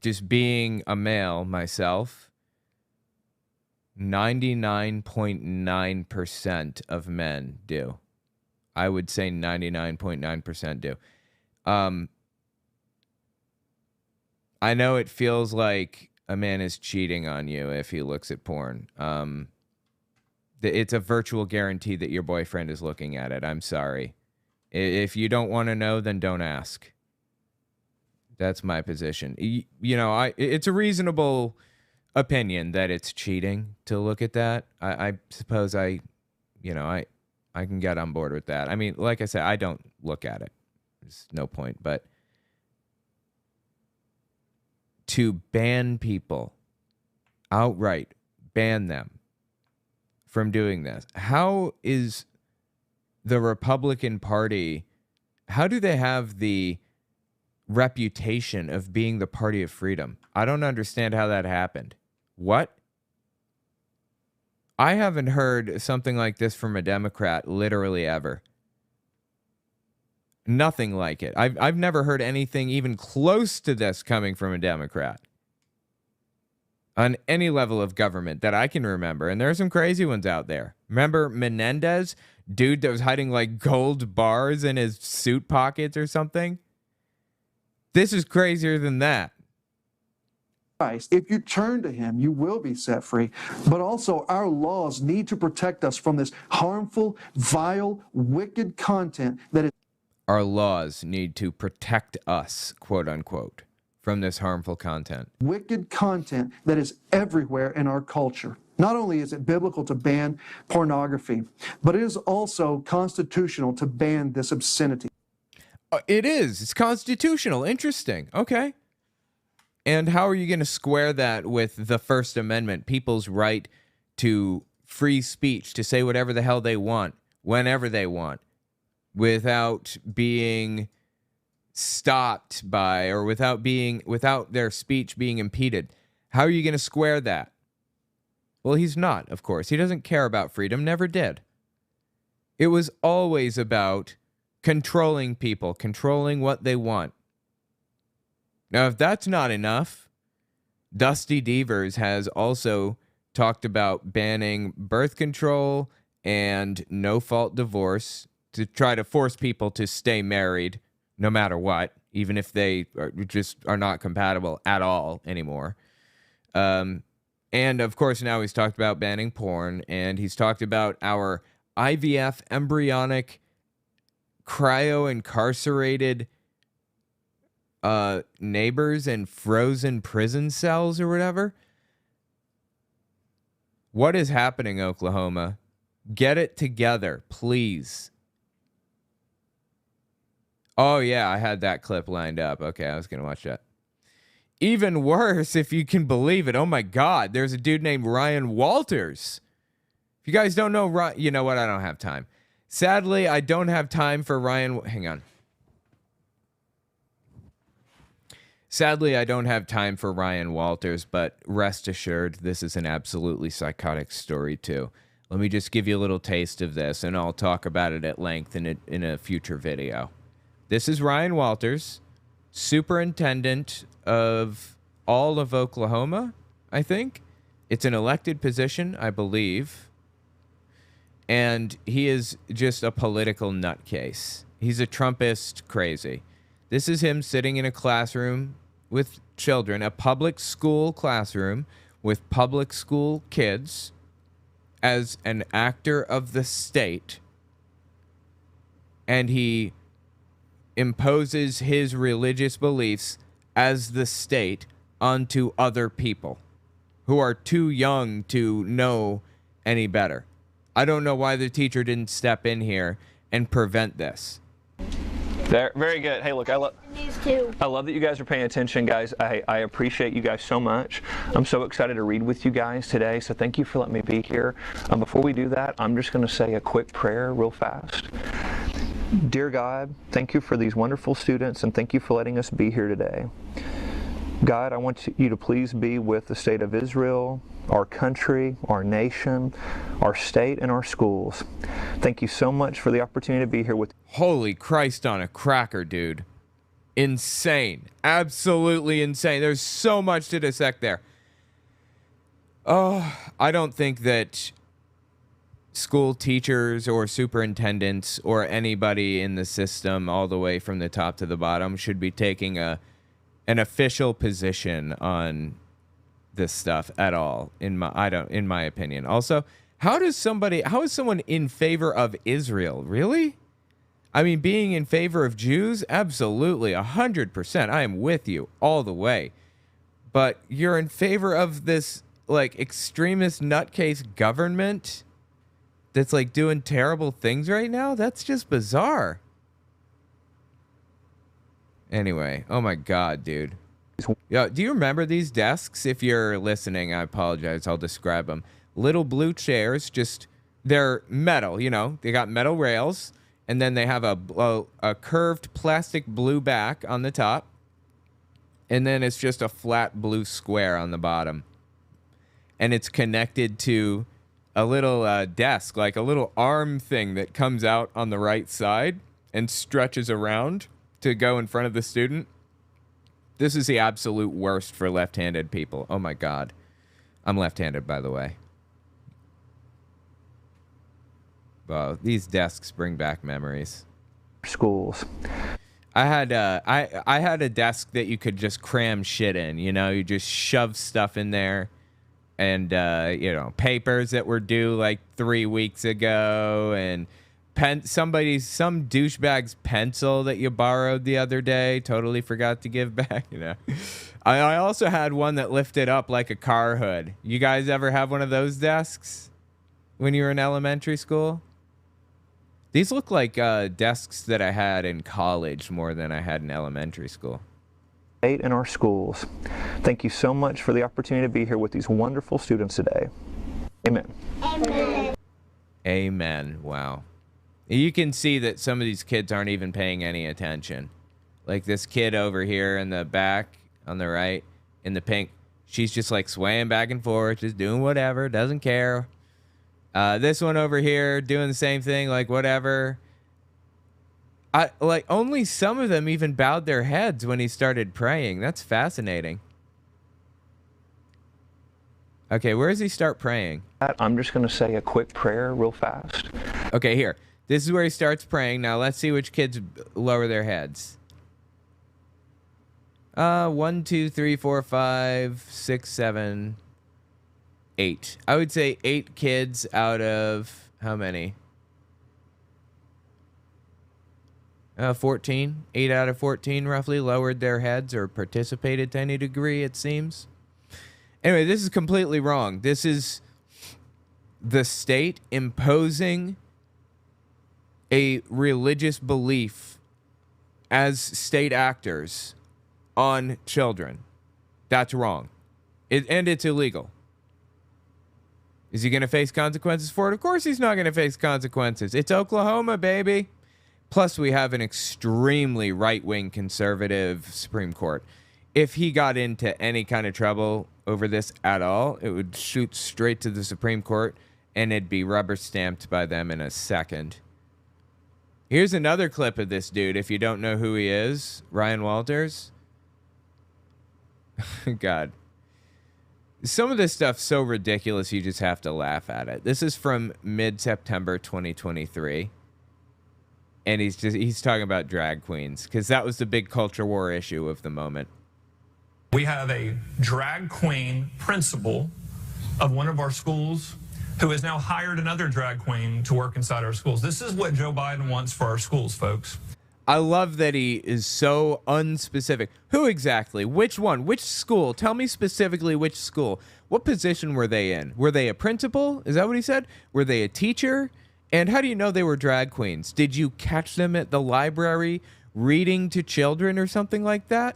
just being a male myself, 99.9% of men do. I would say 99.9% do. I know it feels like a man is cheating on you if he looks at porn. It's a virtual guarantee that your boyfriend is looking at it. I'm sorry. If you don't want to know, then don't ask. That's my position. You know, it's a reasonable opinion that it's cheating to look at that. I suppose I can get on board with that. I mean, like I said, I don't look at it. There's no point. But to ban people outright, ban them from doing this. How is the Republican Party, how do they have the reputation of being the party of freedom? I don't understand how that happened. What? I haven't heard something like this from a Democrat literally ever. Nothing like it. I've never heard anything even close to this coming from a Democrat on any level of government that I can remember. And there are some crazy ones out there. Remember Menendez? Dude that was hiding like gold bars in his suit pockets or something? This is crazier than that. Christ. If you turn to him, you will be set free. But also, our laws need to protect us from this harmful, vile, wicked content that is... Our laws need to protect us, quote unquote, from this harmful content. Wicked content that is everywhere in our culture. Not only is it biblical to ban pornography, but it is also constitutional to ban this obscenity. It is. It's constitutional. Interesting. Okay. And how are you going to square that with the First Amendment, people's right to free speech, to say whatever the hell they want, whenever they want, without being stopped by, or without their speech being impeded? How are you going to square that? Well, he's not, of course. He doesn't care about freedom, never did. It was always about controlling people, controlling what they want. Now, if that's not enough, Dusty Devers has also talked about banning birth control and no-fault divorce to try to force people to stay married no matter what, even if they are not compatible at all anymore. And, of course, now he's talked about banning porn, and he's talked about our IVF embryonic cryo-incarcerated neighbors in frozen prison cells or whatever. What is happening, Oklahoma? Get it together, please. Oh, yeah, I had that clip lined up. Okay, I was going to watch that. Even worse, if you can believe it. Oh, my God. There's a dude named Ryan Walters. If you guys don't know Ryan, you know what? I don't have time. Sadly, I don't have time for Ryan. Hang on. Sadly, I don't have time for Ryan Walters, but rest assured, this is an absolutely psychotic story, too. Let me just give you a little taste of this, and I'll talk about it at length in a future video. This is Ryan Walters, superintendent of all of Oklahoma, I think. It's an elected position, I believe. And he is just a political nutcase. He's a Trumpist crazy. This is him sitting in a classroom with children, a public school classroom with public school kids, as an actor of the state. And he imposes his religious beliefs as the state onto other people who are too young to know any better. I don't know why the teacher didn't step in here and prevent this. Very good. Hey, look, I love that you guys are paying attention, guys. I appreciate you guys so much. I'm so excited to read with you guys today, so thank you for letting me be here. Before we do that, I'm just going to say a quick prayer real fast. Dear God, thank you for these wonderful students, and thank you for letting us be here today. God, I want you to please be with the state of Israel, our country, our nation, our state, and our schools. Thank you so much for the opportunity to be here with you. Holy Christ on a cracker, dude. Insane. Absolutely insane. There's so much to dissect there. Oh, I don't think that school teachers or superintendents or anybody in the system all the way from the top to the bottom should be taking an official position on this stuff at all, in my opinion. Also, how is someone in favor of Israel? Really? I mean, being in favor of Jews? Absolutely, 100%. I am with you all the way. But you're in favor of this, like, extremist nutcase government that's, like, doing terrible things right now? That's just bizarre. Anyway, oh my God, dude. Yeah, do you remember these desks? If you're listening, I apologize. I'll describe them. Little blue chairs, they're metal, you know. They got metal rails, and then they have a curved plastic blue back on the top, and then it's just a flat blue square on the bottom. And it's connected to a little desk, like a little arm thing that comes out on the right side and stretches around to go in front of the student. This is the absolute worst for left-handed people. Oh my God. I'm left-handed, by the way. Well, these desks bring back memories. Schools. I had a desk that you could just cram shit in, you know, you just shove stuff in there, and you know, papers that were due like 3 weeks ago, and some douchebag's pencil that you borrowed the other day, totally forgot to give back, you know. I also had one that lifted up like a car hood. You guys ever have one of those desks when you were in elementary school? These look like desks that I had in college more than I had in elementary school. In our schools. Thank you so much for the opportunity to be here with these wonderful students today. Amen. Amen. Amen. Wow. You can see that some of these kids aren't even paying any attention. Like this kid over here in the back on the right in the pink, she's just like swaying back and forth, just doing whatever, doesn't care. This one over here doing the same thing, like whatever. Only some of them even bowed their heads when he started praying. That's fascinating. Okay, where does he start praying? I'm just going to say a quick prayer real fast. Okay, here. This is where he starts praying. Now let's see which kids lower their heads. 1, 2, 3, 4, 5, 6, 7, 8. I would say 8 kids out of how many? 14. 8 out of 14 roughly lowered their heads or participated to any degree, it seems. Anyway, this is completely wrong. This is the state imposing a religious belief as state actors on children. That's wrong. And it's illegal. Is he going to face consequences for it? Of course he's not going to face consequences. It's Oklahoma, baby. Plus, we have an extremely right-wing conservative Supreme Court. If he got into any kind of trouble over this at all, it would shoot straight to the Supreme Court, and it'd be rubber-stamped by them in a second. Here's another clip of this dude, if you don't know who he is. Ryan Walters. God. Some of this stuff's so ridiculous, you just have to laugh at it. This is from mid-September 2023. And he's talking about drag queens, because that was the big culture war issue of the moment. We have a drag queen principal of one of our schools who has now hired another drag queen to work inside our schools. This is what Joe Biden wants for our schools, folks. I love that he is so unspecific. Who exactly? Which one? Which school? Tell me specifically which school. What position were they in? Were they a principal? Is that what he said? Were they a teacher? And how do you know they were drag queens? Did you catch them at the library reading to children or something like that?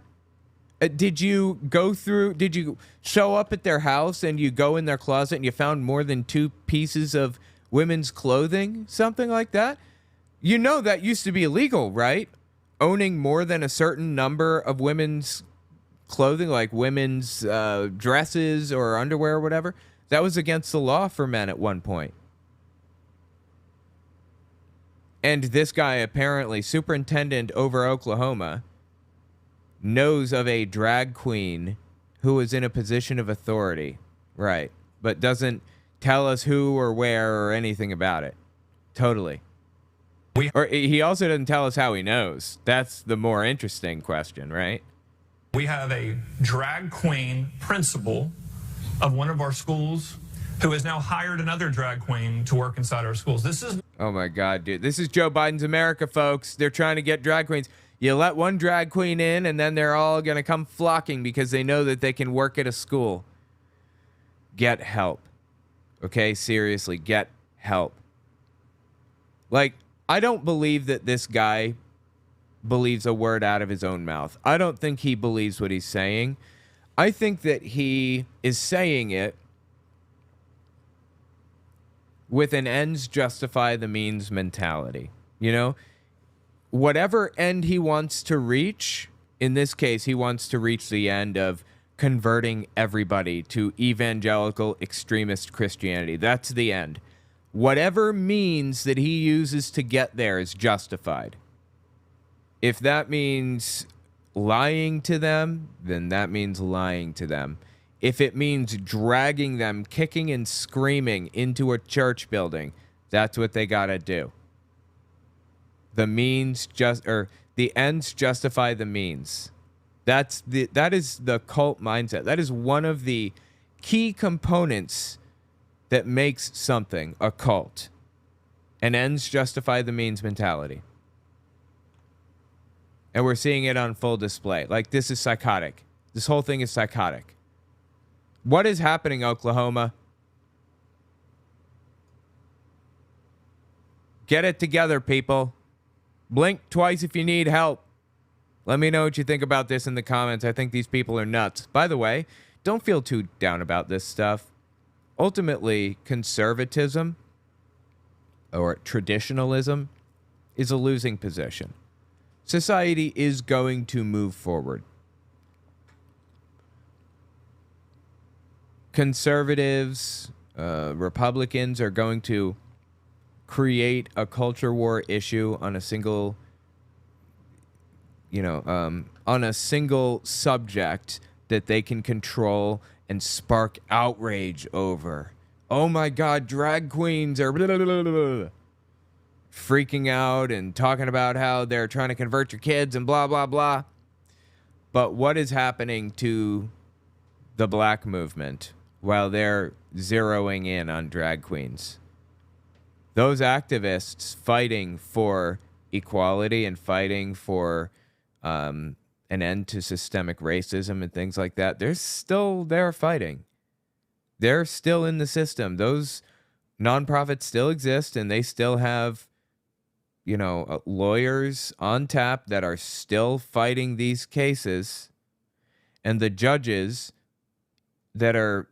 Did you show up at their house and you go in their closet and you found more than 2 pieces of women's clothing? Something like that? You know that used to be illegal, right? Owning more than a certain number of women's clothing, like women's dresses or underwear or whatever. That was against the law for men at one point. And this guy, apparently, superintendent over Oklahoma, knows of a drag queen who is in a position of authority, right, but doesn't tell us who or where or anything about it. Totally. Or he also doesn't tell us how he knows. That's the more interesting question, right? We have a drag queen principal of one of our schools who has now hired another drag queen to work inside our schools. This is... Oh my God, dude. This is Joe Biden's America, folks. They're trying to get drag queens. You let one drag queen in, and then they're all going to come flocking because they know that they can work at a school. Get help. Okay? Seriously, get help. Like, I don't believe that this guy believes a word out of his own mouth. I don't think he believes what he's saying. I think that he is saying it with an ends justify the means mentality. You know? Whatever end he wants to reach, in this case, he wants to reach the end of converting everybody to evangelical extremist Christianity. That's the end. Whatever means that he uses to get there is justified. If that means lying to them, then that means lying to them. If it means dragging them, kicking and screaming into a church building, that's what they gotta do. The ends justify the means. That is the cult mindset. That is one of the key components that makes something a cult. An ends justify the means mentality. And we're seeing it on full display. Like, this is psychotic. This whole thing is psychotic. What is happening, Oklahoma? Get it together, people. Blink twice if you need help. Let me know what you think about this in the comments. I think these people are nuts. By the way, don't feel too down about this stuff. Ultimately, conservatism or traditionalism is a losing position. Society is going to move forward. Conservatives, Republicans are going to create a culture war issue on a single, on a single subject that they can control and spark outrage over. Oh my God, drag queens are blah, blah, blah, blah, freaking out and talking about how they're trying to convert your kids and blah, blah, blah. But what is happening to the black movement while they're zeroing in on drag queens? Those activists fighting for equality and fighting for an end to systemic racism and things like that, they're still there fighting. They're still in the system. Those nonprofits still exist, and they still have, lawyers on tap that are still fighting these cases. And the judges that are,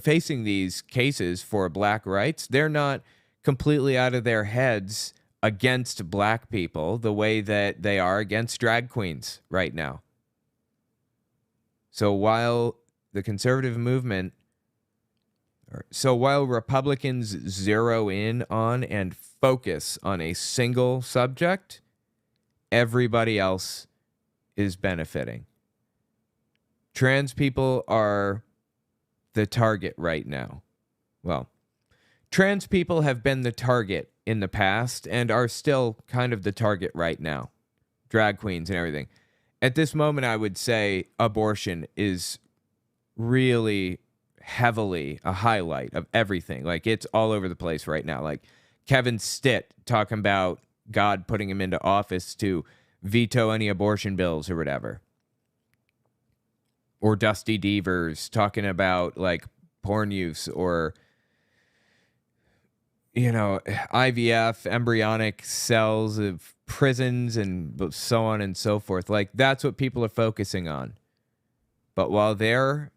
facing these cases for black rights, they're not completely out of their heads against black people the way that they are against drag queens right now. So while the conservative movement, while Republicans zero in on and focus on a single subject, everybody else is benefiting. Trans people are the target right now. Well, trans people have been the target in the past and are still kind of the target right now. Drag queens and everything. At this moment, I would say abortion is really heavily a highlight of everything. Like, it's all over the place right now. Like, Kevin Stitt talking about God putting him into office to veto any abortion bills or whatever. Or Dusty Devers talking about, like, porn use or, you know, IVF, embryonic cells of prisons and so on and so forth. Like, that's what people are focusing on. But while they're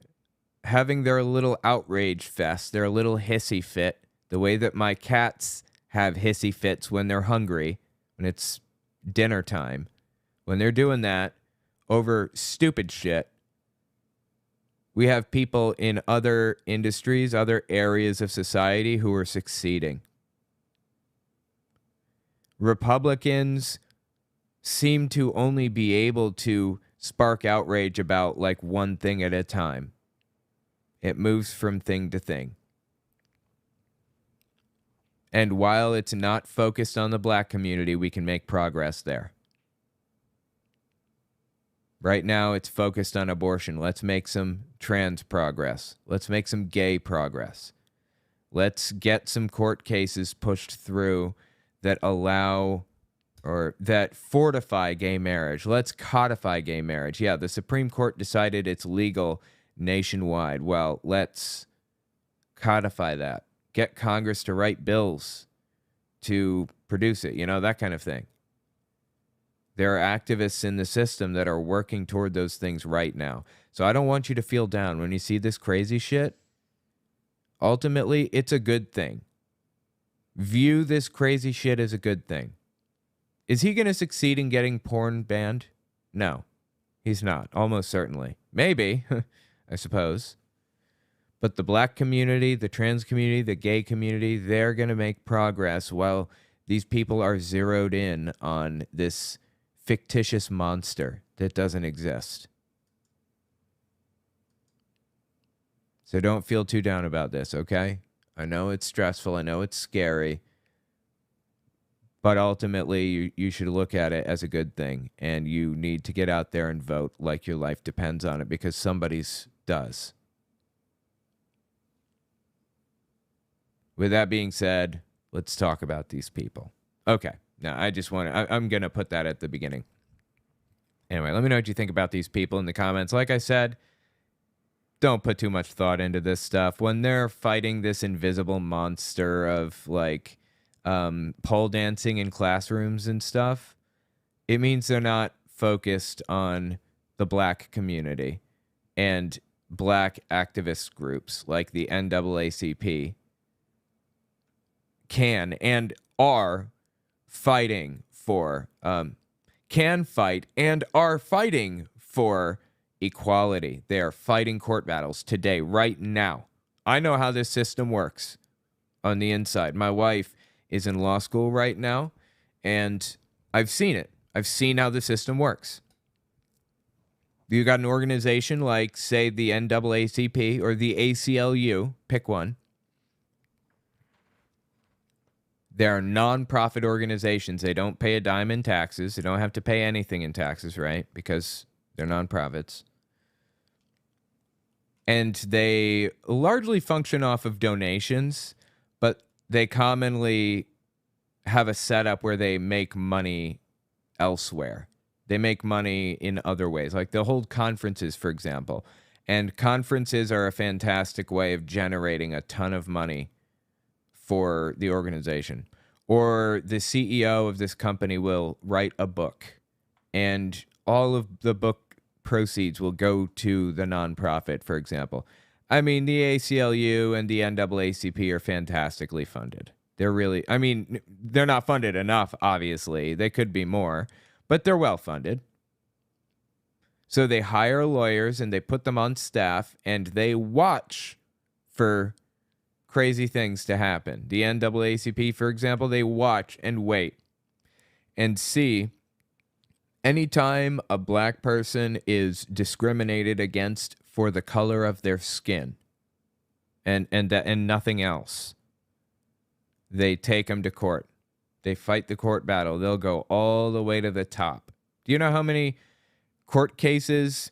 having their little outrage fest, their little hissy fit, the way that my cats have hissy fits when they're hungry, when it's dinner time, when they're doing that over stupid shit, we have people in other industries, other areas of society who are succeeding. Republicans seem to only be able to spark outrage about like one thing at a time. It moves from thing to thing. And while it's not focused on the black community, we can make progress there. Right now, it's focused on abortion. Let's make some trans progress. Let's make some gay progress. Let's get some court cases pushed through that allow or that fortify gay marriage. Let's codify gay marriage. Yeah, the Supreme Court decided it's legal nationwide. Well, let's codify that. Get Congress to write bills to produce it, you know, that kind of thing. There are activists in the system that are working toward those things right now. So I don't want you to feel down when you see this crazy shit. Ultimately, it's a good thing. View this crazy shit as a good thing. Is he going to succeed in getting porn banned? No, he's not. Almost certainly. Maybe, I suppose. But the black community, the trans community, the gay community, they're going to make progress while these people are zeroed in on this fictitious monster that doesn't exist. So don't feel too down about this, okay? I know it's stressful. I know it's scary. But ultimately, you should look at it as a good thing. And you need to get out there and vote like your life depends on it, because somebody's does. With that being said, let's talk about these people. Okay. Now, I'm going to put that at the beginning. Anyway, let me know what you think about these people in the comments. Like I said, don't put too much thought into this stuff. When they're fighting this invisible monster of, like, pole dancing in classrooms and stuff, it means they're not focused on the black community and black activist groups like the NAACP can and are fighting for, can fight and are fighting for equality. They are fighting court battles today, right now. I know how this system works on the inside. My wife is in law school right now, and I've seen it. I've seen how the system works. You got an organization like, say, the NAACP or the ACLU, pick one. They're nonprofit organizations. They don't pay a dime in taxes. They don't have to pay anything in taxes, right? Because they're nonprofits. And they largely function off of donations, but they commonly have a setup where they make money elsewhere. They make money in other ways. Like they'll hold conferences, for example. And conferences are a fantastic way of generating a ton of money for the organization. Or the CEO of this company will write a book, and all of the book proceeds will go to the nonprofit, for example. I mean, the ACLU and the NAACP are fantastically funded. They're really, I mean, they're not funded enough, obviously. They could be more, but they're well funded. So they hire lawyers and they put them on staff and they watch for crazy things to happen. The NAACP, for example, they watch and wait and see anytime a black person is discriminated against for the color of their skin and nothing else, they take them to court. They fight the court battle. They'll go all the way to the top. Do you know how many court cases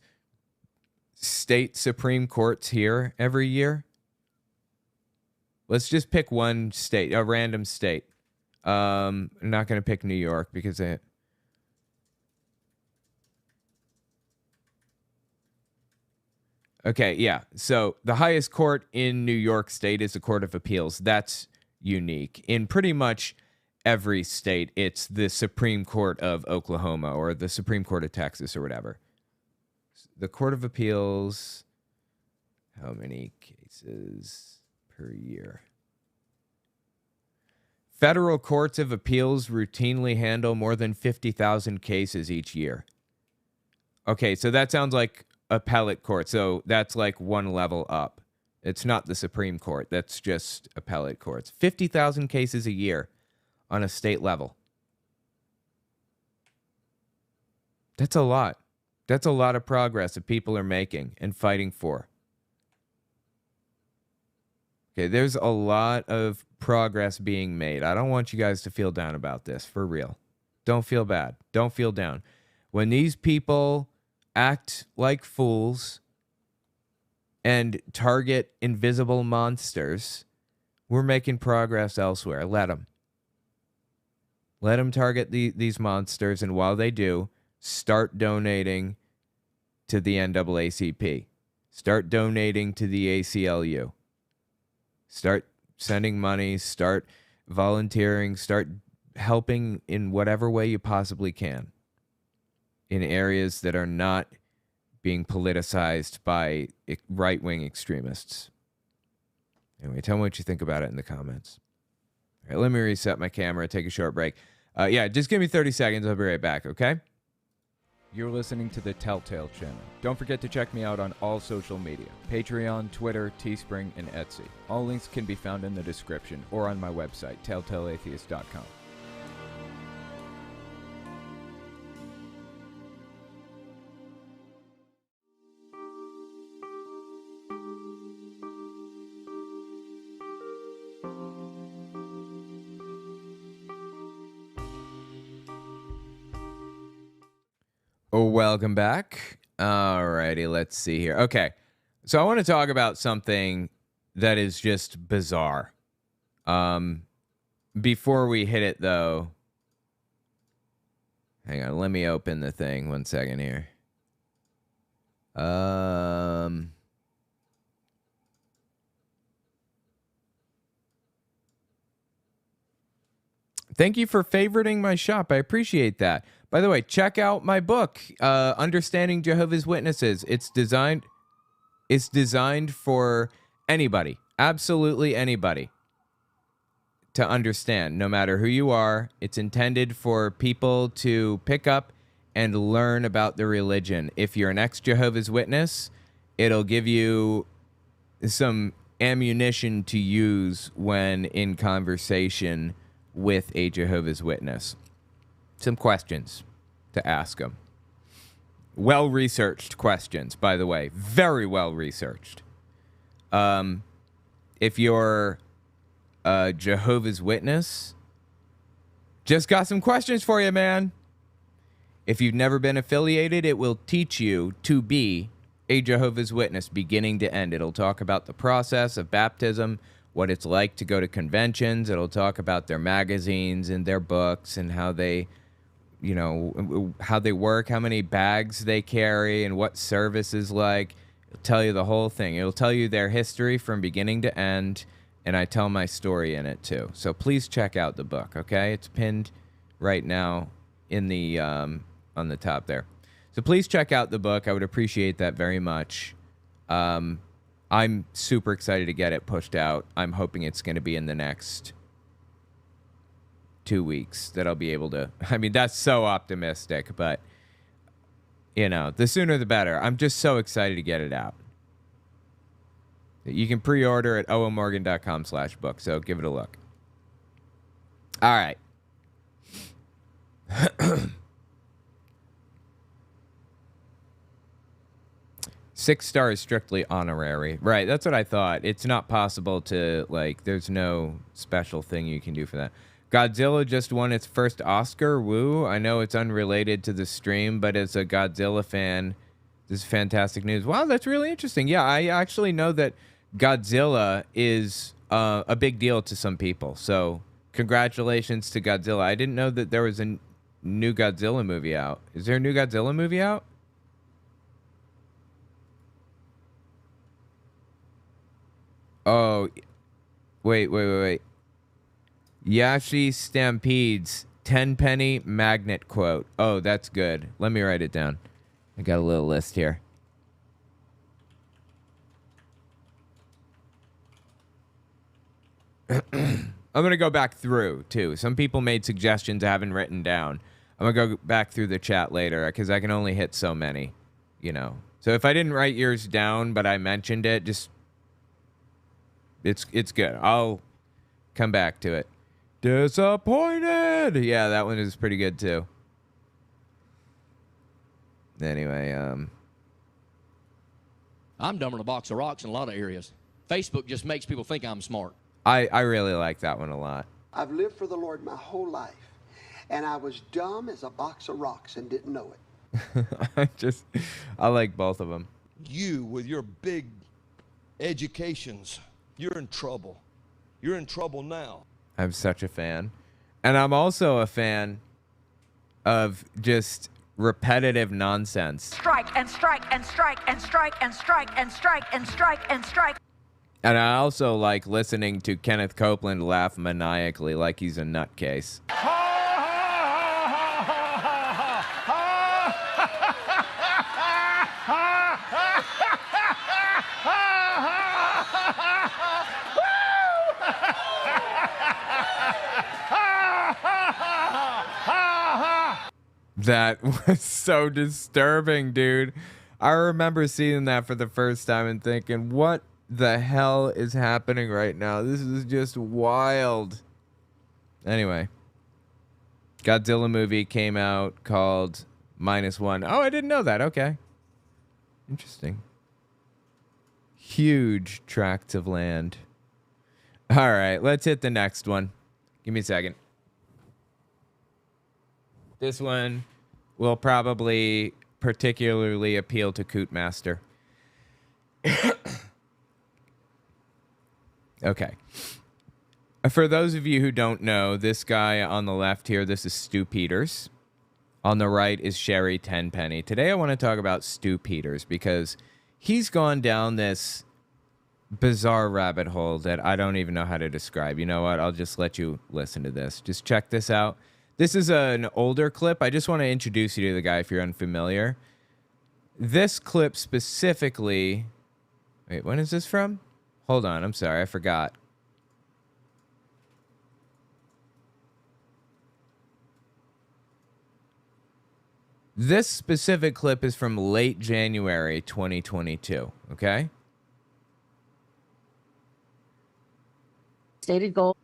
state Supreme Courts hear every year? Let's just pick one state, a random state. I'm not going to pick New York because they... Okay, yeah. So the highest court in New York State is the Court of Appeals. That's unique. In pretty much every state, it's the Supreme Court of Oklahoma or the Supreme Court of Texas or whatever. The Court of Appeals, how many cases per year? Federal courts of appeals routinely handle more than 50,000 cases each year. Okay, so that sounds like appellate court. So that's like one level up. It's not the Supreme Court. That's just appellate courts. 50,000 cases a year on a state level. That's a lot. That's a lot of progress that people are making and fighting for. Okay, there's a lot of progress being made. I don't want you guys to feel down about this, for real. Don't feel bad. Don't feel down. When these people act like fools and target invisible monsters, we're making progress elsewhere. Let them. Let them target these monsters, and while they do, start donating to the NAACP. Start donating to the ACLU. Start sending money, start volunteering, start helping in whatever way you possibly can in areas that are not being politicized by right-wing extremists. Anyway, tell me what you think about it in the comments. All right, let me reset my camera, take a short break. Yeah, just give me 30 seconds. I'll be right back, okay? You're listening to the Telltale Channel. Don't forget to check me out on all social media. Patreon, Twitter, Teespring, and Etsy. All links can be found in the description or on my website, telltaleatheist.com. Welcome back. Alrighty, let's see here. Okay, so I want to talk about something that is just bizarre. Before we hit it, though, hang on, let me open the thing 1 second here. Thank you for favoriting my shop. I appreciate that. By the way, check out my book, Understanding Jehovah's Witnesses. It's designed for anybody, absolutely anybody, to understand, no matter who you are. It's intended for people to pick up and learn about the religion. If you're an ex-Jehovah's Witness, it'll give you some ammunition to use when in conversation with a Jehovah's Witness. Some questions to ask them. Well-researched questions, by the way. Very well-researched. If you're a Jehovah's Witness, just got some questions for you, man. If you've never been affiliated, it will teach you to be a Jehovah's Witness beginning to end. It'll talk about the process of baptism, what it's like to go to conventions. It'll talk about their magazines and their books and how they, you know, how they work, how many bags they carry, and what service is like. It'll tell you the whole thing. It'll tell you their history from beginning to end, and I tell my story in it too. So please check out the book, okay? It's pinned right now in the on the top there. So please check out the book. I would appreciate that very much. I'm super excited to get it pushed out. I'm hoping it's going to be in the next 2 weeks that I'll be able to. I mean, that's so optimistic, but, you know, the sooner the better. I'm just so excited to get it out. You can pre-order at owenmorgan.com/book, so give it a look. All right. 6 stars strictly honorary. Right, that's what I thought. It's not possible to, like, there's no special thing you can do for that. Godzilla just won its first Oscar. Woo. I know it's unrelated to the stream, but as a Godzilla fan, this is fantastic news. Wow, that's really interesting. Yeah, I actually know that Godzilla is a big deal to some people. So congratulations to Godzilla. I didn't know that there was a new Godzilla movie out. Is there a new Godzilla movie out? Oh, wait. Yashi Stampede's 10-penny magnet quote. Oh, that's good. Let me write it down. I got a little list here. I'm going to go back through, too. Some people made suggestions I haven't written down. I'm going to go back through the chat later because I can only hit so many, you know. So if I didn't write yours down, but I mentioned it, just... It's good. I'll come back to it. Disappointed! Yeah, that one is pretty good, too. Anyway, I'm dumber than a box of rocks in a lot of areas. Facebook just makes people think I'm smart. I really like that one a lot. I've lived for the Lord my whole life, and I was dumb as a box of rocks and didn't know it. I like both of them. You, with your big educations, you're in trouble. You're in trouble now. I'm such a fan. And I'm also a fan of just repetitive nonsense. Strike and strike and strike and strike and strike and strike and strike and strike. And I also like listening to Kenneth Copeland laugh maniacally like he's a nutcase. That was so disturbing, dude. I remember seeing that for the first time and thinking, what the hell is happening right now? This is just wild. Anyway, Godzilla movie came out called -1. Oh, I didn't know that. Okay. Interesting. Huge tracts of land. All right, let's hit the next one. Give me a second. This one will probably particularly appeal to Cootmaster. Okay. For those of you who don't know, this guy on the left here, this is Stu Peters. On the right is Sherry Tenpenny. Today I want to talk about Stu Peters because he's gone down this bizarre rabbit hole that I don't even know how to describe. You know what? I'll just let you listen to this. Just check this out. This is an older clip. I just want to introduce you to the guy if you're unfamiliar. This clip specifically... Wait, when is this from? Hold on, I'm sorry, I forgot. This specific clip is from late January 2022, okay? Stated goal.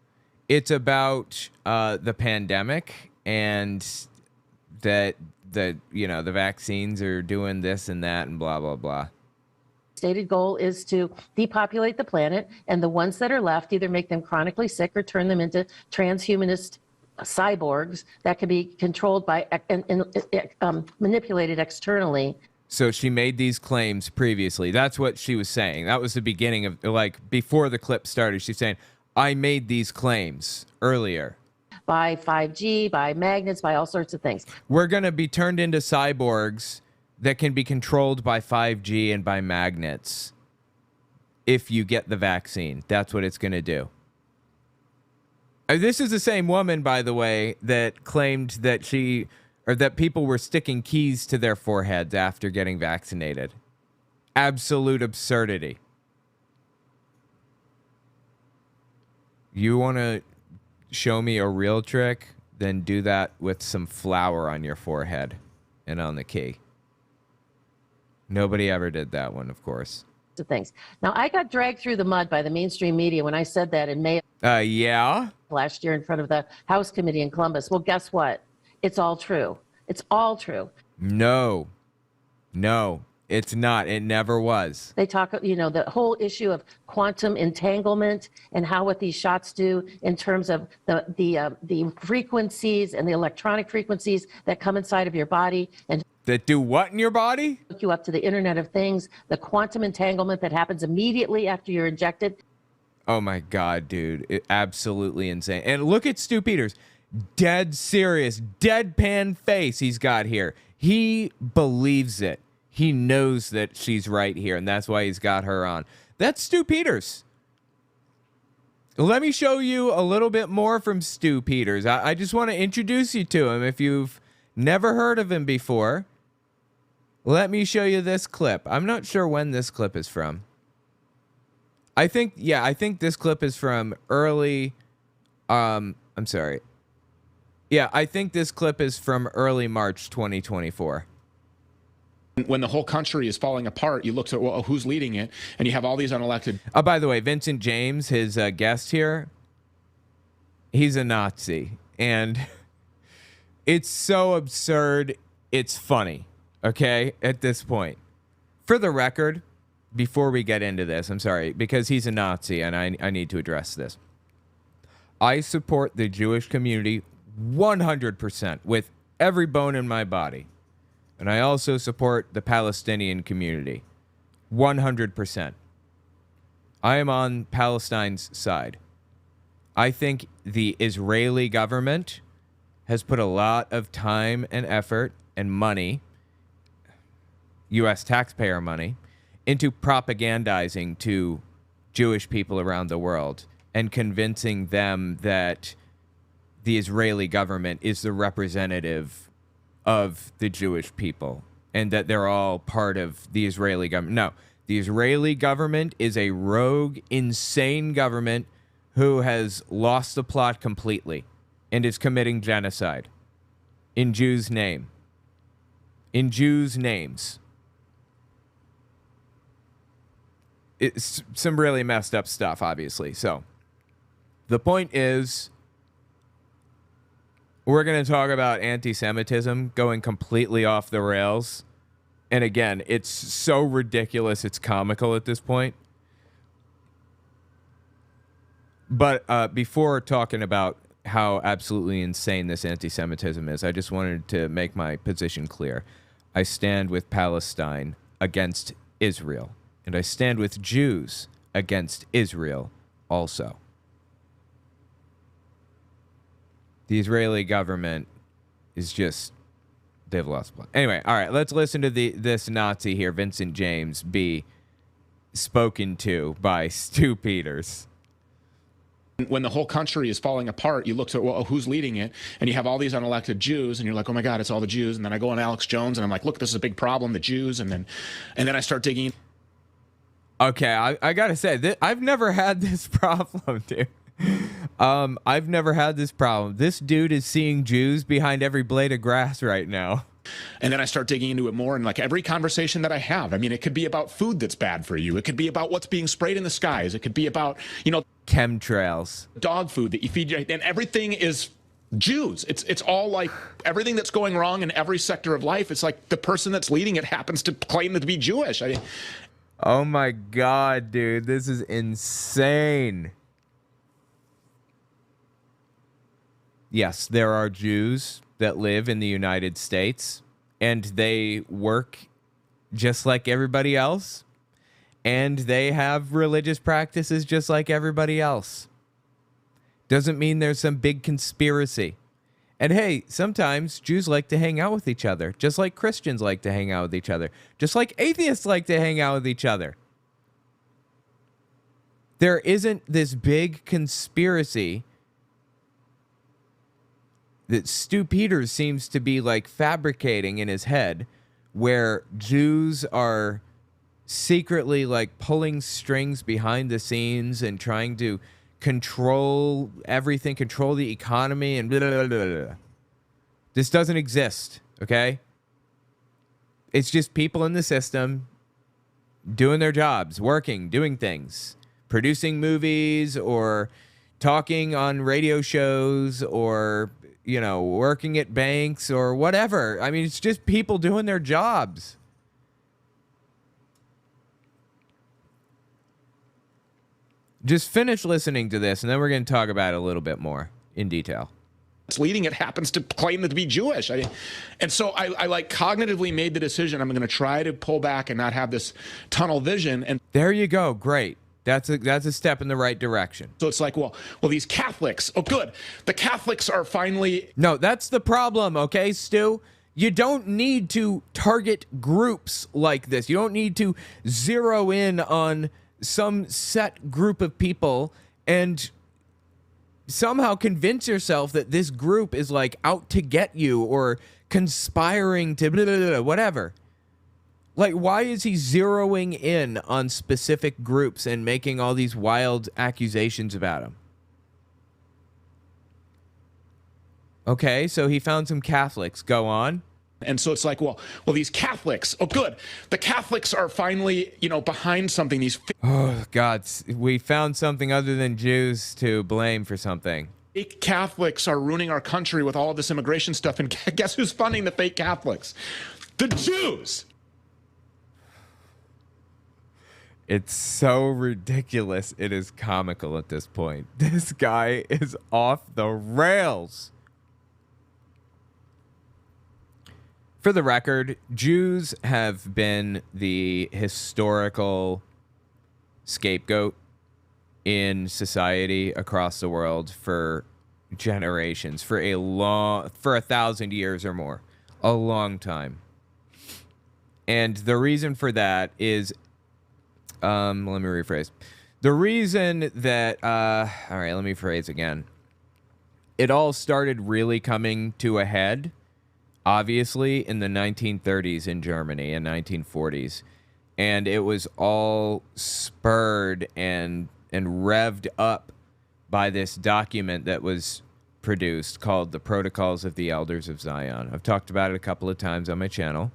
It's about the pandemic and that the vaccines are doing this and that and blah, blah, blah. Stated goal is to depopulate the planet, and the ones that are left either make them chronically sick or turn them into transhumanist cyborgs that can be controlled by and manipulated externally. So she made these claims previously. That's what she was saying. That was the beginning of, like, before the clip started. She's saying, I made these claims earlier. By 5G, by magnets, by all sorts of things. We're going to be turned into cyborgs that can be controlled by 5G and by magnets if you get the vaccine. That's what it's going to do. This is the same woman, by the way, that claimed that that people were sticking keys to their foreheads after getting vaccinated. Absolute absurdity. You want to show me a real trick? Then do that with some flour on your forehead and on the key. Nobody ever did that one, of course. Things. Now, I got dragged through the mud by the mainstream media when I said that in May yeah? last year in front of the House Committee in Columbus. Well, guess what? It's all true. It's all true. No, it's not. It never was. They talk, the whole issue of quantum entanglement and what these shots do in terms of the frequencies and the electronic frequencies that come inside of your body and that do what in your body? Hook you up to the Internet of Things, the quantum entanglement that happens immediately after you're injected. Oh my God, dude. Absolutely insane. And look at Stu Peters. Dead serious, deadpan face he's got here. He believes it. He knows that she's right here, and that's why he's got her on. That's Stu Peters. Let me show you a little bit more from Stu Peters. I just want to introduce you to him if you've never heard of him before. Let me show you this clip. I'm not sure when this clip is from. I think this clip is from early, I'm sorry. Yeah, I think this clip is from early March 2024. When the whole country is falling apart, you look at, well, who's leading it, and you have all these unelected. Oh, by the way, Vincent James, his guest here, he's a Nazi. And it's so absurd, it's funny, okay, at this point. For the record, before we get into this, I'm sorry, because he's a Nazi, and I need to address this. I support the Jewish community 100% with every bone in my body. And I also support the Palestinian community 100%. I am on Palestine's side. I think the Israeli government has put a lot of time and effort and money, U.S. taxpayer money, into propagandizing to Jewish people around the world and convincing them that the Israeli government is the representative of the Jewish people and that they're all part of the Israeli government. No, the Israeli government is a rogue, insane government who has lost the plot completely and is committing genocide in Jews' name. In Jews' names. It's some really messed up stuff, obviously. So the point is, we're going to talk about anti-Semitism going completely off the rails. And again, it's so ridiculous, it's comical at this point. But before talking about how absolutely insane this anti-Semitism is, I just wanted to make my position clear. I stand with Palestine against Israel. And I stand with Jews against Israel also. The Israeli government is just, they've lost blood. Anyway, all right, let's listen to this Nazi here, Vincent James, be spoken to by Stu Peters. When the whole country is falling apart, you look at, well, who's leading it, and you have all these unelected Jews, and you're like, oh my God, it's all the Jews. And then I go on Alex Jones, and I'm like, look, this is a big problem, the Jews. And then I start digging. Okay, I gotta say, I've never had this problem, dude. I've never had this problem. This dude is seeing Jews behind every blade of grass right now. And then I start digging into it more, and like every conversation that I have, I mean, it could be about food that's bad for you. It could be about what's being sprayed in the skies. It could be about, chemtrails, dog food that you feed, and everything is Jews. It's all like everything that's going wrong in every sector of life. It's like the person that's leading it happens to claim to be Jewish. Oh my God, dude, this is insane. Yes, there are Jews that live in the United States, and they work just like everybody else, and they have religious practices just like everybody else. Doesn't mean there's some big conspiracy. And hey, sometimes Jews like to hang out with each other, just like Christians like to hang out with each other, just like atheists like to hang out with each other. There isn't this big conspiracy that Stu Peters seems to be like fabricating in his head, where Jews are secretly like pulling strings behind the scenes and trying to control everything, control the economy, and blah, blah, blah, blah. This doesn't exist, okay? It's just people in the system doing their jobs, working, doing things, producing movies or talking on radio shows or, working at banks or whatever. I mean, it's just people doing their jobs. Just finish listening to this, and then we're going to talk about it a little bit more in detail. It's leading it happens to claim to be Jewish. And so I like cognitively made the decision, I'm going to try to pull back and not have this tunnel vision. And there you go. Great. That's a step in the right direction. So it's like, well, these Catholics, oh, good. The Catholics are finally. No, that's the problem, okay, Stu? You don't need to target groups like this. You don't need to zero in on some set group of people and somehow convince yourself that this group is like out to get you or conspiring to blah, blah, blah, whatever. Like, why is he zeroing in on specific groups and making all these wild accusations about them? Okay, so he found some Catholics. Go on. And so it's like, well, these Catholics, oh, good. The Catholics are finally, behind something. Oh, God, we found something other than Jews to blame for something. Fake Catholics are ruining our country with all of this immigration stuff. And guess who's funding the fake Catholics? The Jews. It's so ridiculous. It is comical at this point. This guy is off the rails. For the record, Jews have been the historical scapegoat in society across the world for generations, for 1,000 years or more, a long time. And the reason for that is, let me rephrase. The reason that, all right, let me phrase again. It all started really coming to a head, obviously, in the 1930s in Germany and 1940s. And it was all spurred and revved up by this document that was produced called the Protocols of the Elders of Zion. I've talked about it a couple of times on my channel.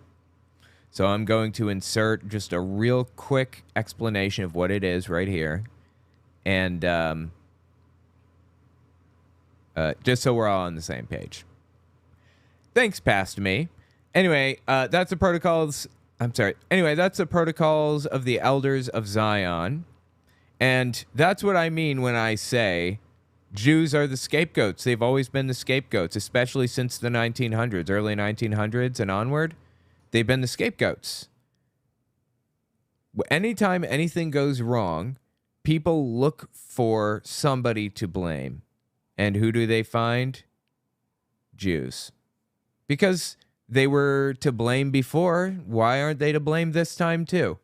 So I'm going to insert just a real quick explanation of what it is right here. And just so we're all on the same page. Thanks, past me. Anyway, that's the protocols. I'm sorry. Anyway, that's the Protocols of the Elders of Zion. And that's what I mean when I say Jews are the scapegoats. They've always been the scapegoats, especially since the 1900s, early 1900s and onward. They've been the scapegoats. Anytime anything goes wrong, people look for somebody to blame. And who do they find? Jews. Because they were to blame before, why aren't they to blame this time too?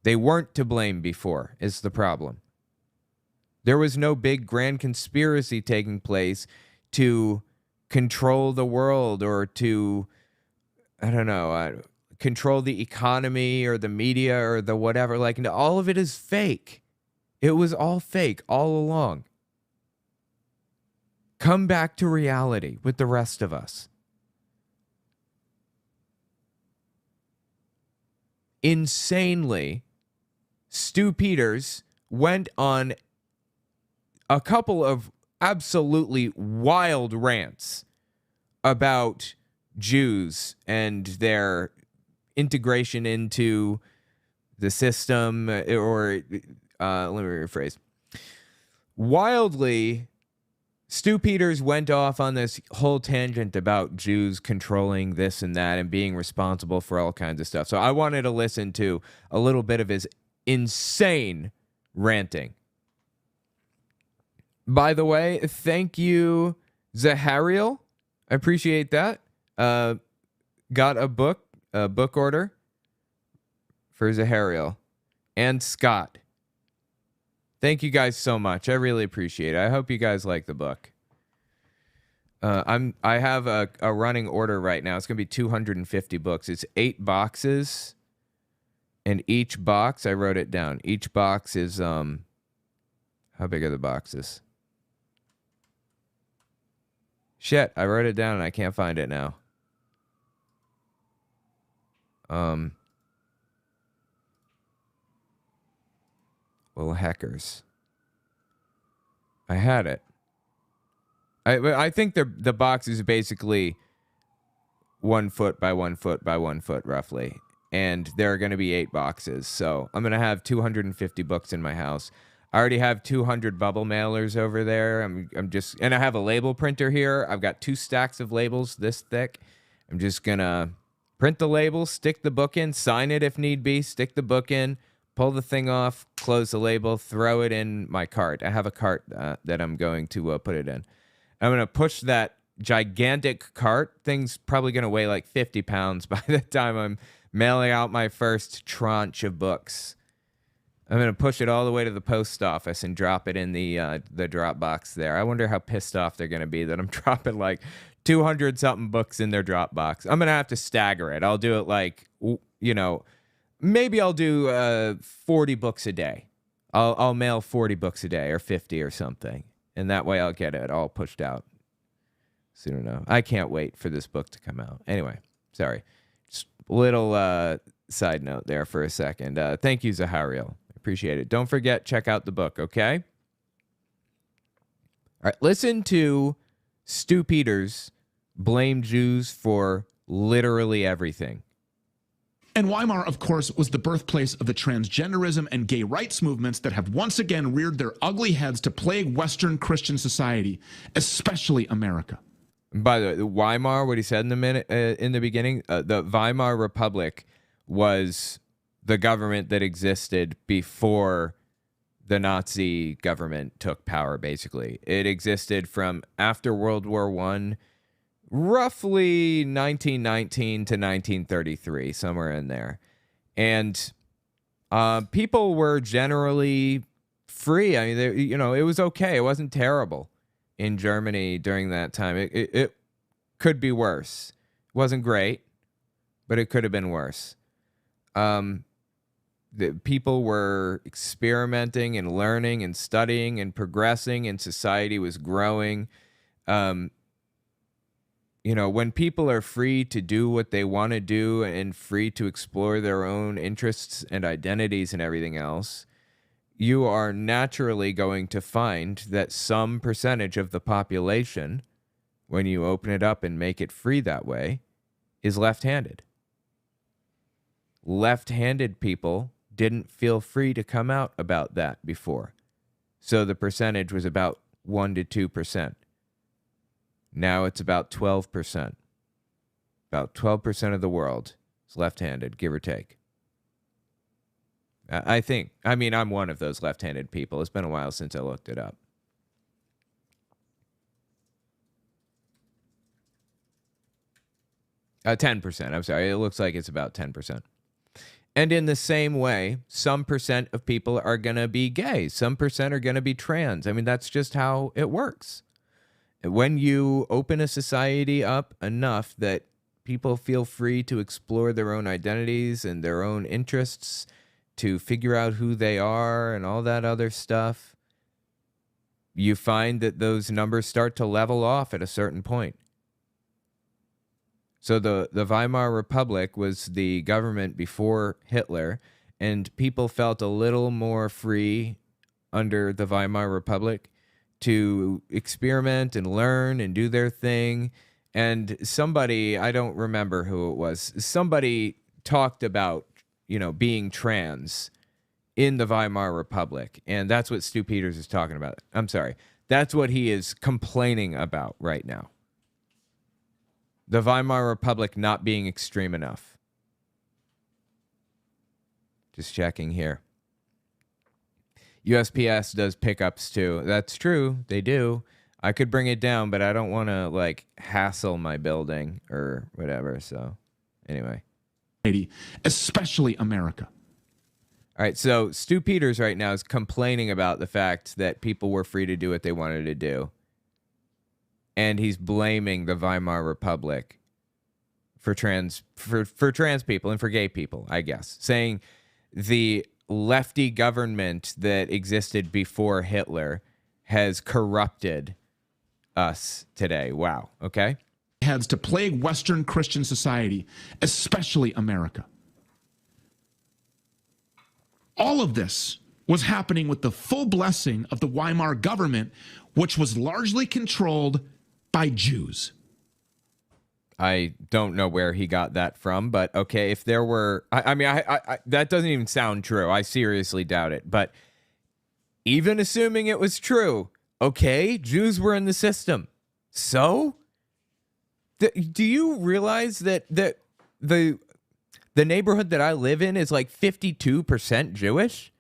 They weren't to blame before, is the problem. There was no big grand conspiracy taking place to control the world or to, I don't know, control the economy or the media or the whatever. Like, all of it is fake. It was all fake all along. Come back to reality with the rest of us. Insanely, Stu Peters went on a couple of absolutely wild rants about Jews and their integration into the system, or let me rephrase. Wildly, Stu Peters went off on this whole tangent about Jews controlling this and that and being responsible for all kinds of stuff. So I wanted to listen to a little bit of his insane ranting. By the way, thank you, Zahariel. I appreciate that. Got a book order for Zahariel and Scott. Thank you guys so much. I really appreciate it. I hope you guys like the book. I have a running order right now. It's going to be 250 books. It's 8 boxes. And each box, I wrote it down. Each box is, how big are the boxes? Shit, I wrote it down and I can't find it now. Well, heckers. I had it. I think the box is basically 1 foot by 1 foot by 1 foot, roughly. And there are going to be 8 boxes. So I'm going to have 250 books in my house. I already have 200 bubble mailers over there. And I have a label printer here. I've got 2 stacks of labels this thick. I'm just going to print the label, stick the book in, sign it if need be, stick the book in, pull the thing off, close the label, throw it in my cart. I have a cart that I'm going to put it in. I'm going to push that gigantic cart. Thing's probably going to weigh like 50 pounds by the time I'm mailing out my first tranche of books. I'm going to push it all the way to the post office and drop it in the drop box there. I wonder how pissed off they're going to be that I'm dropping like 200 something books in their drop box. I'm going to have to stagger it. I'll do it like, you know, maybe I'll do 40 books a day. I'll mail 40 books a day or 50 or something. And that way I'll get it all pushed out soon enough. I can't wait for this book to come out. Anyway, sorry. Just a little side note there for a second. Thank you, Zahariel. Appreciate it. Don't forget, check out the book, okay? All right, listen to Stu Peters blame Jews for literally everything. And Weimar, of course, was the birthplace of the transgenderism and gay rights movements that have once again reared their ugly heads to plague Western Christian society, especially America. By the way, Weimar, what he said in the beginning, the Weimar Republic was the government that existed before the Nazi government took power, basically. It existed from after World War I, roughly 1919 to 1933, somewhere in there. And people were generally free. I mean, you know, it was okay. It wasn't terrible in Germany during that time. It could be worse. It wasn't great, but it could have been worse. The people were experimenting and learning and studying and progressing, and society was growing. You know, when people are free to do what they want to do and free to explore their own interests and identities and everything else, you are naturally going to find that some percentage of the population, when you open it up and make it free that way, is left-handed. Left-handed people didn't feel free to come out about that before. So the percentage was about 1 to 2%. Now it's about 12%. About 12% of the world is left-handed, give or take. I mean, I'm one of those left-handed people. It's been a while since I looked it up. Uh, 10%, I'm sorry. It looks like it's about 10%. And in the same way, some percent of people are going to be gay. Some percent are going to be trans. I mean, that's just how it works. When you open a society up enough that people feel free to explore their own identities and their own interests, to figure out who they are and all that other stuff, you find that those numbers start to level off at a certain point. So the Weimar Republic was the government before Hitler, and people felt a little more free under the Weimar Republic to experiment and learn and do their thing. And somebody, I don't remember who it was, somebody talked about, you know, being trans in the Weimar Republic. And that's what Stu Peters is talking about. I'm sorry. That's what he is complaining about right now. The Weimar Republic not being extreme enough. Just checking here. USPS does pickups too. That's true. They do. I could bring it down, but I don't want to like hassle my building or whatever. So anyway. Especially America. All right. So Stu Peters right now is complaining about the fact that people were free to do what they wanted to do. And he's blaming the Weimar Republic for trans people and for gay people, I guess. Saying the lefty government that existed before Hitler has corrupted us today. Wow. Okay. Heads to plague Western Christian society, especially America. All of this was happening with the full blessing of the Weimar government, which was largely controlled by Jews. I don't know where he got that from, but okay, if there were, I mean, that doesn't even sound true. I seriously doubt it. But even assuming it was true, okay, Jews were in the system. So, do you realize that the neighborhood that I live in is like 52% Jewish?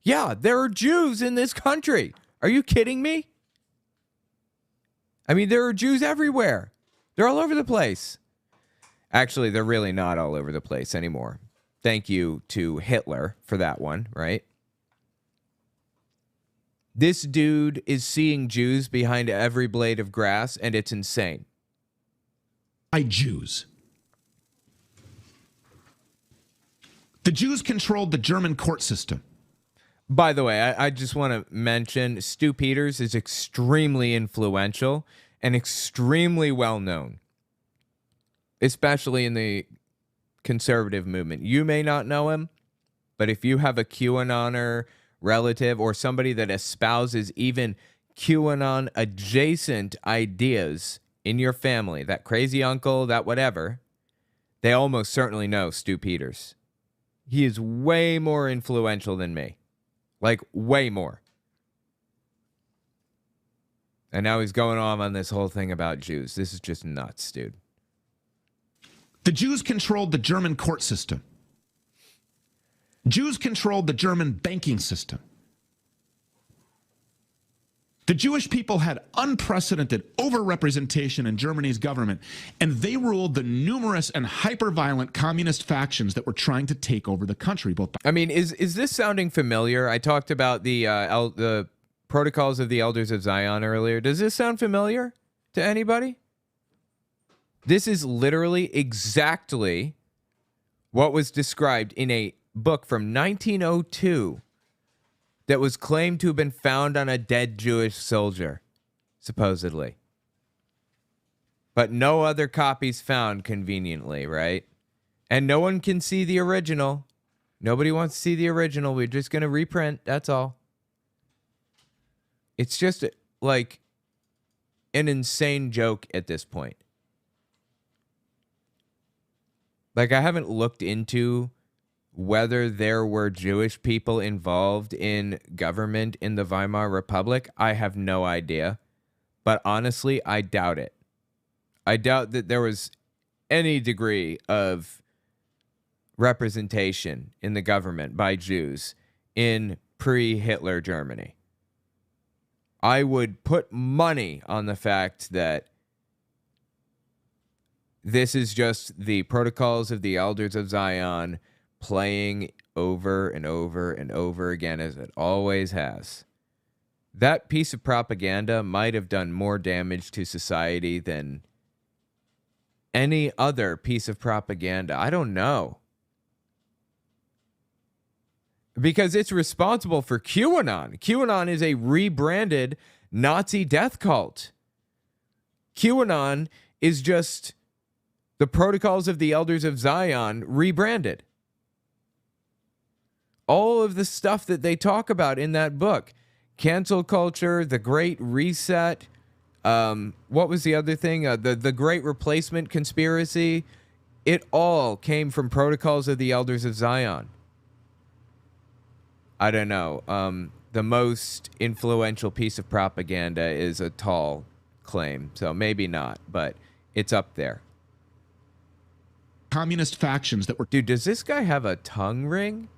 Yeah, there are Jews in this country. Are you kidding me? I mean, there are Jews everywhere. They're all over the place. Actually, they're really not all over the place anymore. Thank you to Hitler for that one, right? This dude is seeing Jews behind every blade of grass, and it's insane. By Jews. The Jews controlled the German court system. By the way, I just want to mention Stu Peters is extremely influential and extremely well known, especially in the conservative movement. You may not know him, but if you have a QAnoner relative or somebody that espouses even QAnon adjacent ideas in your family, that crazy uncle, that whatever, they almost certainly know Stu Peters. He is way more influential than me. Like, way more. And now he's going on this whole thing about Jews. This is just nuts, dude. The Jews controlled the German court system. Jews controlled the German banking system. The Jewish people had unprecedented overrepresentation in Germany's government, and they ruled the numerous and hyper-violent communist factions that were trying to take over the country. I mean, is this sounding familiar? I talked about the Protocols of the Elders of Zion earlier. Does this sound familiar to anybody? This is literally exactly what was described in a book from 1902 that was claimed to have been found on a dead Jewish soldier, supposedly. But no other copies found conveniently, right? And no one can see the original. Nobody wants to see the original. We're just going to reprint. That's all. It's just like an insane joke at this point. Like, I haven't looked into whether there were Jewish people involved in government in the Weimar Republic. I have no idea. But honestly, I doubt it. I doubt that there was any degree of representation in the government by Jews in pre-Hitler Germany. I would put money on the fact that this is just the Protocols of the Elders of Zion playing over and over and over again, as it always has. That piece of propaganda might have done more damage to society than any other piece of propaganda. I don't know. Because it's responsible for QAnon. QAnon is a rebranded Nazi death cult. QAnon is just the Protocols of the Elders of Zion rebranded. All of the stuff that they talk about in that book, cancel culture, the Great Reset, what was the other thing? The Great Replacement Conspiracy. It all came from Protocols of the Elders of Zion. I don't know. The most influential piece of propaganda is a tall claim, so maybe not, but it's up there. Communist factions that were... Dude, does this guy have a tongue ring?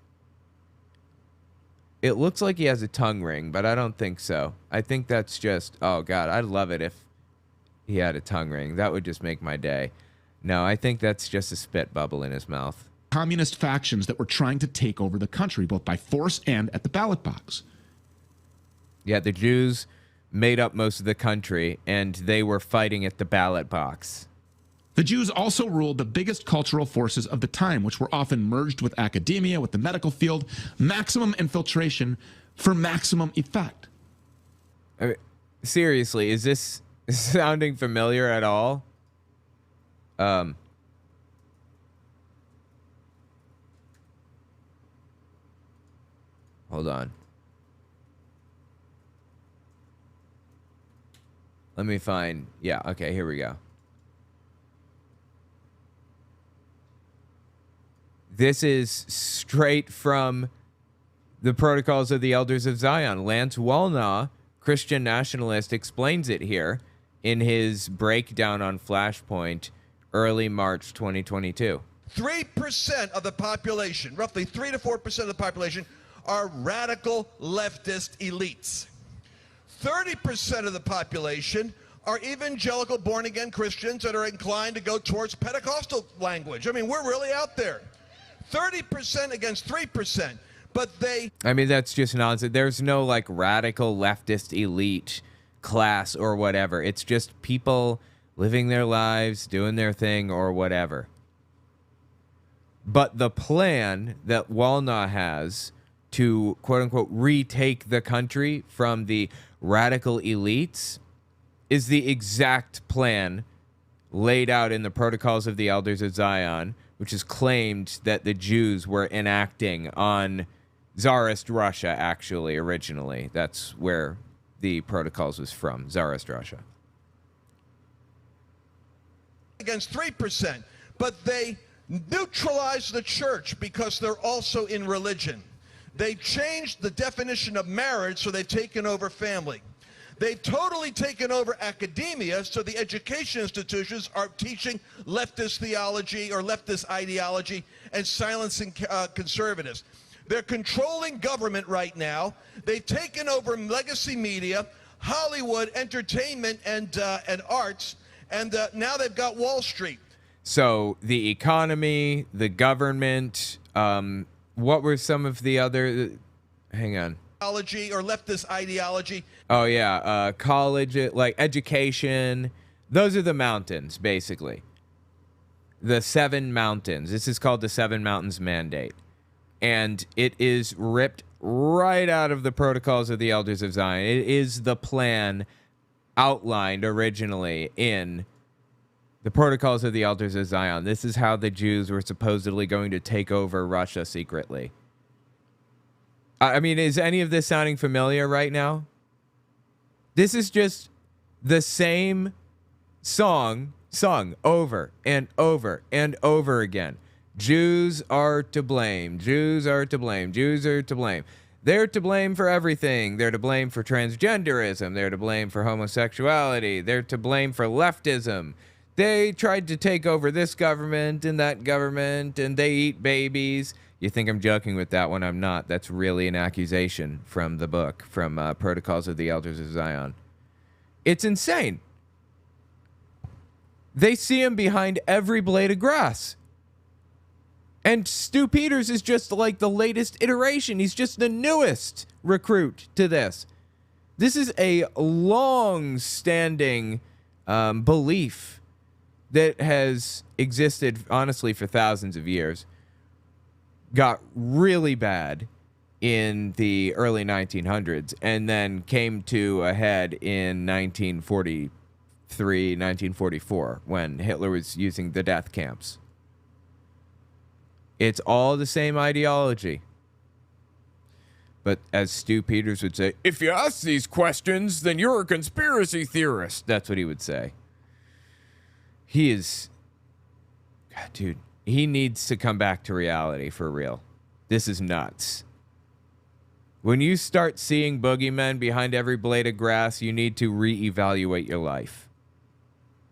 It looks like he has a tongue ring, but I don't think so. I think that's just... Oh, God, I'd love it if he had a tongue ring. That would just make my day. No, I think that's just a spit bubble in his mouth. Communist factions that were trying to take over the country, both by force and at the ballot box. Yeah, the Jews made up most of the country, and they were fighting at the ballot box. The Jews also ruled the biggest cultural forces of the time, which were often merged with academia, with the medical field, maximum infiltration for maximum effect. I mean, seriously, is this sounding familiar at all? Hold on. Let me find... Yeah, okay, here we go. This is straight from the Protocols of the Elders of Zion. Lance Wallnau, Christian nationalist, explains it here in his breakdown on Flashpoint, early March 2022. 3% of the population, roughly 3 to 4% of the population, are radical leftist elites. 30% of the population are evangelical born-again Christians that are inclined to go towards Pentecostal language. I mean, we're really out there. 30% against 3%. but they... I mean, that's just nonsense. There's no, like, radical leftist elite class or whatever. It's just people living their lives, doing their thing, or whatever. But the plan that Walnut has to, quote-unquote, retake the country from the radical elites is the exact plan laid out in the Protocols of the Elders of Zion, which is claimed that the Jews were enacting on Tsarist Russia, actually, originally. That's where the Protocols was from, Tsarist Russia. Against 3%, but they neutralize the church because they're also in religion. They changed the definition of marriage, so they've taken over family. They've totally taken over academia, so the education institutions are teaching leftist theology or leftist ideology and silencing conservatives. They're controlling government right now. They've taken over legacy media, Hollywood, entertainment, and arts, and now they've got Wall Street. So the economy, the government, what were some of the other... Hang on. Ideology or leftist ideology. Oh, yeah. College, like education. Those are the mountains, basically. The 7 mountains. This is called the 7 Mountains Mandate. And it is ripped right out of the Protocols of the Elders of Zion. It is the plan outlined originally in the Protocols of the Elders of Zion. This is how the Jews were supposedly going to take over Russia secretly. I mean, is any of this sounding familiar right now? This is just the same song sung over and over and over again. Jews are to blame. Jews are to blame. Jews are to blame. They're to blame for everything. They're to blame for transgenderism. They're to blame for homosexuality. They're to blame for leftism. They tried to take over this government and that government, and they eat babies. You think I'm joking with that one? I'm not. That's really an accusation from the book, from Protocols of the Elders of Zion. It's insane. They see him behind every blade of grass. And Stu Peters is just like the latest iteration. He's just the newest recruit to this. This is a long-standing belief that has existed, honestly, for thousands of years. Got really bad in the early 1900s and then came to a head in 1943, 1944, when Hitler was using the death camps. It's all the same ideology. But as Stu Peters would say, if you ask these questions, then you're a conspiracy theorist. That's what he would say. He is... God, dude. He needs to come back to reality for real. This is nuts. When you start seeing boogeymen behind every blade of grass, you need to reevaluate your life.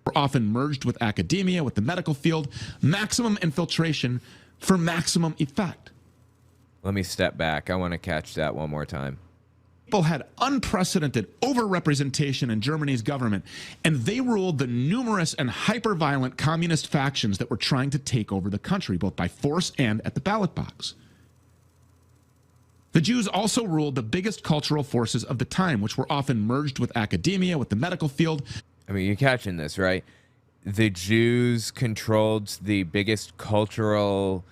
We're often merged with academia, with the medical field, maximum infiltration for maximum effect. Let me step back. I want to catch that one more time. People had unprecedented overrepresentation in Germany's government, and they ruled the numerous and hyper-violent communist factions that were trying to take over the country, both by force and at the ballot box. The Jews also ruled the biggest cultural forces of the time, which were often merged with academia, with the medical field. I mean, you're catching this, right? The Jews controlled the biggest cultural...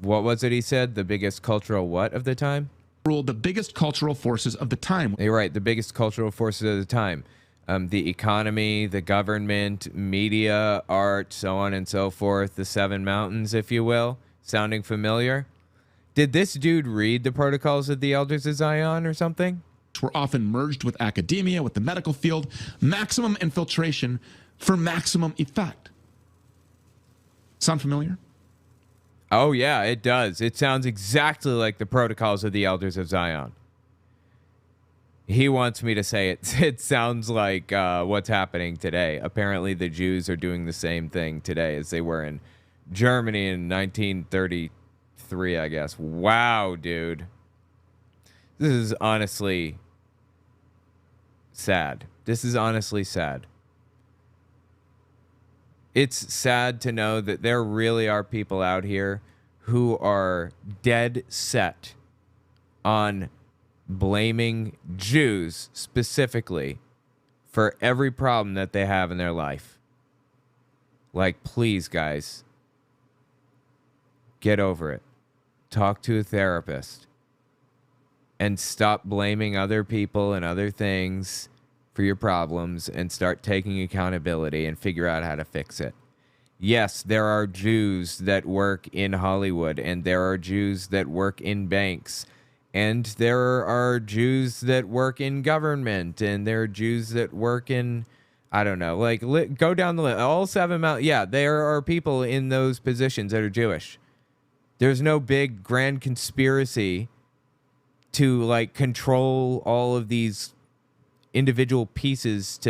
What was it he said? The biggest cultural what of the time? Ruled the biggest cultural forces of the time. You're right, the biggest cultural forces of the time. The economy, the government, media, art, so on and so forth. The 7 mountains, if you will. Sounding familiar? Did this dude read the Protocols of the Elders of Zion or something? Were often merged with academia, with the medical field. Maximum infiltration for maximum effect. Sound familiar? Oh, yeah, it does. It sounds exactly like the Protocols of the Elders of Zion. He wants me to say it. It sounds like what's happening today. Apparently, the Jews are doing the same thing today as they were in Germany in 1933, I guess. Wow, dude. This is honestly sad. This is honestly sad. It's sad to know that there really are people out here who are dead set on blaming Jews specifically for every problem that they have in their life. Like, please, guys, get over it. Talk to a therapist. And stop blaming other people and other things for your problems and start taking accountability and figure out how to fix it. Yes, there are Jews that work in Hollywood, and there are Jews that work in banks, and there are Jews that work in government, and there are Jews that work in, I don't know, like, go down the list. All 7 mountains. Yeah, there are people in those positions that are Jewish. There's no big grand conspiracy to, like, control all of these individual pieces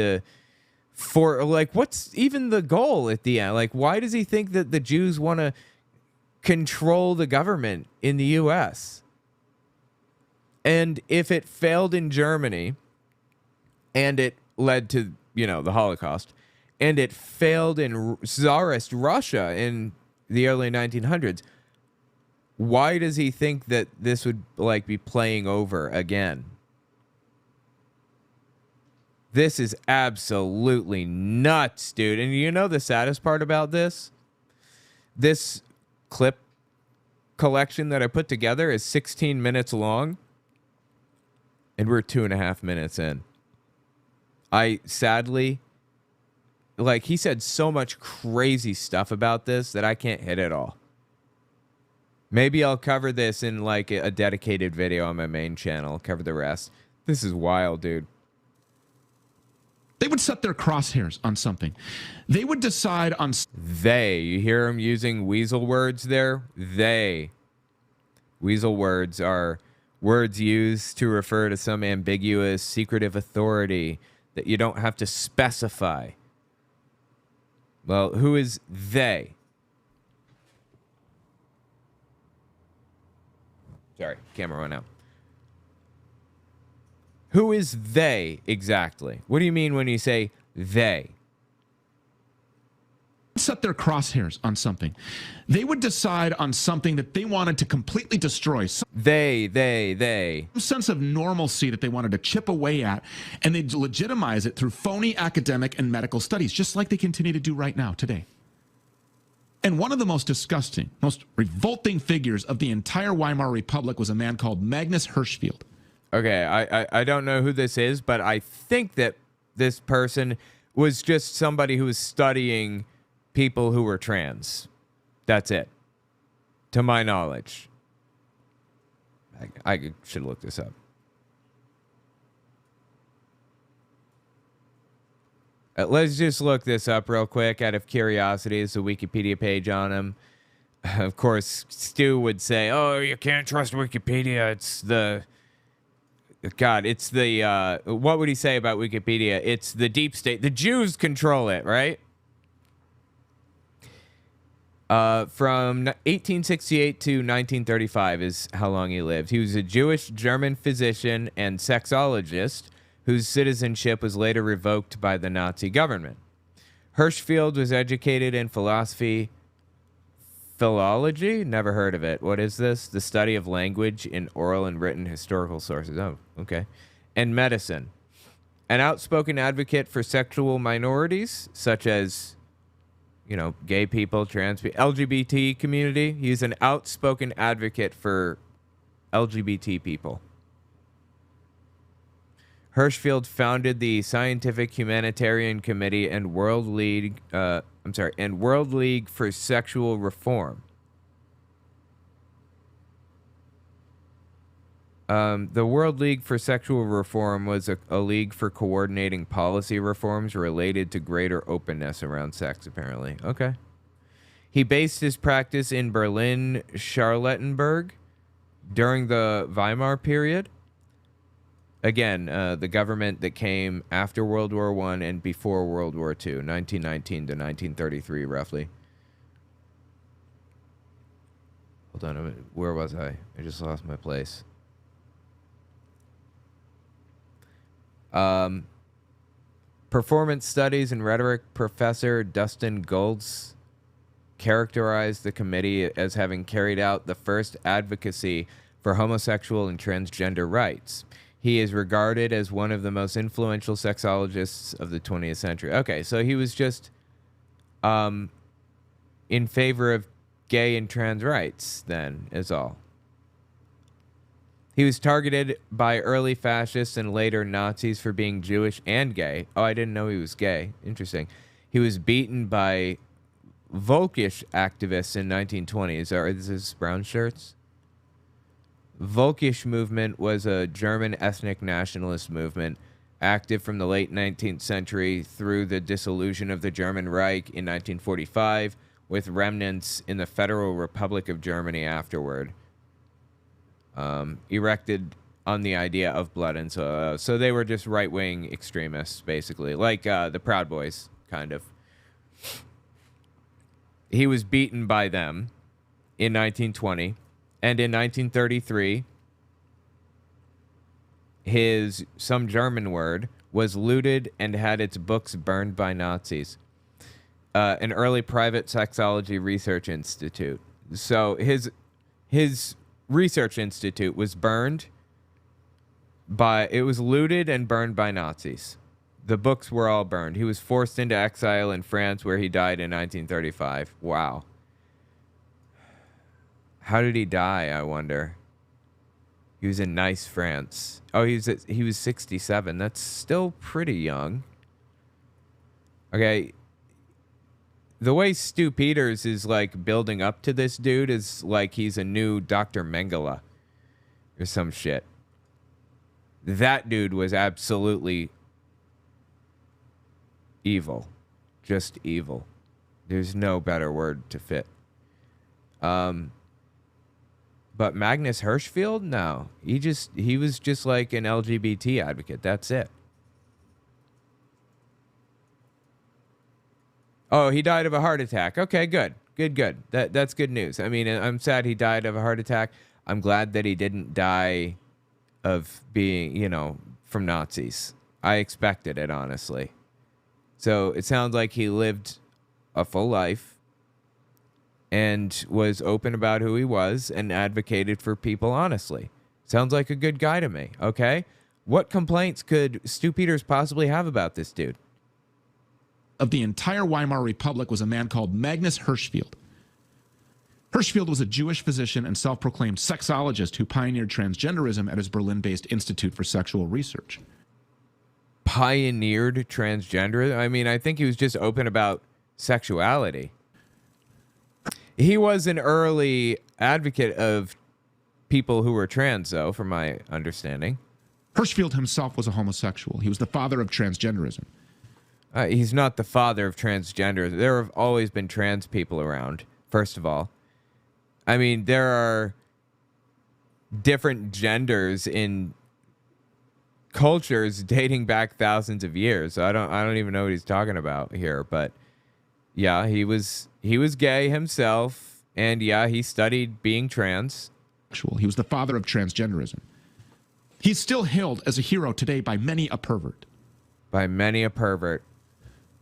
for, like, what's even the goal at the end? Like, why does he think that the Jews want to control the government in the U.S.? And if it failed in Germany and it led to, you know, the Holocaust, and it failed in Tsarist Russia in the early 1900s, why does he think that this would, like, be playing over again? This is absolutely nuts, dude. And you know the saddest part about this? This clip collection that I put together is 16 minutes long, and we're 2.5 minutes in. I sadly, like, he said so much crazy stuff about this that I can't hit it all. Maybe I'll cover this in, like, a dedicated video on my main channel. I'll cover the rest. This is wild, dude. They would set their crosshairs on something. They would decide on... They. You hear him using weasel words there? They. Weasel words are words used to refer to some ambiguous, secretive authority that you don't have to specify. Well, who is they? Sorry, camera went out. Who is they exactly? What do you mean when you say they? Set their crosshairs on something. They would decide on something that they wanted to completely destroy. They. Some sense of normalcy that they wanted to chip away at, and they'd legitimize it through phony academic and medical studies, just like they continue to do right now, today. And one of the most disgusting, most revolting figures of the entire Weimar Republic was a man called Magnus Hirschfeld. Okay, I don't know who this is, but I think that this person was just somebody who was studying people who were trans. That's it, to my knowledge. I should look this up. Let's just look this up real quick out of curiosity. There's a Wikipedia page on him. Of course, Stu would say, oh, you can't trust Wikipedia. It's the... God, it's the... what would he say about Wikipedia? It's the deep state. The Jews control it, right? From 1868 to 1935 is how long he lived. He was a Jewish-German physician and sexologist whose citizenship was later revoked by the Nazi government. Hirschfeld was educated in philosophy, philology, never heard of it. What is this? The study of language in oral and written historical sources. Oh, okay. And medicine. An outspoken advocate for sexual minorities, such as, you know, gay people, trans people, LGBT community. He's an outspoken advocate for LGBT people. Hirschfeld founded the Scientific Humanitarian Committee and World League for Sexual Reform. The World League for Sexual Reform was a league for coordinating policy reforms related to greater openness around sex, apparently. Okay. He based his practice in Berlin, Charlottenburg during the Weimar period. Again, the government that came after World War I and before World War II, 1919 to 1933, roughly. Hold on a minute. Where was I? I just lost my place. Performance studies and rhetoric professor Dustin Golds characterized the committee as having carried out the first advocacy for homosexual and transgender rights. He is regarded as one of the most influential sexologists of the 20th century. Okay, so he was just in favor of gay and trans rights, then, is all. He was targeted by early fascists and later Nazis for being Jewish and gay. Oh, I didn't know he was gay. Interesting. He was beaten by Volkisch activists in 1920s. Is this brown shirts? Volkisch movement was a German ethnic nationalist movement active from the late 19th century through the dissolution of the German Reich in 1945, with remnants in the Federal Republic of Germany afterward. Erected on the idea of blood and so they were just right-wing extremists, basically, like the Proud Boys, kind of. He was beaten by them in 1920, and in 1933, some German word was looted and had its books burned by Nazis. An early private sexology research institute. So his research institute was looted and burned by Nazis. The books were all burned. He was forced into exile in France, where he died in 1935. Wow. How did he die, I wonder? He was in Nice, France. Oh, he was 67. That's still pretty young. Okay. The way Stu Peters is, like, building up to this dude is like he's a new Dr. Mengele or some shit. That dude was absolutely evil. Just evil. There's no better word to fit. But Magnus Hirschfeld? No. He was just like an LGBT advocate. That's it. Oh, he died of a heart attack. Okay, good. Good. That's good news. I mean, I'm sad he died of a heart attack. I'm glad that he didn't die of being, from Nazis. I expected it, honestly. So it sounds like he lived a full life and was open about who he was and advocated for people honestly. Sounds like a good guy to me, okay? What complaints could Stu Peters possibly have about this dude? Of the entire Weimar Republic was a man called Magnus Hirschfeld. Hirschfeld was a Jewish physician and self-proclaimed sexologist who pioneered transgenderism at his Berlin-based Institute for Sexual Research. Pioneered transgenderism? I mean, I think he was just open about sexuality. He was an early advocate of people who were trans, though, from my understanding. Hirschfeld himself was a homosexual. He was the father of transgenderism. He's not the father of transgender. There have always been trans people around, first of all. I mean, there are different genders in cultures dating back thousands of years. So I don't even know what he's talking about here, but yeah, he was gay himself, and yeah, he studied being trans. He was the father of transgenderism. He's still hailed as a hero today by many a pervert. By many a pervert.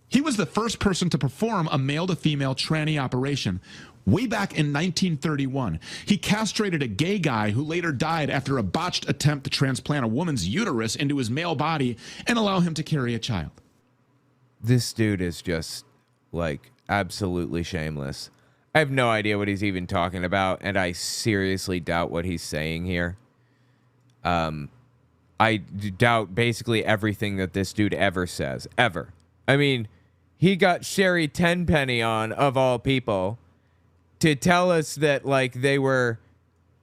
He was the first person to perform a male-to-female tranny operation way back in 1931. He castrated a gay guy who later died after a botched attempt to transplant a woman's uterus into his male body and allow him to carry a child. This dude is just, like, absolutely shameless. I have no idea what he's even talking about, and I seriously doubt what he's saying here. I doubt basically everything that this dude ever says. Ever. I mean, he got Sherry Tenpenny on, of all people, to tell us that, like, there's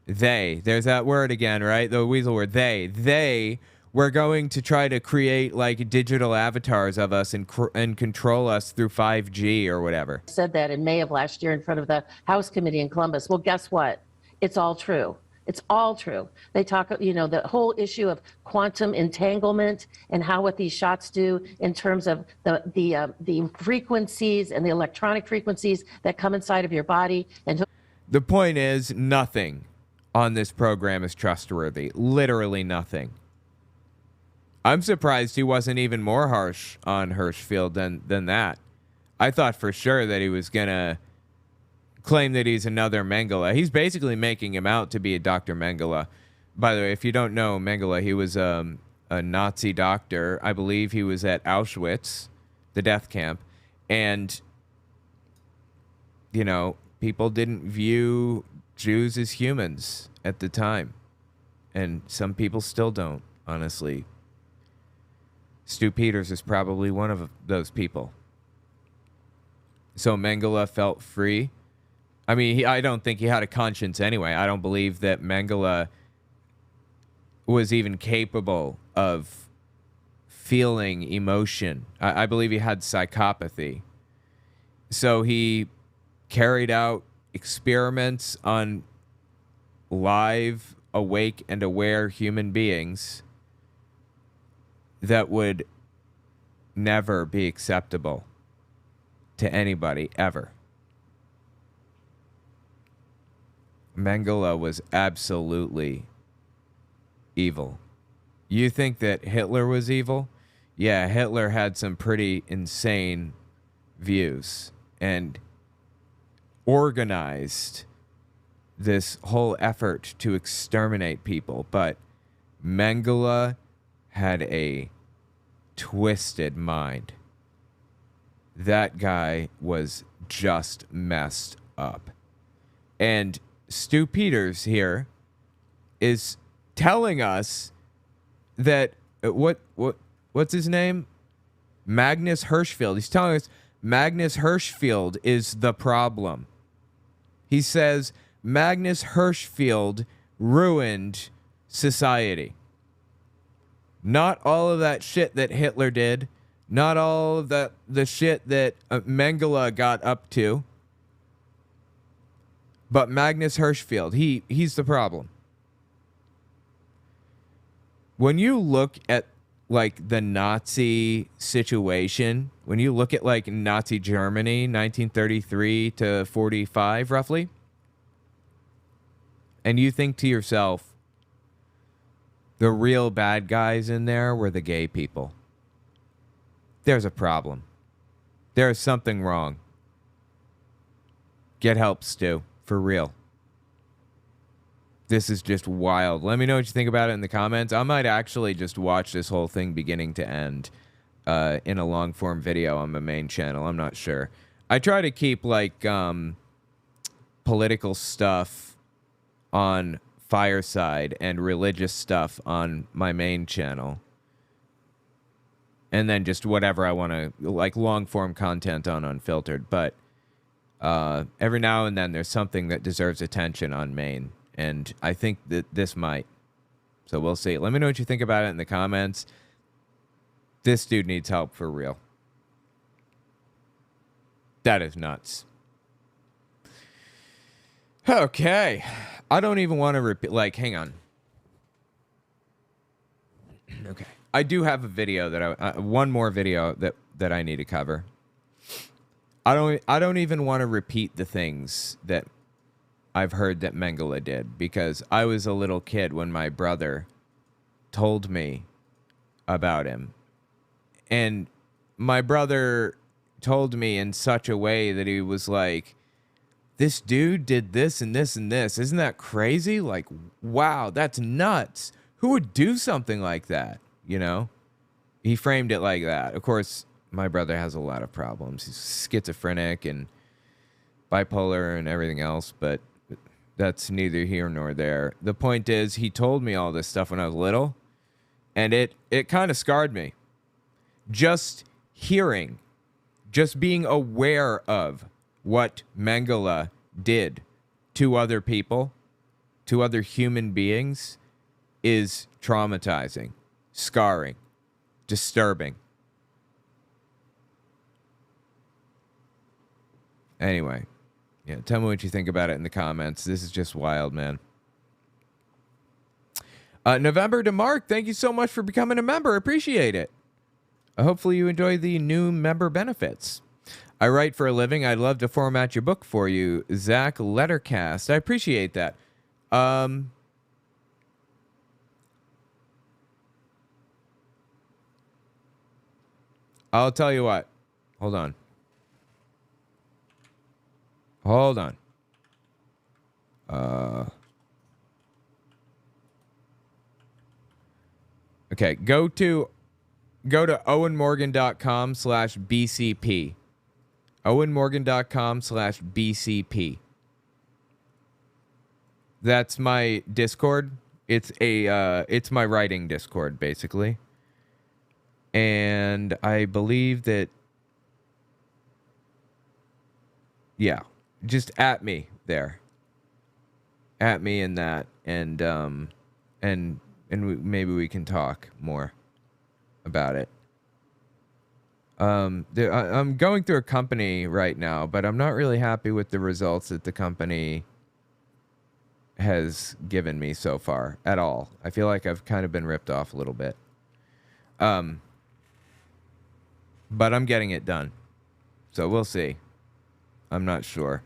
that word again, right? The weasel word, they were going to try to create, like, digital avatars of us and control us through 5G or whatever. Said that in May of last year in front of the House Committee in Columbus. Well, guess what? It's all true. It's all true. They talk, the whole issue of quantum entanglement and what these shots do in terms of the frequencies and the electronic frequencies that come inside of your body. And the point is, nothing on this program is trustworthy. Literally nothing. I'm surprised he wasn't even more harsh on Hirschfeld than that. I thought for sure that he was gonna claim that he's another Mengele. He's basically making him out to be a Dr. Mengele. By the way, if you don't know Mengele, he was a Nazi doctor. I believe he was at Auschwitz, the death camp. And, you know, people didn't view Jews as humans at the time. And some people still don't, honestly. Stu Peters is probably one of those people. So Mengele felt free. I mean, I don't think he had a conscience anyway. I don't believe that Mengele was even capable of feeling emotion. I believe he had psychopathy. So he carried out experiments on live, awake, and aware human beings that would never be acceptable to anybody, ever. Mengele was absolutely evil. You think that Hitler was evil? Yeah, Hitler had some pretty insane views and organized this whole effort to exterminate people. But Mengele had a twisted mind. That guy was just messed up. And Stu Peters here is telling us that what's his name? Magnus Hirschfeld. He's telling us Magnus Hirschfeld is the problem. He says Magnus Hirschfeld ruined society. Not all of that shit that Hitler did. Not all of the shit that Mengele got up to. But Magnus Hirschfeld, he's the problem. When you look at, like, the Nazi situation, when you look at, like, Nazi Germany, 1933 to 45, roughly, and you think to yourself, the real bad guys in there were the gay people. There's a problem. There's something wrong. Get help, Stu. For real. This is just wild. Let me know what you think about it in the comments. I might actually just watch this whole thing beginning to end in a long form video on my main channel. I'm not sure. I try to keep like political stuff on Fireside and religious stuff on my main channel. And then just whatever I want to, like long form content on Unfiltered. But every now and then there's something that deserves attention on main. And I think that this might. So we'll see. Let me know what you think about it in the comments. This dude needs help for real. That is nuts. Okay. I don't even want to repeat. Like, hang on. Okay. I do have a video that one more video that I need to cover. I don't even want to repeat the things that I've heard that Mengele did, because I was a little kid when my brother told me about him. And my brother told me in such a way that he was like, this dude did this and this and this. Isn't that crazy? Like, wow, that's nuts. Who would do something like that? You know? He framed it like that. Of course, my brother has a lot of problems. He's schizophrenic and bipolar and everything else, but that's neither here nor there. The point is, he told me all this stuff when I was little, and it kind of scarred me. Just hearing, just being aware of what Mengele did to other people, to other human beings, is traumatizing, scarring, disturbing. Anyway, yeah, tell me what you think about it in the comments. This is just wild, man. November to Mark, thank you so much for becoming a member. Appreciate it. Hopefully you enjoy the new member benefits. I write for a living. I'd love to format your book for you. Zach Lettercast. I appreciate that. I'll tell you what. Hold on. Hold on. Okay, go to owenmorgan.com/BCP. owenmorgan.com/BCP. That's my Discord. It's my writing Discord, basically. And I believe that, yeah, just at me there. At me in that, and maybe we can talk more about it. I'm going through a company right now, but I'm not really happy with the results that the company has given me so far at all. I feel like I've kind of been ripped off a little bit. But I'm getting it done. So we'll see. I'm not sure.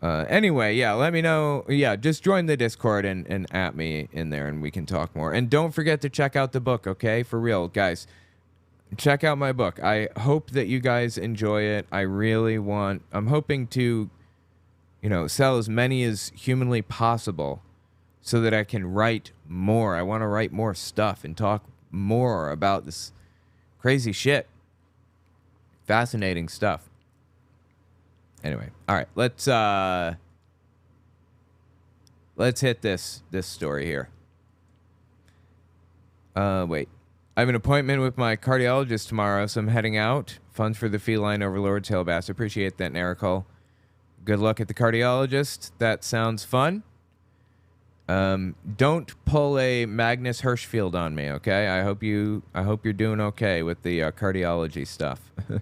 Anyway, yeah, let me know. Yeah, just join the Discord and at me in there and we can talk more. And don't forget to check out the book, okay? For real, guys. Check out my book. I hope that you guys enjoy it. I'm hoping to, sell as many as humanly possible so that I can write more. I want to write more stuff and talk more about this crazy shit. Fascinating stuff. Anyway, all right, let's hit this story here. Wait. I have an appointment with my cardiologist tomorrow, so I'm heading out. Funds for the feline overlord tail bass. Appreciate that, Nerical. Good luck at the cardiologist. That sounds fun. Don't pull a Magnus Hirschfeld on me, okay? I hope you're doing okay with the cardiology stuff. All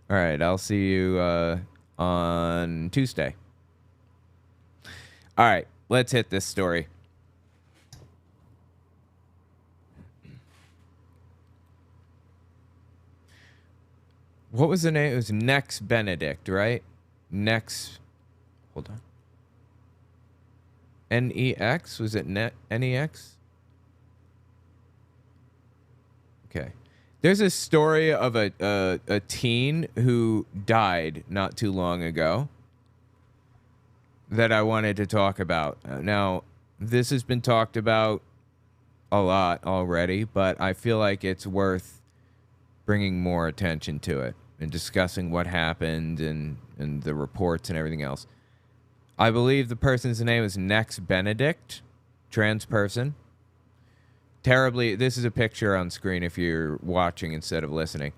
right, I'll see you on Tuesday. All right, let's hit this story. What was the name? It was Nex Benedict, right? Nex. Hold on. N-E-X? Was it N-E-X? Okay. There's a story of a teen who died not too long ago that I wanted to talk about. Now, this has been talked about a lot already, but I feel like it's worth bringing more attention to it and discussing what happened and the reports and everything else. I believe the person's name is Nex Benedict, trans person. Terribly, this is a picture on screen if you're watching instead of listening.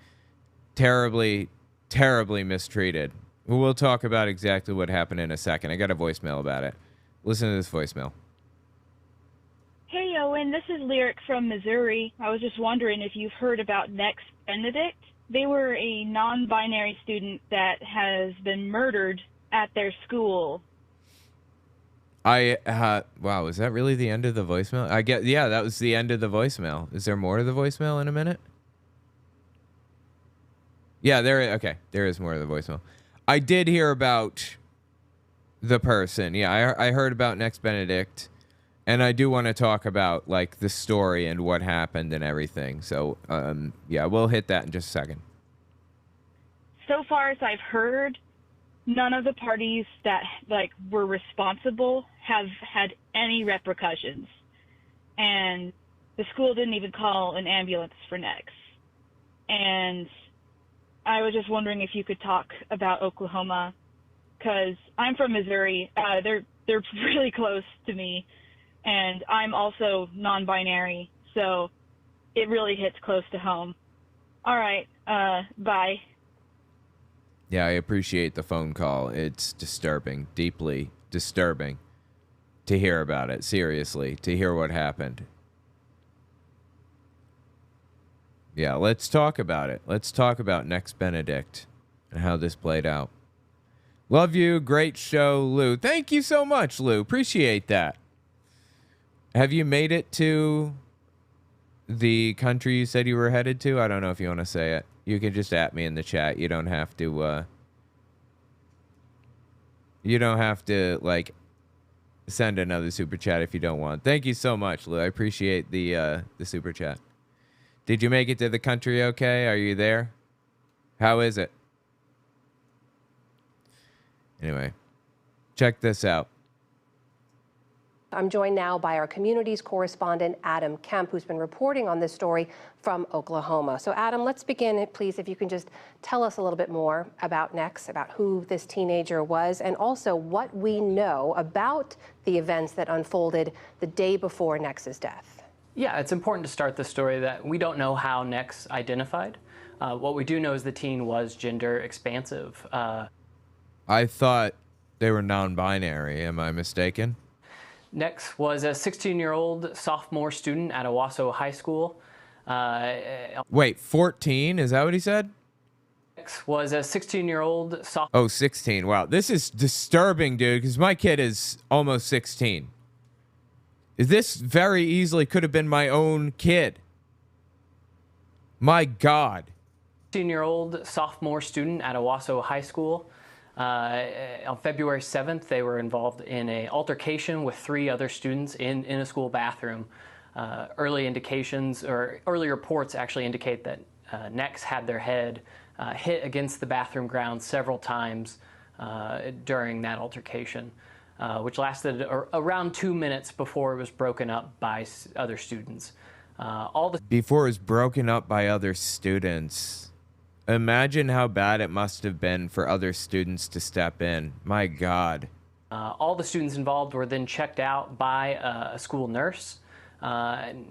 Terribly, terribly mistreated. We'll talk about exactly what happened in a second. I got a voicemail about it. Listen to this voicemail. Hey, Owen, this is Lyric from Missouri. I was just wondering if you've heard about Nex Benedict. They were a non-binary student that has been murdered at their school. Wow, was that really the end of the voicemail? Yeah, that was the end of the voicemail. Is there more to the voicemail in a minute? Yeah, there is more to the voicemail. I did hear about the person. Yeah, I heard about Nex Benedict. And I do want to talk about, like, the story and what happened and everything. So, yeah, we'll hit that in just a second. So far as I've heard, none of the parties that, were responsible have had any repercussions. And the school didn't even call an ambulance for Nex. And I was just wondering if you could talk about Oklahoma, because I'm from Missouri. They're really close to me. And I'm also non-binary, so it really hits close to home. All right, bye. Yeah, I appreciate the phone call. It's disturbing, deeply disturbing to hear about it, seriously, to hear what happened. Yeah, let's talk about it. Let's talk about Nex Benedict and how this played out. Love you. Great show, Lou. Thank you so much, Lou. Appreciate that. Have you made it to the country you said you were headed to? I don't know if you want to say it. You can just at me in the chat. You don't have to, like, send another super chat if you don't want. Thank you so much, Lou. I appreciate the super chat. Did you make it to the country okay? Are you there? How is it? Anyway, check this out. I'm joined now by our communities correspondent, Adam Kemp, who's been reporting on this story from Oklahoma. So Adam, let's begin, please, if you can just tell us a little bit more about Nex, about who this teenager was, and also what we know about the events that unfolded the day before Nex's death. Yeah, it's important to start the story that we don't know how Nex identified. What we do know is the teen was gender expansive. I thought they were non-binary. Am I mistaken? Nex was a 16-year-old sophomore student at Owasso High School. Wait, 14? Is that what he said? Nex was a 16-year-old sophomore. Oh, 16. Wow, this is disturbing, dude, because my kid is almost 16. This very easily could have been my own kid. My God. 16-year-old sophomore student at Owasso High School. On February 7th, they were involved in an altercation with 3 other students in a school bathroom. Early indications, or early reports actually indicate that Nex had their head hit against the bathroom ground several times during that altercation, which lasted around 2 minutes before it was broken up by other students. Before it was broken up by other students. Imagine how bad it must have been for other students to step in. My God. All the students involved were then checked out by a school nurse.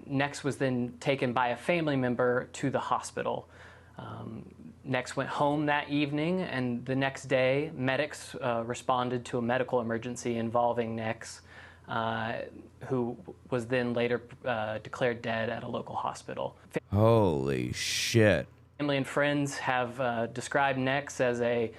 Nex was then taken by a family member to the hospital. Nex went home that evening, and the next day, medics responded to a medical emergency involving Nex, who was then later declared dead at a local hospital. Holy shit. Family and friends have described Nex as a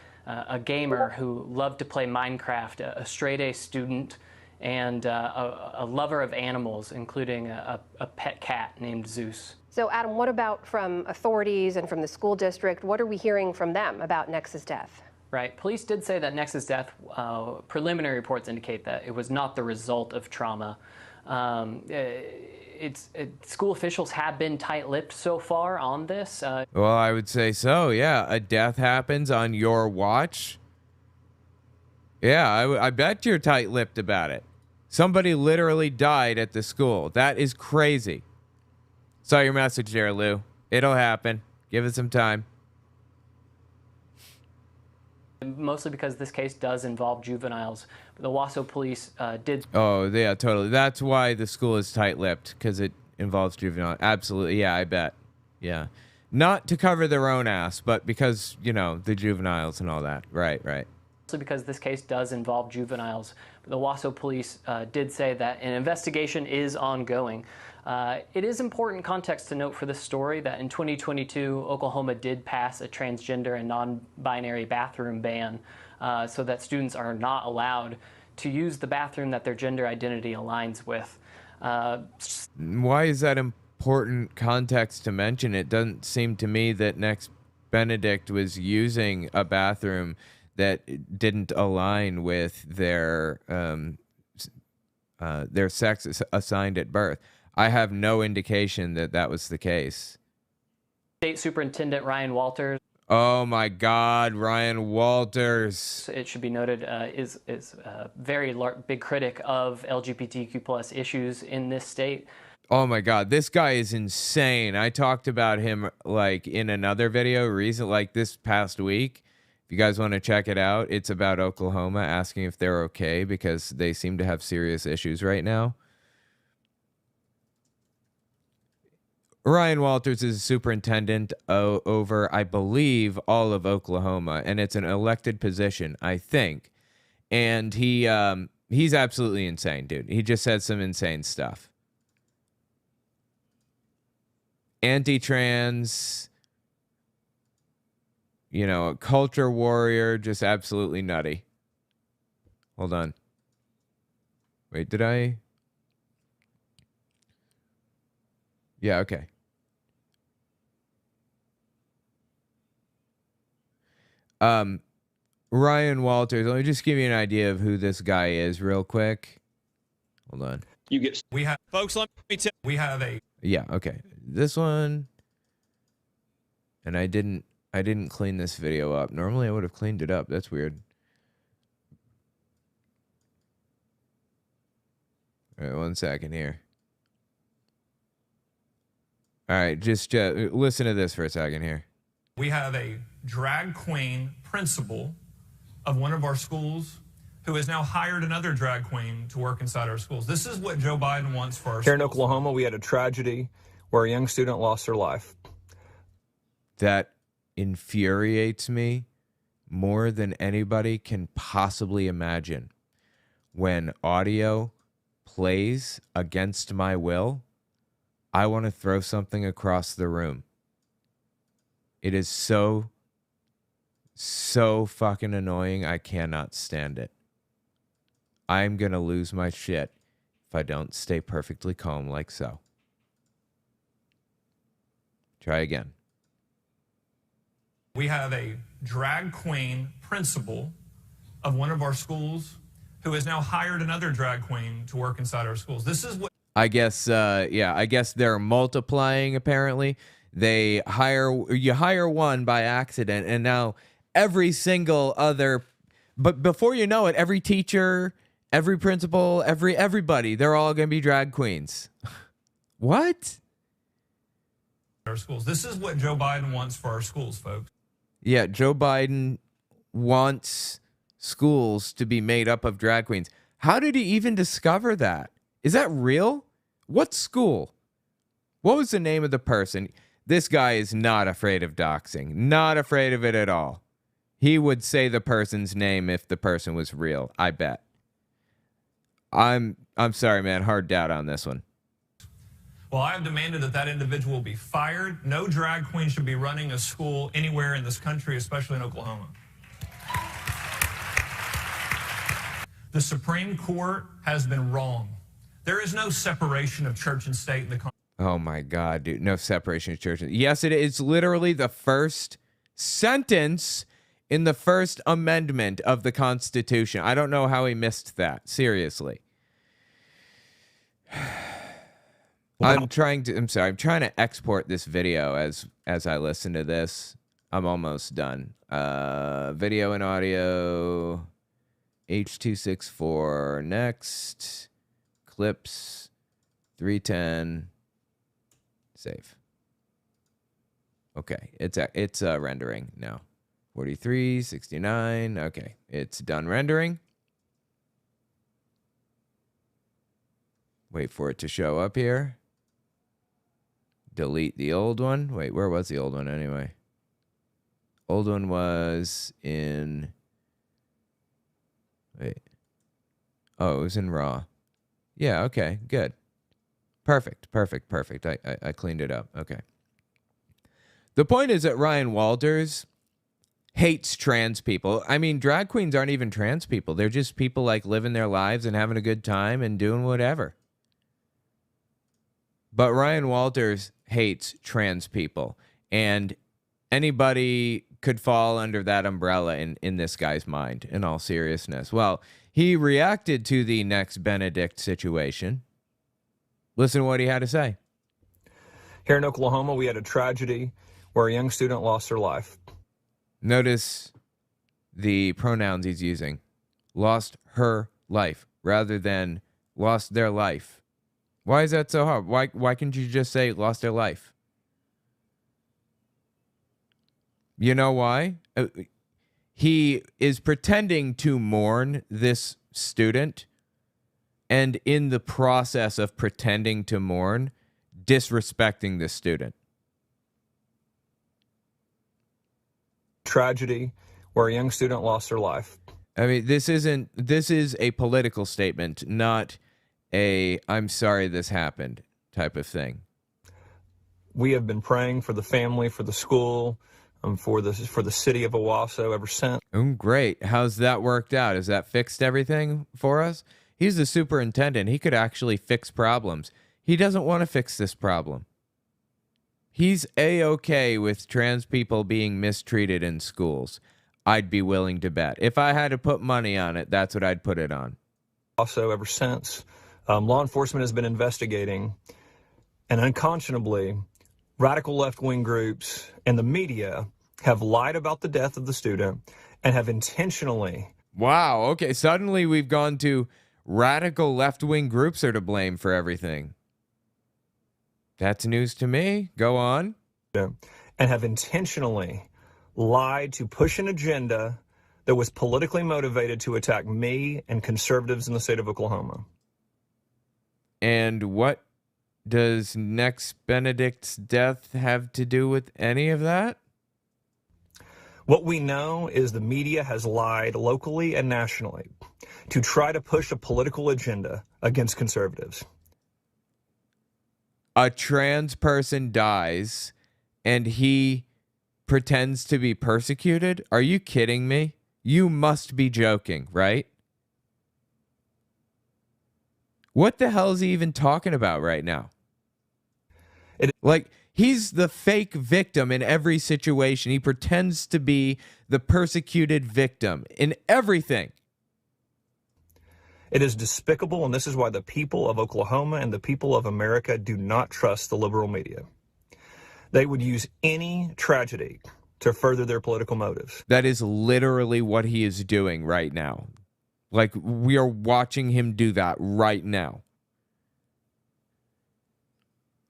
gamer who loved to play Minecraft, a straight-A student, and a lover of animals, including a pet cat named Zeus. So Adam, what about from authorities and from the school district? What are we hearing from them about Nex's death? Right. Police did say that Nex's death, preliminary reports indicate that it was not the result of trauma. School officials have been tight-lipped so far on this. Well, I would say so, yeah. A death happens on your watch. Yeah, I bet you're tight-lipped about it. Somebody literally died at the school. That is crazy. Saw your message there, Lou. It'll happen. Give it some time. Mostly because this case does involve juveniles. The Owasso police did... Oh, yeah, totally. That's why the school is tight-lipped, because it involves juveniles. Absolutely, yeah, I bet. Yeah. Not to cover their own ass, but because, you know, the juveniles and all that. Right, right. Mostly because this case does involve juveniles. The Owasso police did say that an investigation is ongoing. It is important context to note for this story that in 2022, Oklahoma did pass a transgender and non-binary bathroom ban so that students are not allowed to use the bathroom that their gender identity aligns with. Why is that important context to mention? It doesn't seem to me that Nex Benedict was using a bathroom that didn't align with their sex assigned at birth. I have no indication that that was the case. State Superintendent Ryan Walters. Oh my God, Ryan Walters. It should be noted is a very big critic of LGBTQ+ issues in this state. Oh my God, this guy is insane. I talked about him like in another video like this past week. If you guys want to check it out, it's about Oklahoma, asking if they're okay because they seem to have serious issues right now. Ryan Walters is a superintendent over, I believe, all of Oklahoma, and it's an elected position, I think. And he's absolutely insane, dude. He just said some insane stuff. Anti-trans, you know, a culture warrior, just absolutely nutty. Hold on. Wait, did I? Yeah, okay. Ryan Walters, let me just give you an idea of who this guy is real quick. Hold on. We have, folks, let me tell you, we have a... Yeah, okay. This one. And I didn't clean this video up. Normally I would have cleaned it up. That's weird. All right, 1 second here. All right, just listen to this for a second here. We have a drag queen principal of one of our schools who has now hired another drag queen to work inside our schools. This is what Joe Biden wants for our Here in schools. Oklahoma, we had a tragedy where a young student lost her life. That infuriates me more than anybody can possibly imagine. When audio plays against my will, I want to throw something across the room. It is so fucking annoying. I cannot stand it. I'm going to lose my shit if I don't stay perfectly calm like so. Try again. We have a drag queen principal of one of our schools who has now hired another drag queen to work inside our schools. This is what I guess they're multiplying apparently. You hire one by accident, and now every single other, but before you know it, every teacher, every principal, everybody, they're all going to be drag queens. What? our schools. This is what Joe Biden wants for our schools, folks. Yeah, Joe Biden wants schools to be made up of drag queens. How did he even discover that? Is that real? What school? What was the name of the person? This guy is not afraid of doxing. Not afraid of it at all. He would say the person's name if the person was real, I bet. I'm sorry, man. Hard doubt on this one. Well, I have demanded that that individual be fired. No drag queen should be running a school anywhere in this country, especially in Oklahoma. The Supreme Court has been wrong. There is no separation of church and state in the country. Oh my God, dude. No separation of church. Yes, it is literally the first sentence in the First Amendment of the Constitution. I don't know how he missed that. Seriously. I'm trying to export this video as I listen to this. I'm almost done. Video and audio. H.264. Next. Clips. 310. Save. Okay, it's rendering now. 43, 69. Okay, it's done rendering. Wait for it to show up here. Delete the old one. Wait, where was the old one anyway? Old one was in... Wait. Oh, it was in RAW. Yeah, okay, good. Perfect. I cleaned it up. Okay. The point is that Ryan Walters hates trans people. I mean, drag queens aren't even trans people. They're just people like living their lives and having a good time and doing whatever. But Ryan Walters hates trans people. And anybody could fall under that umbrella in this guy's mind, in all seriousness. Well, he reacted to the Next Benedict situation. Listen to what he had to say. Here in Oklahoma, we had a tragedy where a young student lost her life. Notice the pronouns he's using. Lost her life rather than lost their life. Why is that so hard? Why can't you just say lost their life? You know why? He is pretending to mourn this student, and in the process of pretending to mourn, disrespecting the student. Tragedy where a young student lost her life. I mean, this is a political statement, not a I'm sorry this happened type of thing. We have been praying for the family, for the school, for the city of Owasso ever since. Great. How's that worked out? Has that fixed everything for us? He's the superintendent. He could actually fix problems. He doesn't want to fix this problem. He's A-okay with trans people being mistreated in schools. I'd be willing to bet. If I had to put money on it, that's what I'd put it on. Also, ever since, law enforcement has been investigating, and unconscionably, radical left-wing groups and the media have lied about the death of the student and have intentionally... Wow, okay. Suddenly we've gone to radical left-wing groups are to blame for everything. That's news to me. Go on. And have intentionally lied to push an agenda that was politically motivated to attack me and conservatives in the state of Oklahoma. And what does Next Benedict's death have to do with any of that? What we know is the media has lied locally and nationally to try to push a political agenda against conservatives. A trans person dies and he pretends to be persecuted? Are you kidding me? You must be joking, right? What the hell is he even talking about right now? Like, he's the fake victim in every situation. He pretends to be the persecuted victim in everything. It is despicable, and this is why the people of Oklahoma and the people of America do not trust the liberal media. They would use any tragedy to further their political motives. That is literally what he is doing right now. Like, we are watching him do that right now.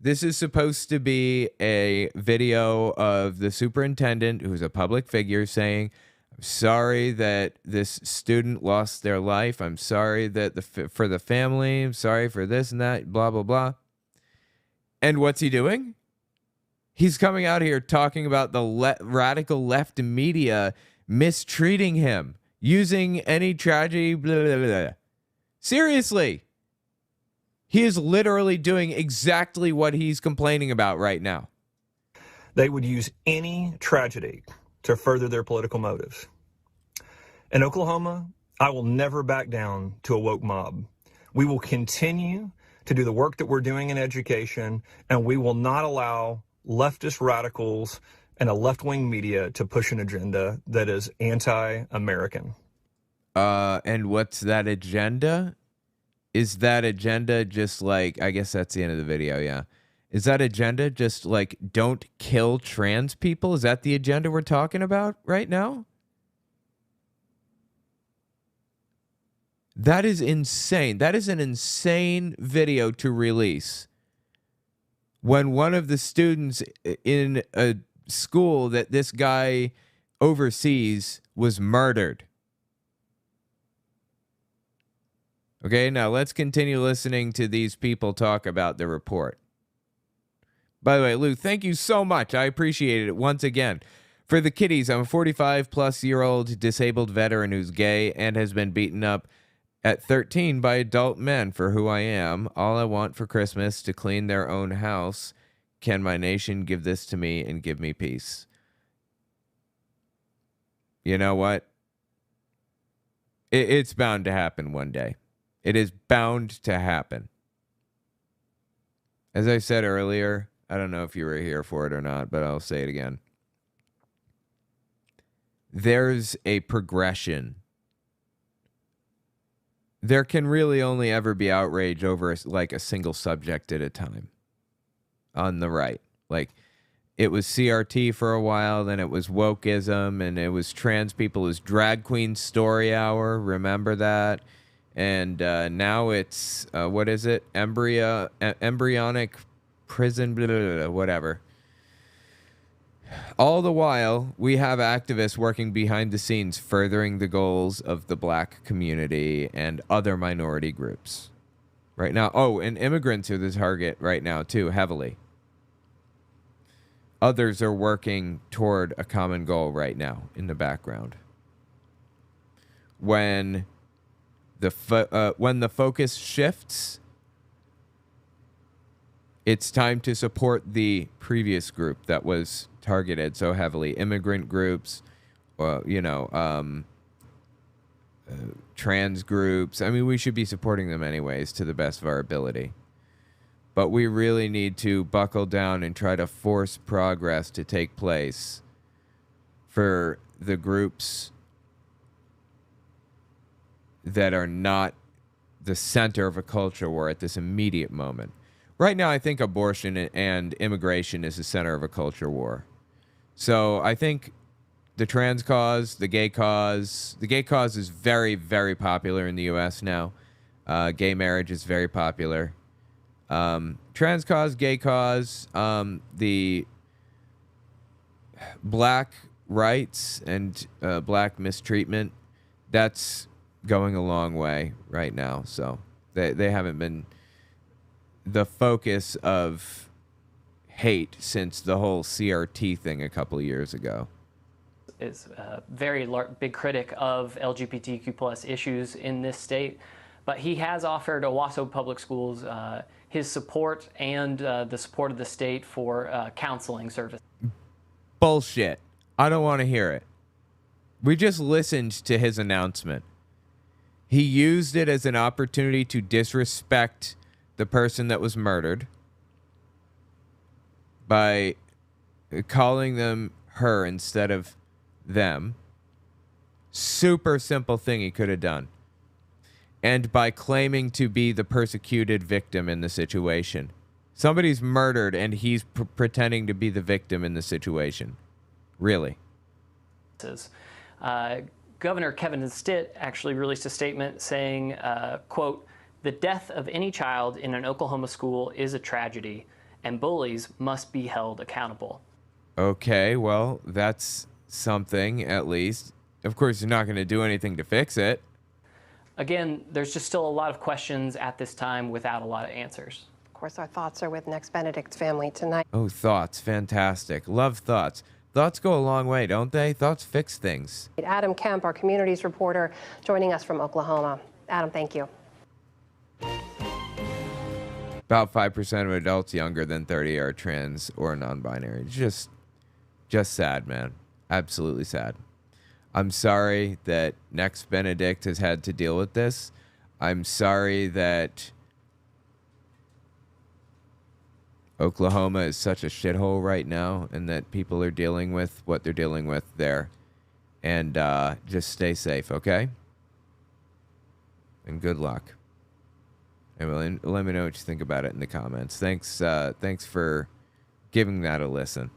This is supposed to be a video of the superintendent, who's a public figure, saying, I'm sorry that this student lost their life. I'm sorry that for the family. I'm sorry for this and that, blah, blah, blah. And what's he doing? He's coming out here talking about the radical left media mistreating him, using any tragedy, blah, blah, blah. Seriously. He is literally doing exactly what he's complaining about right now. They would use any tragedy to further their political motives. In Oklahoma, I will never back down to a woke mob. We will continue to do the work that we're doing in education, and we will not allow leftist radicals and a left-wing media to push an agenda that is anti-American. And what's that agenda? Is that agenda just like, I guess that's the end of the video, yeah. Is that agenda just like, don't kill trans people? Is that the agenda we're talking about right now? That is insane. That is an insane video to release when one of the students in a school that this guy oversees was murdered. Okay, now let's continue listening to these people talk about the report. By the way, Lou, thank you so much. I appreciate it once again. For the kiddies, I'm a 45-plus-year-old disabled veteran who's gay and has been beaten up at 13 by adult men for who I am. All I want for Christmas to clean their own house. Can my nation give this to me and give me peace? You know what? It's bound to happen one day. It is bound to happen. As I said earlier, I don't know if you were here for it or not, but I'll say it again. There's a progression. There can really only ever be outrage over like a single subject at a time on the right. Like, it was CRT for a while, then it was wokeism, and it was trans people. It was drag queen story hour. Remember that? And now it's, what is it? Embryonic prison, blah, blah, blah, whatever. All the while, we have activists working behind the scenes, furthering the goals of the black community and other minority groups. Right now, oh, and immigrants are the target right now, too, heavily. Others are working toward a common goal right now in the background. When the focus shifts, it's time to support the previous group that was targeted so heavily. Immigrant groups, trans groups. I mean, we should be supporting them anyways to the best of our ability. But we really need to buckle down and try to force progress to take place for the groups that are not the center of a culture war at this immediate moment. Right now, I think abortion and immigration is the center of a culture war. So I think the trans cause, the gay cause is very, very popular in the U.S. now. Gay marriage is very popular. Trans cause, gay cause, the black rights and black mistreatment, that's going a long way right now. So they haven't been the focus of hate since the whole CRT thing a couple of years ago. Is a very big critic of LGBTQ plus issues in this state, but he has offered Owasso Public Schools his support and the support of the state for counseling service. Bullshit. I don't want to hear it. We just listened to his announcement. He used it as an opportunity to disrespect the person that was murdered by calling them her instead of them. Super simple thing he could have done. And by claiming to be the persecuted victim in the situation. Somebody's murdered and he's pretending to be the victim in the situation. Really. Governor Kevin Stitt actually released a statement saying, quote, "The death of any child in an Oklahoma school is a tragedy, and bullies must be held accountable." Okay, well, that's something, at least. Of course, you're not going to do anything to fix it. Again, there's just still a lot of questions at this time without a lot of answers. Of course, our thoughts are with Next Benedict's family tonight. Oh, thoughts. Fantastic. Love thoughts. Thoughts go a long way, don't they? Thoughts fix things. Adam Kemp, our communities reporter, joining us from Oklahoma. Adam, thank you. About 5% of adults younger than 30 are trans or non-binary. Just sad, man. Absolutely sad. I'm sorry that Next Benedict has had to deal with this. I'm sorry that Oklahoma is such a shithole right now and that people are dealing with what they're dealing with there. And just stay safe, okay? And good luck. And let me know what you think about it in the comments. Thanks for giving that a listen.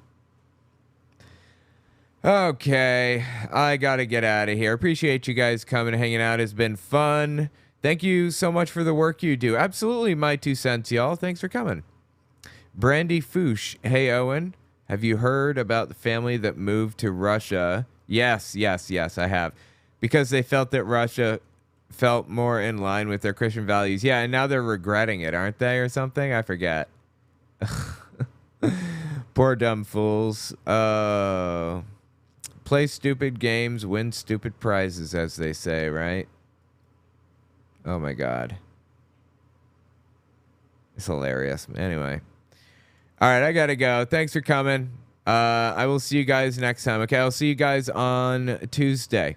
Okay, I gotta get out of here. Appreciate you guys coming and hanging out. It's been fun. Thank you so much for the work you do. Absolutely my 2 cents, y'all. Thanks for coming. Brandy Foosh. Hey, Owen. Have you heard about the family that moved to Russia? Yes, I have. Because they felt that Russia felt more in line with their Christian values. Yeah, and now they're regretting it, aren't they, or something? I forget. Poor dumb fools. Play stupid games, win stupid prizes, as they say, right? Oh my God. It's hilarious. Anyway. All right, I gotta go. Thanks for coming. I will see you guys next time. Okay, I'll see you guys on Tuesday.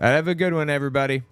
All right, have a good one, everybody.